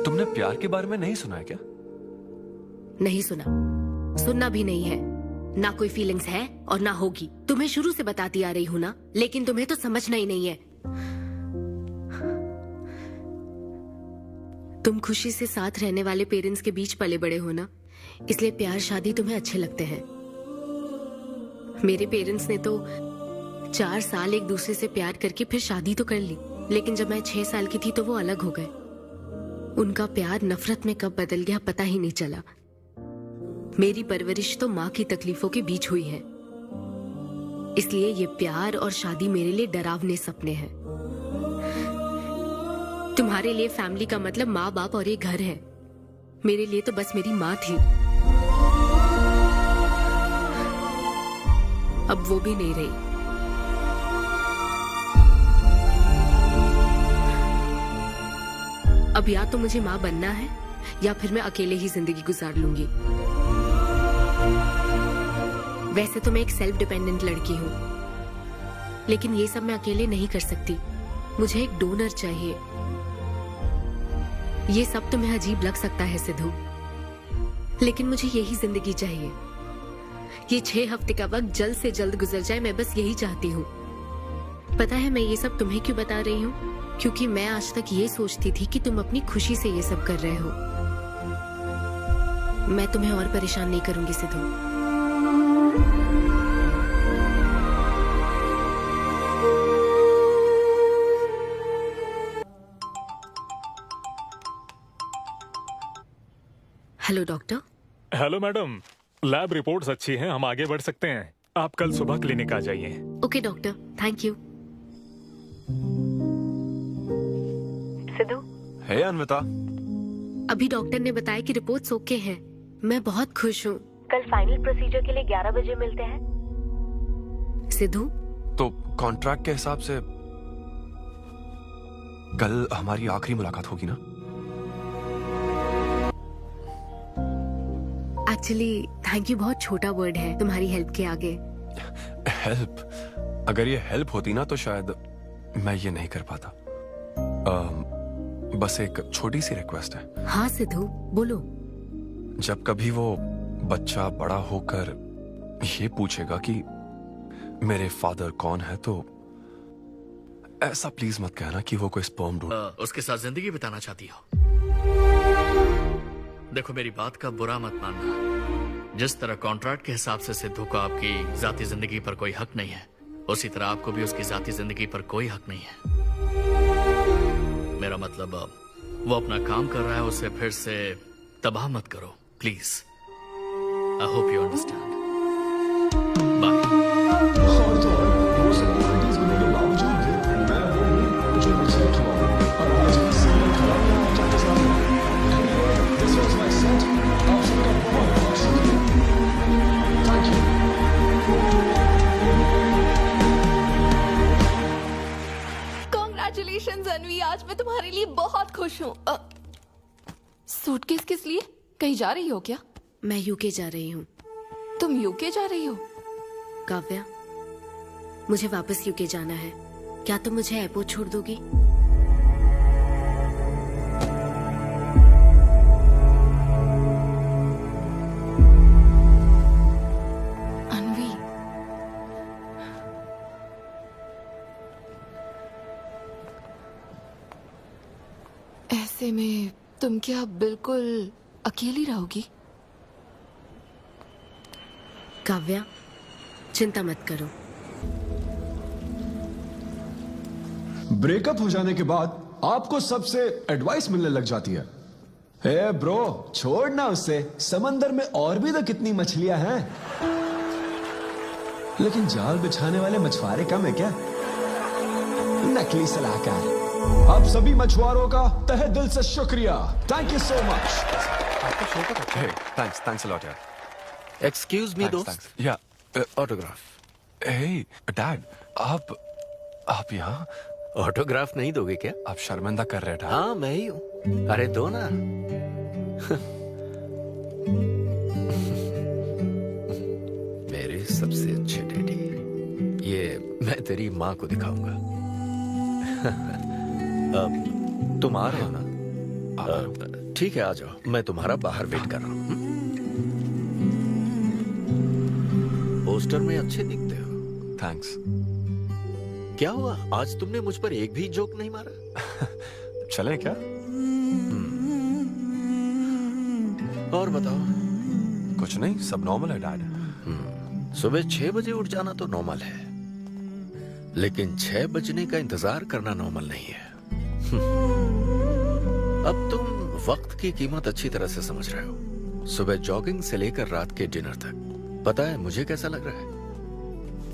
तुमने प्यार के बारे में नहीं सुना है क्या? नहीं सुना, सुनना भी नहीं है। ना कोई फीलिंग्स है और ना होगी। तुम्हें शुरू से बताती आ रही हूँ ना, लेकिन तुम्हें तो समझना ही नहीं है। तुम खुशी से साथ रहने वाले पेरेंट्स के बीच पले बड़े हो ना, इसलिए प्यार शादी तुम्हें अच्छे लगते हैं। मेरे पेरेंट्स ने तो 4 साल एक दूसरे से प्यार करके फिर शादी तो कर ली, लेकिन जब मैं 6 साल की थी तो वो अलग हो गए। उनका प्यार नफरत में कब बदल गया पता ही नहीं चला। मेरी परवरिश तो माँ की तकलीफों के बीच हुई है, इसलिए ये प्यार और शादी मेरे लिए डरावने सपने हैं। तुम्हारे लिए फैमिली का मतलब माँ बाप और ये घर है, मेरे लिए तो बस मेरी माँ थी। अब वो भी नहीं रही। अब या तो मुझे माँ बनना है या फिर मैं अकेले ही जिंदगी गुजार लूंगी। वैसे तो मैं एक सेल्फ डिपेंडेंट लड़की हूँ, लेकिन ये सब मैं अकेले नहीं कर सकती। मुझे एक डोनर चाहिए। ये सब तुम्हें अजीब लग सकता है सिद्धू, लेकिन मुझे यही जिंदगी चाहिए। ये 6 हफ्ते का वक्त जल्द से जल्द गुजर जाए, मैं बस यही चाहती हूँ। पता है मैं ये सब तुम्हें क्यों बता रही हूँ? क्योंकि मैं आज तक ये सोचती थी कि तुम अपनी खुशी से ये सब कर रहे हो। मैं तुम्हें और परेशान नहीं करूंगी Sidhu. Hello doctor. Hello madam, lab reports अच्छी हैं, हम आगे बढ़ सकते हैं। आप कल सुबह क्लिनिक आ जाइए। Okay doctor, thank you. Siddhu. Hey Anvita. अभी डॉक्टर ने बताया कि रिपोर्ट्स ओके हैं। मैं बहुत खुश हूँ। कल फाइनल प्रोसीजर के लिए 11 बजे मिलते हैं। सिद्धू। तो कॉन्ट्रैक्ट के हिसाब से कल हमारी आखिरी मुलाकात होगी ना? एक्चुअली थैंक यू बहुत छोटा वर्ड है तुम्हारी हेल्प के आगे। हेल्प? अगर ये हेल्प होती ना तो शायद मैं ये नहीं कर पाता। बस एक छोटी सी रिक्वेस्ट है। हाँ सिद्धू, बोलो। जब कभी वो बच्चा बड़ा होकर ये पूछेगा कि मेरे फादर कौन है, तो ऐसा प्लीज मत कहना कि वो कोई स्पर्म ढूंढ। उसके साथ जिंदगी बिताना चाहती हो? देखो, मेरी बात का बुरा मत मानना। जिस तरह कॉन्ट्रैक्ट के हिसाब से सिद्धू को आपकी जाती जिंदगी पर कोई हक नहीं है, उसी तरह आपको भी उसकी जाती जिंदगी पर कोई हक नहीं है। मेरा मतलब, वो अपना काम कर रहा है, उसे फिर से तबाह मत करो please. I hope you understand. Congratulations अनवी, आज मैं तुम्हारे लिए बहुत खुश हूँ। सूटकेस किस लिए? कहीं जा रही हो क्या? मैं यूके जा रही हूँ। तुम यूके जा रही हो? काव्या, मुझे वापस यूके जाना है। क्या तुम मुझे एयरपोर्ट छोड़ दोगी? अनवी, ऐसे में तुम क्या बिल्कुल अकेली रहोगी? काव्या, चिंता मत करो। ब्रेकअप हो जाने के बाद आपको सबसे एडवाइस मिलने लग जाती है। हे ब्रो, छोड़ना उसे, समंदर में और भी तो कितनी मछलियां हैं। लेकिन जाल बिछाने वाले मछुआरे कम है क्या? नकली सलाहकार। आप सभी मछुआरों का तहे दिल से शुक्रिया। Thank you so much. Thanks a lot यार। एक्सक्यूज मी दोस्त। या ऑटोग्राफ। हे डैड, आप यहाँ? ऑटोग्राफ नहीं दोगे क्या? आप शर्मिंदा कर रहे थे। हाँ, मैं ही हूँ। अरे दो ना। मेरे सबसे अच्छे डैडी, ये मैं तेरी माँ को दिखाऊंगा। तुम आ रहे हो ना? ठीक है, आ जाओ। मैं तुम्हारा बाहर वेट कर रहा हूँ। पोस्टर में अच्छे दिखते हो। थैंक्स। क्या हुआ, आज तुमने मुझ पर एक भी जोक नहीं मारा? चले क्या? और बताओ। कुछ नहीं, सब नॉर्मल है डैड। सुबह 6 बजे उठ जाना तो नॉर्मल है, लेकिन 6 बजने का इंतजार करना नॉर्मल नहीं है। अब तुम वक्त की कीमत अच्छी तरह से समझ रहे हो। सुबह जॉगिंग से लेकर रात के डिनर तक। पता है मुझे कैसा लग रहा है?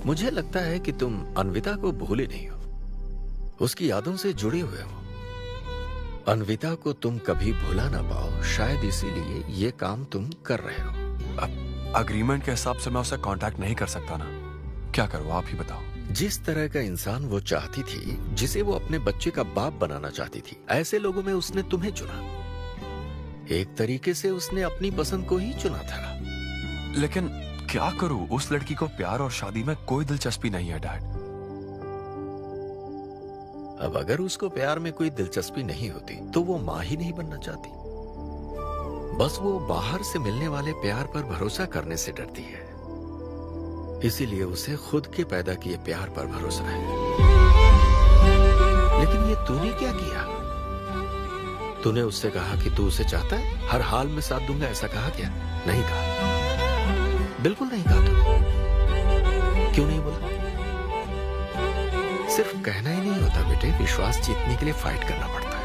मुझे लगता है कि तुम अनविता को भूले नहीं हो, उसकी यादों से जुड़े हुए हो। अनविता को तुम कभी भुला ना पाओ, शायद इसीलिए ये काम तुम कर रहे हो। अब अग्रीमेंट के हिसाब से मैं उसे कांटेक्ट नहीं कर सकता ना। क्या करूं, आप ही बताओ। जिस तरह का इंसान वो चाहती थी, जिसे वो अपने बच्चे का बाप बनाना चाहती थी, ऐसे लोगों में उसने तुम्हें चुना। एक तरीके से उसने अपनी पसंद को ही चुना था। लेकिन क्या करूं, उस लड़की को प्यार और शादी में कोई दिलचस्पी नहीं है डैड। अब अगर उसको प्यार में कोई दिलचस्पी नहीं होती तो वो माँ ही नहीं बनना चाहती। बस वो बाहर से मिलने वाले प्यार पर भरोसा करने से डरती है, इसीलिए उसे खुद के पैदा किए प्यार पर भरोसा है। लेकिन ये तूने क्या किया? तूने उससे कहा कि तू उसे चाहता है, हर हाल में साथ दूंगा, ऐसा कहा क्या? नहीं कहा, बिल्कुल नहीं कहा। विश्वास जीतने के लिए फाइट करना पड़ता है।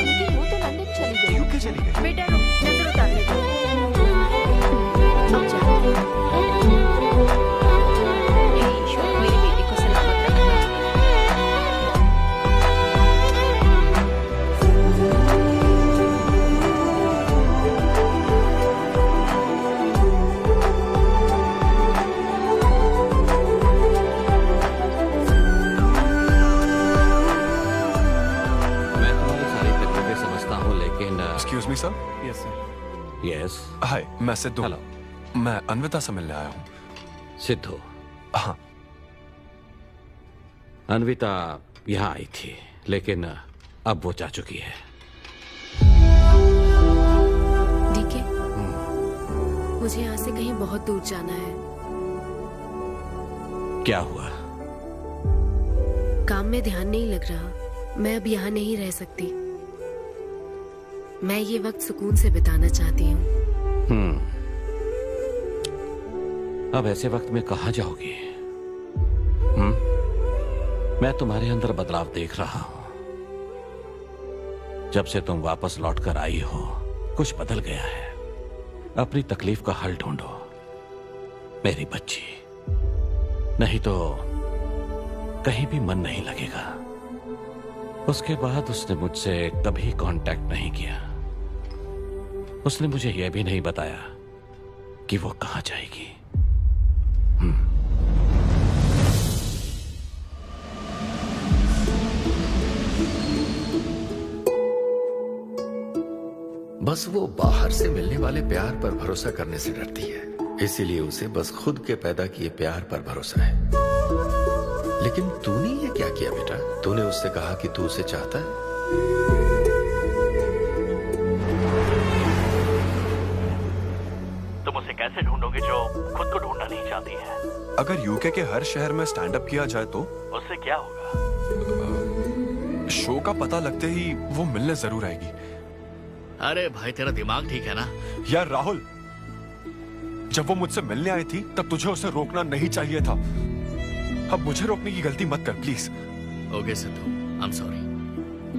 लेकिन वो तो लंदन चली गई। यूके चली गई। बेटा रुक, नजर उतारने दो। ईश्वर मेरी बेटी को सलामत रखना। मैं तुम्हारी सारी तकलीफें समझता हूँ, लेकिन excuse me sir. Yes sir. Yes. Hi, मैं सिद्धू। हेलो। मैं अन्विता से मिलने आया हूँ। सिद्धू। हाँ। अन्विता यहाँ आई थी, लेकिन अब वो जा चुकी है। डीके, मुझे यहाँ से कहीं बहुत दूर जाना है। क्या हुआ? काम में ध्यान नहीं लग रहा। मैं अब यहाँ नहीं रह सकती। मैं ये वक्त सुकून से बिताना चाहती हूँ। अब ऐसे वक्त में कहाँ जाओगी? मैं तुम्हारे अंदर बदलाव देख रहा हूं। जब से तुम वापस लौट कर आई हो, कुछ बदल गया है। अपनी तकलीफ का हल ढूंढो, मेरी बच्ची। नहीं तो कहीं भी मन नहीं लगेगा। उसके बाद उसने मुझसे कभी कांटेक्ट नहीं किया। उसने मुझे यह भी नहीं बताया कि वो कहां जाएगी। बस वो बाहर से मिलने वाले प्यार पर भरोसा करने से डरती है, इसीलिए उसे बस खुद के पैदा किए प्यार पर भरोसा है। लेकिन तूने ये क्या किया बेटा? तूने उससे कहा कि तू उसे चाहता है? तुम उसे कैसे ढूंढोगे जो खुद को ढूंढना नहीं चाहती है? अगर यूके के हर शहर में स्टैंड अप किया जाए तो उससे क्या होगा? शो का पता लगते ही वो मिलने जरूर आएगी। अरे भाई, तेरा दिमाग ठीक है ना? यार राहुल, जब वो मुझसे मिलने आई थी तब तुझे उसे रोकना नहीं चाहिए था। अब मुझे रोकने की गलती मत कर please. Okay Sidhu, I am sorry.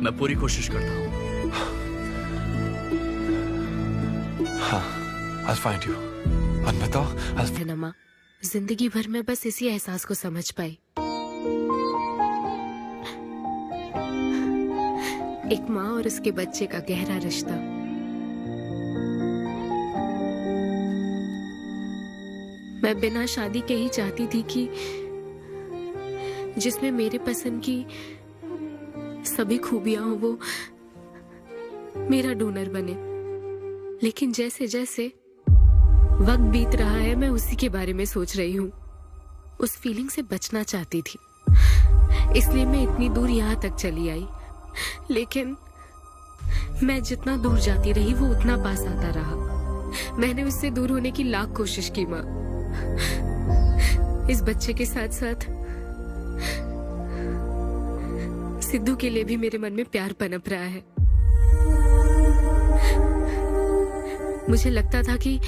मैं पूरी कोशिश करता हूँ। हाँ, I'll find you. अन्विता, नमा, जिंदगी भर में बस इसी एहसास को समझ पाई। एक माँ और उसके बच्चे का गहरा रिश्ता। मैं बिना शादी के ही चाहती थी कि जिसमें मेरे पसंद की सभी खूबियां हो वो मेरा डोनर बने। लेकिन जैसे जैसे वक्त बीत रहा है, मैं उसी के बारे में सोच रही हूँ। उस फीलिंग से बचना चाहती थी, इसलिए मैं इतनी दूर यहाँ तक चली आई। लेकिन मैं जितना दूर जाती रही, वो उतना पास आता रहा। मैंने उससे दूर होने की लाख कोशिश की माँ। इस बच्चे के साथ साथ सिद्धू के लिए भी मेरे मन में प्यार पनप रहा है। मुझे लगता था कि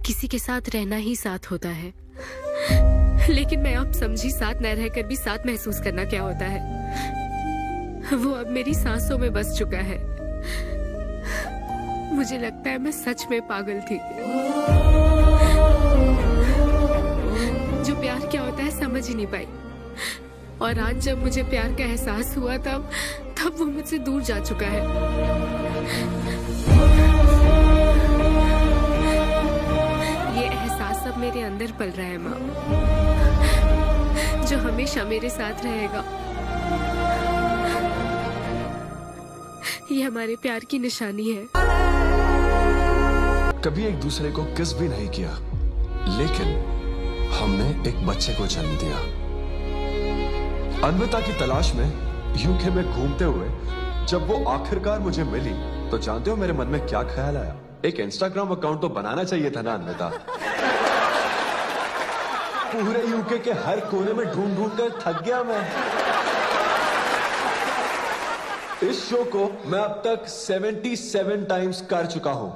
किसी के साथ रहना ही साथ होता है, लेकिन मैं अब समझी साथ न रहकर भी साथ महसूस करना क्या होता है। वो अब मेरी सांसों में बस चुका है। मुझे लगता है मैं सच में पागल थी। जो प्यार क्या होता है समझ ही नहीं पाई। और आज जब मुझे प्यार का एहसास हुआ तब वो मुझसे दूर जा चुका है। ये एहसास अब मेरे अंदर पल रहा है माँ, जो हमेशा मेरे साथ रहेगा। ये हमारे प्यार की निशानी है। कभी एक दूसरे को किस भी नहीं किया, लेकिन हमने एक बच्चे को जन्म दिया। अन्विता की तलाश में यूके में घूमते हुए जब वो आखिरकार मुझे मिली, तो जानते हो मेरे मन में क्या ख्याल आया? एक इंस्टाग्राम अकाउंट तो बनाना चाहिए था ना अन्विता। पूरे यूके के हर कोने में ढूंढ ढूंढ कर थक गया मैं। इस शो को मैं अब तक 77 टाइम्स कर चुका हूं।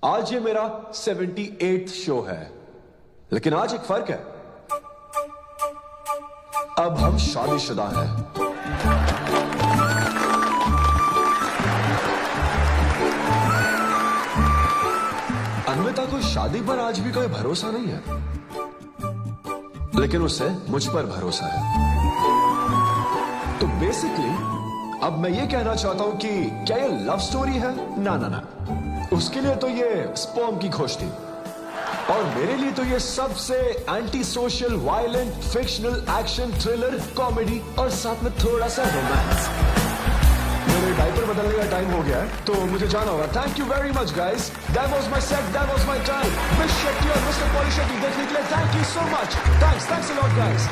आज ये मेरा 78th शो है, लेकिन आज एक फर्क है, अब हम शादीशुदा हैं। अन्विता को शादी पर आज भी कोई भरोसा नहीं है, लेकिन उसे मुझ पर भरोसा है। तो बेसिकली अब मैं ये कहना चाहता हूं कि क्या ये लव स्टोरी है? ना ना ना, उसके लिए तो ये स्पर्म की खोज थी, और मेरे लिए तो ये सबसे anti social, violent, fictional, action, thriller, comedy और साथ में थोड़ा सा रोमांस। मेरे डायपर बदलने का टाइम हो गया है, तो मुझे जाना होगा। Thank you very much guys, that was my set, that was my time. Miss Shetty और मिस्टर पॉली शेट्टी देखने के लिए thank you so much. Thanks a lot guys.